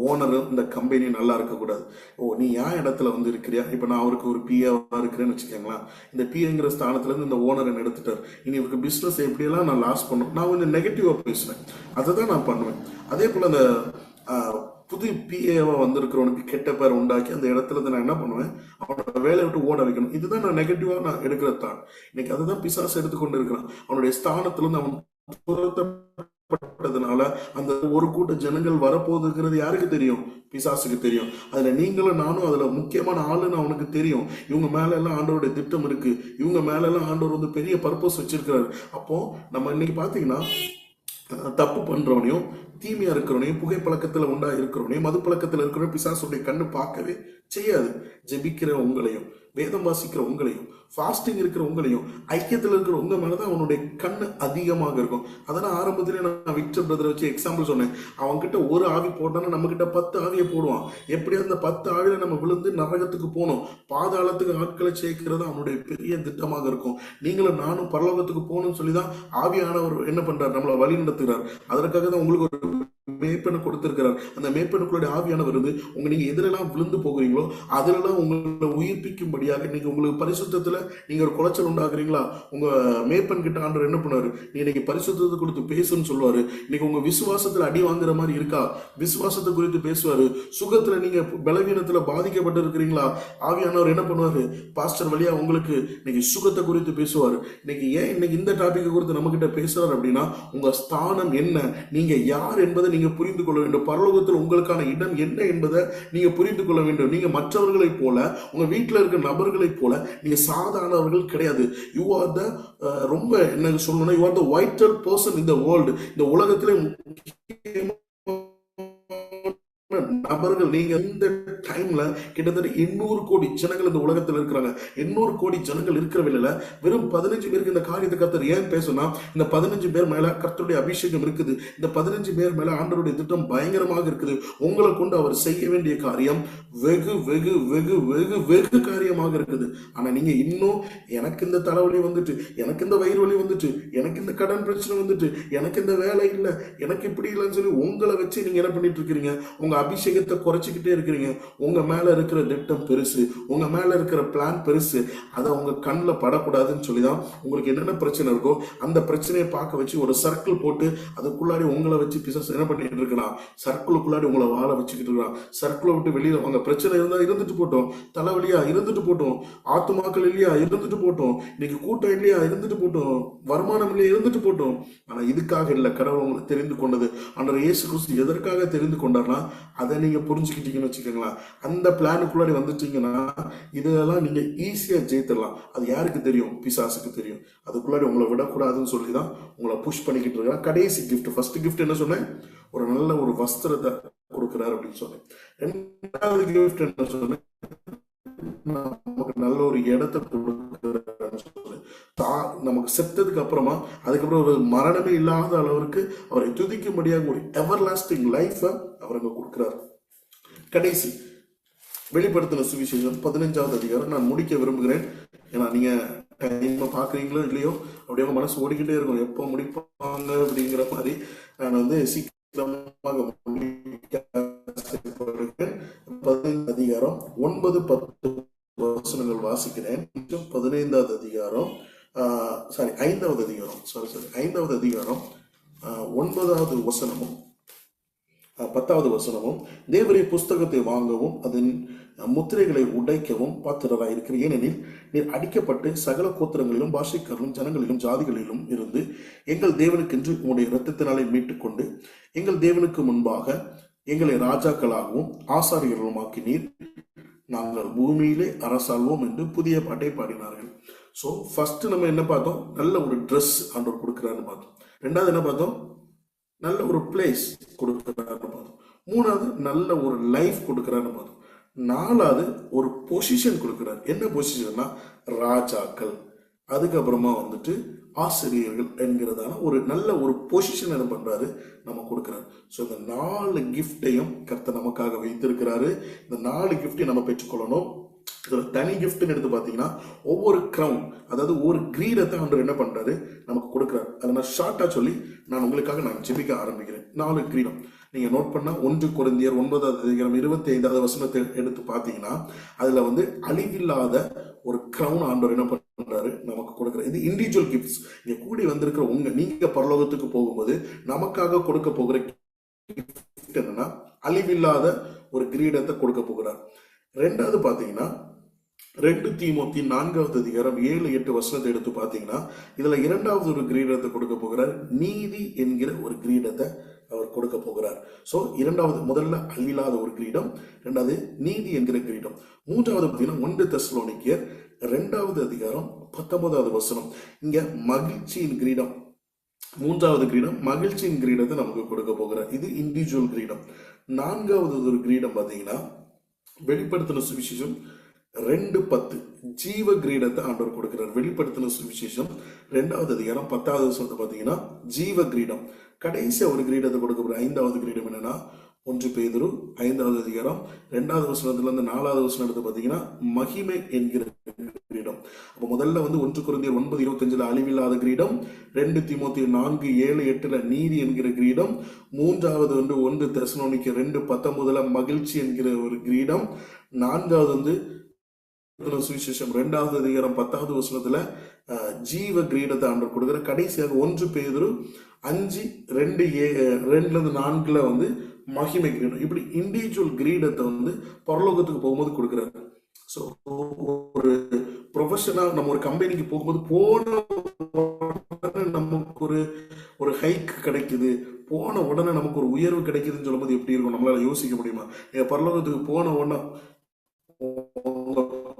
ஓனர், இந்த கம்பெனி நல்லா இருக்கக்கூடாது. ஓ, நீ என் இடத்துல வந்து இருக்கிறியா? இப்ப நான் அவருக்கு ஒரு பிஏவா இருக்கிறேன்னு வச்சுக்கோங்களேன். இந்த பிஏங்கிற ஸ்தானத்துல இருந்து இந்த ஓனர் என்ன எடுத்துட்டார். இனி இவருக்கு பிசினஸ் எப்படியெல்லாம் நான் லாஸ் பண்ணும், நான் கொஞ்சம் நெகட்டிவா பேசுவேன். அதை தான் நான் பண்ணுவேன். அதே போல அந்த புது பிஏவா வந்திருக்கிறவனுக்கு கெட்ட பேர் உண்டாக்கி அந்த இடத்துல இருந்து நான் என்ன பண்ணுவேன், அவனோட வேலையை விட்டு ஓட வைக்கணும். இதுதான் நான் நெகட்டிவா நான் எடுக்கிறது தான். இன்னைக்கு அதுதான் பிசாசு எடுத்துக்கொண்டு இருக்கிறான். அவனுடைய ஸ்தானத்துல இருந்து அவன் பட்டதுனால அந்த ஒரு கூட்ட ஜனங்கள் வரப்போகுதுங்கிறது யாருக்கு தெரியும்? பிசாசுக்கு தெரியும். அதுல நீங்களும் நானும் அதுல முக்கியமான ஆளுன்னு அவனுக்கு தெரியும். இவங்க மேல எல்லாம் ஆண்டவருடைய திட்டம் இருக்கு, இவங்க மேல எல்லாம் ஆண்டவர் வந்து பெரிய பர்பஸ் வச்சிருக்கிறாரு. அப்போ நம்ம இன்னைக்கு பாத்தீங்கன்னா தப்பு பண்றவனையும், தீமையா இருக்கிறவனையும், புகைப்பழக்கத்துல உண்டா இருக்கிறவனையும், மது பழக்கத்துல இருக்கிறவனையும் பிசாசுடைய கண்ணு பார்க்கவே செய்யாது. ஜெபிக்கிற உங்களையும், வேதம் வாசிக்கிற உங்களையும், ஃபாஸ்டிங் இருக்கிற உங்களையும், ஐக்கியத்தில் இருக்கிற உங்க மேலதான் அவனுடைய கண்ணு அதிகமாக இருக்கும். அதெல்லாம் ஆரம்பத்திலே நான் விக்டர் பிரதரை வச்சு எக்ஸாம்பிள் சொன்னேன். அவன் கிட்ட ஒரு ஆவி போட்டானா நம்ம கிட்ட 10 ஆவியை போடுவான். எப்படி அந்த 10 ஆவியில நம்ம விழுந்து நரகத்துக்கு போகணும், பாதாளத்துக்கு ஆட்களை சேர்க்கிறது அவனுடைய பெரிய திட்டமாக இருக்கும். நீங்களும் நானும் பரலோகத்துக்கு போகணும்னு சொல்லிதான் ஆவியானவர் என்ன பண்றார், நம்மளை வழி நடத்துகிறார். அதற்காக தான் உங்களுக்கு ஒரு மேய்ப்பனை கொடுத்திருக்கிறார். அந்த மேய்ப்பனுக்குள்ள ஆவியானவர் வந்து நீங்க எதிரெல்லாம் விழுந்து போகிறீங்களோ அதுலலாம் உங்களை உயிர்ப்பிக்கும்படியாக இன்னைக்கு உங்களுக்கு பரிசுத்தத்துல நீங்க ஒரு குலைச்சல் உண்டாக்குறீங்களா, உங்க மேய்ப்பன் கிட்ட ஆண்டவர் என்ன பண்ணுவாரு, நீ இன்னைக்கு பரிசுத்தத்தை கொடுத்து பேசுன்னு சொல்லுவாரு. இன்னைக்கு உங்க விசுவாசத்துல அடி வாங்குற மாதிரி இருக்கா, விசுவாசத்தை குறித்து பேசுவாரு. சுகத்துல நீங்க பலவீனத்துல பாதிக்கப்பட்டு இருக்கிறீங்களா, ஆவியானவர் என்ன பண்ணுவாரு, பாஸ்டர் வழியா உங்களுக்கு இன்னைக்கு சுகத்தை குறித்து பேசுவாரு. இன்னைக்கு ஏன் இன்னைக்கு இந்த டாபிக் குறித்து நம்ம கிட்ட பேசுறாரு அப்படின்னா, உங்க ஸ்தானம் என்ன, நீங்க யார் என்பதை நீங்க புரிந்து கொள்ள வேண்டும். பரலோகத்தில் உங்களுக்கான இடம் என்ன என்பதை நீங்க புரிந்து கொள்ள வேண்டும். நீங்க மற்றவர்களை போல, உங்க வீட்டில் இருக்கிற நபர்களை போல நீங்க சாதாரணவர்கள் கிடையாது. யூ ஆர் த ரொம்ப என்ன சொல்லணும்னா, you are the vital person in the world. இந்த உலகத்திலே நபர்கள். நீங்க இந்த டைம்ல கிட்டத்தட்ட 800 கோடி ஜனங்கள் இந்த உலகத்தில் இருக்கிறாங்க. 800 கோடி ஜனங்கள் இருக்கிறவில்லை. வெறும் 15 பேருக்கு இந்த காரியத்தை கர்த்தர் ஏன் பேசுனா, இந்த 15 பேர் மேல கர்த்தருடைய அபிஷேகம் இருக்குது. இந்த 15 பேர் மேல ஆண்டவருடைய திட்டம் பயங்கரமாக இருக்குது. உங்களை கொண்டு அவர் செய்ய வேண்டிய காரியம் வெகு வெகு வெகு வெகு வெகு காரியமாக இருக்குது. ஆனா நீங்க இன்னும் எனக்கு இந்த தலைவலி வந்துட்டு, எனக்கு இந்த வயிறு வலி வந்துட்டு, எனக்கு இந்த கடன் பிரச்சனை வந்துட்டு, எனக்கு இந்த வேலை இல்லை, எனக்கு இப்படி இல்லைன்னு சொல்லி உங்களை வச்சு நீங்க என்ன பண்ணிட்டு இருக்கிறீங்க, உங்க அபிஷேகத்தை குறைச்சிக்கிட்டே இருக்கிறீங்க. உங்க மேல இருக்கிற திட்டம் பெருசு, உங்க மேல இருக்கிற பிளான் பெருசு. அதை உங்க கண்ணில் படக்கூடாதுன்னு சொல்லிதான் உங்களுக்கு என்னென்ன பிரச்சனை இருக்கோ அந்த பிரச்சனையை பார்க்க வச்சு ஒரு சர்க்கிள் போட்டு அதுக்குள்ளாடி உங்களை வச்சு பிசாசு என்ன பண்ணிட்டு இருக்கலாம், சர்க்கிளுக்குள்ளாடி உங்களை வாழ வச்சுக்கிட்டு இருக்கலாம். சர்க்கிளை விட்டு வெளியில வாங்க. பிரச்சனை இருந்தா இருந்துட்டு போட்டோம், தலைவலியா இருந்துட்டு போட்டோம், ஆத்துமாக்கள் இல்லையா இருந்துட்டு போட்டோம், இன்னைக்கு கூட்டம் இல்லையா இருந்துட்டு போட்டோம், வருமானம் இல்லையா இருந்துட்டு போட்டோம். ஆனா இதுக்காக இல்லை கடவுள் உங்களை தெரிந்து கொண்டது. ஆண்டவர் இயேசு கிறிஸ்து எதற்காக தெரிந்து கொண்டார்னா, அதை நீங்க புரிஞ்சுக்கிட்டீங்கன்னு வச்சுக்கோங்களேன். அந்த பிளானுக்குள்ளாடி வந்துட்டீங்கன்னா இதெல்லாம் நீங்க ஈஸியா ஜெயித்திடலாம். அது யாருக்கு தெரியும்? பிசாசுக்கு தெரியும். அதுக்குள்ளாடி உங்களை விடக்கூடாதுன்னு சொல்லி தான் உங்களை புஷ் பண்ணிக்கிட்டு இருக்கான். கடைசி கிஃப்ட், ஃபர்ஸ்ட் கிஃப்ட் என்ன சொன்னேன்? ஒரு நல்ல ஒரு வஸ்திரத்தை கொடுக்குறாரு அப்படின்னு சொன்னேன். ரெண்டாவது கிஃப்ட் என்ன சொன்னேன்? நமக்கு நல்ல ஒரு இடத்தை கொடுக்குறாருன்னு சொன்னேன். நமக்கு செத்ததுக்கு அப்புறமா அதுக்கப்புறம் ஒரு மரணமே இல்லாத அளவிற்கு அவரை துதிக்கும்படியாக ஒரு எவர் லாஸ்டிங் லைஃப அவர் அங்க கொடுக்கிறார். கடைசி வெளிப்படுத்தின சுவிசேஷம் 15வது அதிகாரம் நான் முடிக்க விரும்புகிறேன். ஏன்னா நீங்க டைம் பாக்குறீங்களோ இல்லையோ அப்படியே மனசு ஓடிக்கிட்டே இருக்கும், எப்போ முடிப்பாங்க அப்படிங்கிற மாதிரி. நான் வந்து சீக்கிரமாக 15 அதிகாரம் 9, 10 வசனங்கள் வாசிக்கிறேன். 15வது அதிகாரம் 5வது அதிகாரம் 5வது அதிகாரம் 9வது வசனமும் 10வது வசனமும், தேவரே புஸ்தகத்தை வாங்கவும் அதன் முத்திரைகளை உடைக்கவும் பாத்திரராய் இருக்கிற, ஏனெனில் நீர் அடிக்கப்பட்டு சகல கோத்திரங்களிலும் பாஷைக்காரர்களும் ஜனங்களிலும் ஜாதிகளிலும் இருந்து எங்கள் தேவனுக்கென்று உங்களுடைய இரத்தத்தினாலே மீட்டுக்கொண்டு எங்கள் தேவனுக்கு முன்பாக எங்களை ராஜாக்களாகவும் ஆசாரியர்களும் ஆக்கினீர், நாங்கள் பூமியிலே அரசாள்வோம் என்று புதிய பாட்டை பாடினார்கள். ஸோ ஃபர்ஸ்ட் நம்ம என்ன பார்த்தோம்? நல்ல ஒரு ட்ரெஸ் ஆண்டவர் கொடுக்குறாருன்னு பார்த்தோம். ரெண்டாவது என்ன பார்த்தோம்? நல்ல ஒரு பிளேஸ் கொடுக்குறாருன்னு பார்த்தோம். மூணாவது நல்ல ஒரு லைஃப் கொடுக்குறாருன்னு பார்த்தோம். நாலாவது ஒரு பொசிஷன் கொடுக்குறாரு. என்ன பொசிஷன்னா ராஜாக்கள், அதுக்கப்புறமா வந்துட்டு ஆசிரியர்கள் என்கிறதான ஒரு நல்ல ஒரு பொசிஷன் என்ன பண்றாரு? நம்ம கொடுக்கிறாரு. ஸோ இந்த 4 கிஃப்டையும் கர்த்தர் நமக்காக வைத்திருக்கிறாரு. இந்த 4 கிஃப்டையும் நம்ம பெற்றுக்கொள்ளணும். இதுல தனி கிஃப்ட்னு எடுத்து பார்த்தீங்கன்னா ஒவ்வொரு கிரவுன், அதாவது ஒரு கிரீடத்தை ஆண்டவர் என்ன பண்றாரு? நமக்கு கொடுக்குறாரு. அதை நான் ஷார்ட்டா சொல்லி நான் உங்களுக்காக நான் ஜெபிக்க ஆரம்பிக்கிறேன். 4 கிரீடம் நீங்க நோட் பண்ணா 1 கொரிந்தியர் 9வது அதிகாரம் 25வது வசனத்தை எடுத்து பார்த்தீங்கன்னா அதுல வந்து அழிவில்லாத ஒரு கிரவுன் ஆண்டவர் என்ன பண்றாரு? நமக்கு கொடுக்குறாரு. இது இண்டிவிஜுவல் கிஃப்ட்ஸ். இங்க கூடி வந்திருக்கிற நீங்க பரலோகத்துக்கு போகும்போது நமக்காக கொடுக்க போகிற கிஃப்ட் என்னன்னா அழிவில்லாத ஒரு கிரீடத்தை கொடுக்க போகிறார். ரெண்டாவது பாத்தீங்கன்னா 2 தீமோத்தி 4வது அதிகாரம் 7, 8 வசனத்தை எடுத்து பார்த்தீங்கன்னா இதுல இரண்டாவது ஒரு கிரீடத்தை கொடுக்க போகிறார். நீதி என்கிற ஒரு கிரீடத்தை அவர் கொடுக்க போகிறார். சோ இரண்டாவது, முதல்ல அழிவில்லாத ஒரு கிரீடம், இரண்டாவது நீதி என்கிற கிரீடம். மூன்றாவது பார்த்தீங்கன்னா 1 தெசலோனிக்கேயர் 2வது அதிகாரம் 19வது வசனம். இங்க மகிழ்ச்சியின் கிரீடம், மூன்றாவது கிரீடம் மகிழ்ச்சியின் கிரீடத்தை நமக்கு கொடுக்க போகிறார். இது இண்டிவிஜுவல் கிரீடம். நான்காவது ஒரு கிரீடம் பார்த்தீங்கன்னா வெளிப்படுத்தின சுவிசேஷம் 2:10 ஜீவ கிரீடத்தை ஆண்டவர் கொடுக்கிறார். வெளிப்படுத்தின சுவிசேஷம் 2வது அதிகாரம் 10வது வசனத்தை பார்த்தீங்கன்னா ஜீவ கிரீடம். கடைசி ஒரு கிரீடத்தை கொடுக்கப்படுற 5வது கிரீடம் என்னன்னா 1 பேதுரு 5வது அதிகாரம் 2வது வசனத்துல இருந்து 4வது வசனம் எடுத்து பார்த்தீங்கன்னா மகிமை என்கிற கிரீடம். அப்ப முதல்ல வந்து 1 கொரிந்தியர் 9:25 அழிவில்லாத கிரீடம், 2 தீமோத்தேயு 4:7-8 நீதி என்கிற கிரீடம், மூன்றாவது வந்து 1 தெசலோனிக்கேயர் 2:19 மகிழ்ச்சி என்கிற ஒரு கிரீடம், நான்காவது வந்து சுவிசேஷம் 2வது அதிகாரம் 10வது வசனத்துல ஜீவ கிரீடத்தை ஆண்டவர் கொடுக்கிற. கடைசியாக 1 பேதுரு 5:2-4 வந்து மகிமை கிரீடம். இப்படி இண்டிவிஜுவல் கிரீடத்தை வந்து பரலோகத்துக்கு போகும்போது கொடுக்கிறாரு. ஸோ ஒரு ப்ரொஃபஷனல் நம்ம ஒரு கம்பெனிக்கு போகும்போது போன நமக்கு ஒரு ஹைக் கிடைக்குது, போன உடனே நமக்கு ஒரு உயர்வு கிடைக்குதுன்னு சொல்லும்போது எப்படி இருக்கும்? நம்மளால யோசிக்க முடியுமா? பரலோகத்துக்கு போன உடனே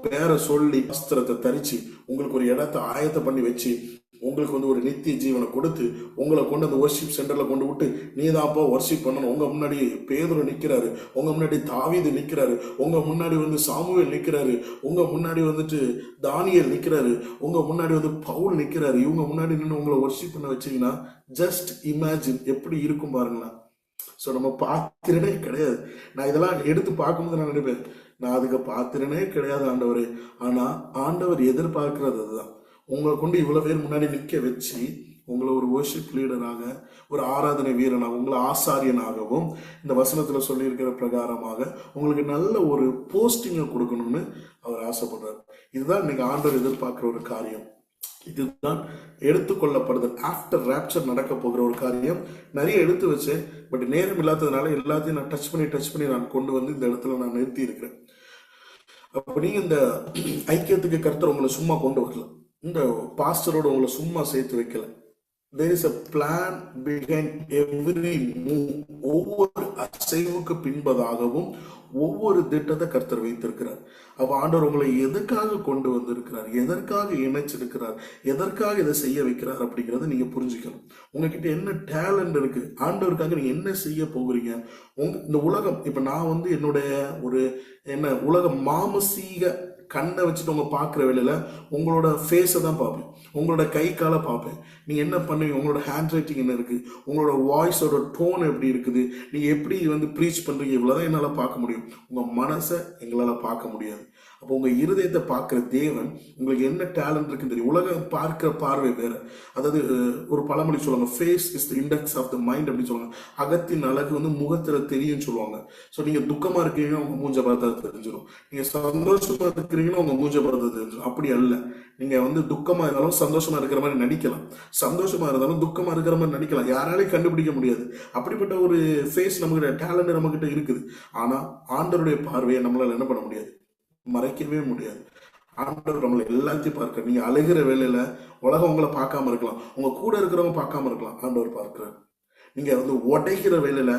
பேரை சொல்லி வஸ்திரத்தை தரிச்சு உங்களுக்கு ஒரு இடத்தை ஆயத்தம் பண்ணி வச்சு உங்களுக்கு வந்து ஒரு நித்திய ஜீவனை கொடுத்து உங்களை கொண்டு அந்த வர்ஷிப் சென்டர்ல கொண்டு விட்டு நீதாப்பா வர்ஷிப் பண்ணணும். உங்க முன்னாடி பேதுரு நிக்கிறாரு, உங்க முன்னாடி தாவீது நிக்கிறாரு, உங்க முன்னாடி வந்து சாமுவேல் நிக்கிறாரு, உங்க முன்னாடி வந்துட்டு தானியேல் நிக்கிறாரு, உங்க முன்னாடி வந்து பவுல் நிக்கிறாரு. இவங்க முன்னாடி நின்று உங்களை வர்ஷிப் பண்ண வச்சீங்கன்னா ஜஸ்ட் இமேஜின் எப்படி இருக்கும் பாருங்களேன். ஸோ நம்ம பாத்திரனே கிடையாது. நான் இதெல்லாம் எடுத்து பார்க்கும்போது நான் நினைப்பேன், நான் அதுக்கு பாத்திரனே கிடையாது ஆண்டவரே. ஆனா ஆண்டவர் எதிர்பார்க்கிறது அதுதான். உங்களை கொண்டு இவ்வளவு பேர் முன்னாடி நிற்க வச்சு உங்களை ஒரு வர்ஷிப் லீடராக, ஒரு ஆராதனை வீரனாக, உங்களை ஆசாரியனாகவும் இந்த வசனத்துல சொல்லியிருக்கிற பிரகாரமாக உங்களுக்கு நல்ல ஒரு போஸ்டிங்கை கொடுக்கணும்னு அவர் ஆசைப்படுறார். இதுதான் இன்னைக்கு ஆண்டவர் எதிர்பார்க்கிற ஒரு காரியம். இதுதான் எடுத்துக்கொள்ளப்படுதல். ஆஃப்டர் ராப்சர் நடக்க போகிற ஒரு காரியம். நிறைய எடுத்து வச்சேன், பட் நேரம் இல்லாததுனால எல்லாத்தையும் நான் டச் பண்ணி நான் கொண்டு வந்து இந்த இடத்துல நான் நிறுத்தி இருக்கிறேன். அப்ப நீங்க இந்த ஐக்கியத்துக்கு கர்த்தர் உங்களை சும்மா கொண்டு வரல, இந்த பாஸ்டரோட உங்களை சும்மா சேர்த்து வைக்கல. there is a plan behind every move. ஒவ்வொரு அசைவுக்கு பின்பதாகவும் ஒவ்வொரு திட்டத்தை கர்த்தர் வைத்திருக்கிறார். அப்ப ஆண்டவர் உங்களை எதற்காக கொண்டு வந்திருக்கிறார், எதற்காக இணைச்சிருக்கிறார், எதற்காக இதை செய்ய வைக்கிறார் அப்படிங்கிறத நீங்க புரிஞ்சுக்கணும். உங்ககிட்ட என்ன டேலண்ட் இருக்கு, ஆண்டவருக்காக நீங்க என்ன செய்ய போகிறீங்க. இந்த உலகம், இப்ப நான் என்னுடைய ஒரு உலக மாமசீக கண்ணை வச்சுட்டு உங்க பார்க்குற வேலையில உங்களோட ஃபேஸை தான் பார்ப்பேன், உங்களோட கை காலை பார்ப்பேன். நீங்க என்ன பண்ணுவீங்க, உங்களோட ஹேண்ட் ரைட்டிங் என்ன இருக்கு, உங்களோட வாய்ஸோட டோன் எப்படி இருக்குது, நீங்க எப்படி ப்ரீச் பண்றீங்க, இவ்வளவுதான் என்னால பார்க்க முடியும். உங்க மனசை எங்களால பார்க்க முடியாது. அப்போ உங்க இருதயத்தை பார்க்கிற தேவன் உங்களுக்கு என்ன டேலண்ட் இருக்குன்னு தெரியும். உலகம் பார்க்கிற பார்வை வேற. அதாவது ஒரு பழமொழி சொல்லுவாங்க, face is the index of the mind அப்படின்னு சொல்லுவாங்க. அகத்தின் அழகு முகத்துல தெரியும்னு சொல்லுவாங்க. ஸோ நீங்க துக்கமா இருக்கீங்கன்னா உங்க மூஞ்ச பார்த்தா தெரிஞ்சிடும், நீங்க சந்தோஷமா இருக்கிறீங்கன்னா உங்க மூஞ்ச பார்த்தா தெரிஞ்சிடும். அப்படி அல்ல, நீங்க துக்கமா இருந்தாலும் சந்தோஷமா இருக்கிற மாதிரி நடிக்கலாம், சந்தோஷமா இருந்தாலும் துக்கமா இருக்கிற மாதிரி நடிக்கலாம். யாராலையும் கண்டுபிடிக்க முடியாது. அப்படிப்பட்ட ஒரு ஃபேஸ் நம்மகிட்ட, டேலண்ட் நம்ம கிட்ட இருக்குது. ஆனா ஆண்டவருடைய பார்வையை நம்மளால என்ன பண்ண முடியாது, மறைக்கவே முடியாது. ஆண்டவர் நம்மளை எல்லாத்தையும் பார்க்க. நீங்க அழுகிற வேலையில உலகம் உங்களை பார்க்காம இருக்கலாம், உங்க கூட இருக்கிறவங்க பார்க்காம இருக்கலாம், ஆண்டவர் பார்க்கிறார். நீங்க உடைக்கிற வேலையில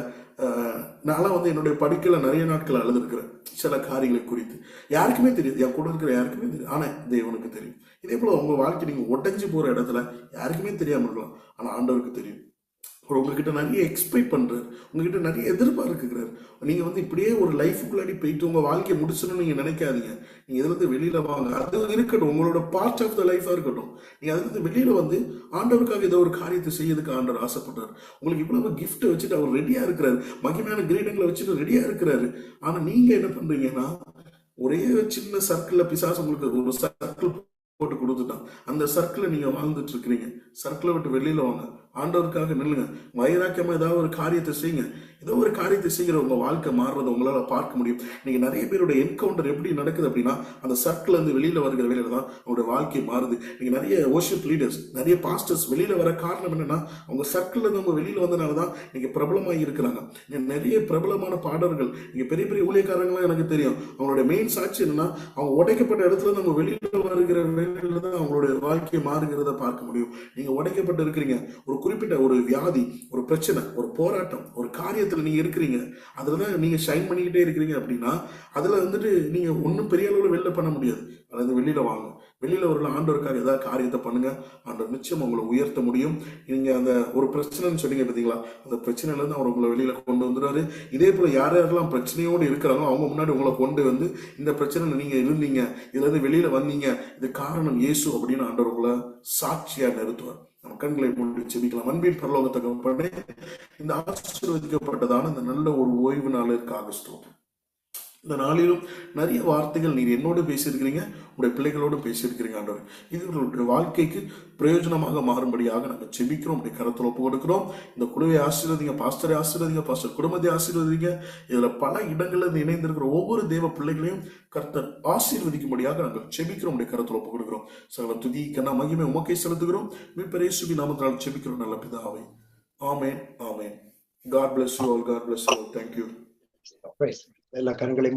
நான் என்னுடைய படிக்கல நிறைய நாட்கள் அழுதுருக்கிறேன் சில காரியங்களை குறித்து. யாருக்குமே தெரியாது, என் கூட இருக்கிற யாருக்குமே தெரியும், ஆனா தேவனுக்கு தெரியும். இதே போல உங்க வாழ்க்கை நீங்க உடைஞ்சு போற இடத்துல யாருக்குமே தெரியாம இருக்கலாம், ஆனா ஆண்டவருக்கு தெரியும். உங்ககிட்ட நிறைய எக்ஸ்பெக்ட் பண்றாரு, உங்ககிட்ட நிறைய எதிர்பார்க்கிறாரு. நீங்க இப்படியே ஒரு லைஃபுக்குள்ளாடி போயிட்டு உங்க வாழ்க்கையை முடிச்சணும்னு நீங்க நினைக்காதீங்க. நீங்க இதுல வெளியில வாங்க, அது இருக்கட்டும், உங்களோட பார்ட் ஆஃப் த லைஃபா இருக்கட்டும். நீங்க அதுல வெளியில ஆண்டவருக்காக ஏதோ ஒரு காரியத்தை செய்யறதுக்கு ஆண்டவர் ஆசைப்படுறாரு. உங்களுக்கு இவ்வளவு கிஃப்ட் வச்சுட்டு அவர் ரெடியா இருக்கிறாரு, மகிமையான கிரீடங்களை வச்சுட்டு ரெடியா இருக்கிறாரு. ஆனா நீங்க என்ன பண்றீங்கன்னா, ஒரே சின்ன சர்க்கிள்ல பிசாசு உங்களுக்கு ஒரு சர்க்கிள் போட்டு கொடுத்துட்டான். அந்த சர்க்கிளை நீங்க வாழ்ந்துட்டு இருக்கிறீங்க. சர்க்கிளை விட்டு வெளியில வாங்க, ஆண்டவருக்காக நில்லுங்க, வைராக்கியமா ஏதாவது ஒரு காரியத்தை செய்யுங்க. ஏதோ ஒரு காரியத்தை செய்கிற உங்க வாழ்க்கை மாறுறதை உங்களால பார்க்க முடியும். நீங்க நிறைய பேரோட என்கவுண்டர் எப்படி நடக்குது அப்படின்னா, அந்த சர்க்கிள் வெளியில வருகிற வேலையில தான் அவங்களுடைய வாழ்க்கை மாறுது. நீங்க நிறைய வொர்ஷிப் லீடர்ஸ், நிறைய பாஸ்டர்ஸ் வெளியில வர காரணம் என்னன்னா, அவங்க சர்க்கிள்ல நம்ம வெளியில வந்தனாலதான் நீங்க பிரபலமாகி இருக்கிறாங்க. நிறைய பிரபலமான பாடல்கள், நீங்க பெரிய பெரிய ஊழியக்காரங்களாம் எனக்கு தெரியும். அவங்களுடைய மெயின் சாட்சி என்னன்னா, அவங்க உடைக்கப்பட்ட இடத்துல நம்ம வெளியில வருகிற வேலையில தான் அவங்களுடைய வாழ்க்கையை மாறுகிறத பார்க்க முடியும். நீங்க உடைக்கப்பட்டு இருக்கிறீங்க, ஒரு குறிப்பிட்ட ஒரு வியாதி, ஒரு பிரச்சனை, ஒரு போராட்டம், ஒரு காரியத்துல நீங்க இருக்கிறீங்க, அதுலதான் நீங்க ஷைன் பண்ணிக்கிட்டே இருக்கிறீங்க அப்படின்னா, அதுல நீங்க ஒன்னும் பெரிய அளவுல வெளில பண்ண முடியாது. அதாவது வெளியில வாங்க, வெளியில ஒரு ஆண்டவருக்காக ஏதாவது காரியத்தை பண்ணுங்க, ஆண்டவர் நிச்சயம் உங்களை உயர்த்த முடியும். நீங்க அந்த ஒரு பிரச்சனைன்னு சொன்னீங்க பார்த்தீங்களா, அந்த பிரச்சனையில இருந்து அவர் உங்களை வெளியில கொண்டு வந்துடுறாரு. இதே போல யாரெல்லாம் பிரச்சனையோடு இருக்கிறாங்களோ அவங்க முன்னாடி உங்களை கொண்டு இந்த பிரச்சனையில நீங்க இருந்தீங்க, இதுல இருந்து வெளியில வந்தீங்க, இது காரணம் இயேசு அப்படின்னு ஆண்டவர் உங்களை சாட்சியா நிறுத்துவார். நம்ம கண்களை மூடி ஜெபிக்கலாம். அன்பின் பரலோக தகப்பனே, இந்த ஆசீர்வதிக்கப்பட்டதான இந்த நல்ல ஒரு ஓய்வு நாளுக்காக ஸ்தோத்திரம். இந்த நாளிலும் நிறைய வார்த்தைகள் நீர் என்னோடு பேசியிருக்கிறீங்க, உங்களுடைய பிள்ளைகளோடு பேசியிருக்கிறீங்க ஆண்டவர். இது உங்களுடைய வாழ்க்கைக்கு பிரயோஜனமாக மாறும்படியாக நாங்கள் ஜெபிக்கிறோம், உங்களுடைய கரத்தில் ஒப்பு கொடுக்கிறோம். இந்த குழுவை ஆசீர்வதிங்க, பாஸ்டரை ஆசீர்வதிங்க, பாஸ்டர் குடும்பத்தை ஆசீர்வதிங்க. இதுல பல இடங்களில் இணைந்திருக்கிற ஒவ்வொரு தேவ பிள்ளைகளையும் கர்த்தர் ஆசீர்வதிக்கும்படியாக நாங்கள் ஜெபிக்கிறோம், உங்களுடைய கரத்தில் ஒப்பு கொடுக்கிறோம். சகல துதி கன மகிமை உமக்கை செலுத்துகிறோம். மீட்பர் இயேசுவின் நாமத்தினால் ஜெபிக்கிறோம் நல்ல பிதாவே. ஆமென், ஆமென். God bless you all. God bless you all. Thank you. எல்லா கரங்களையும்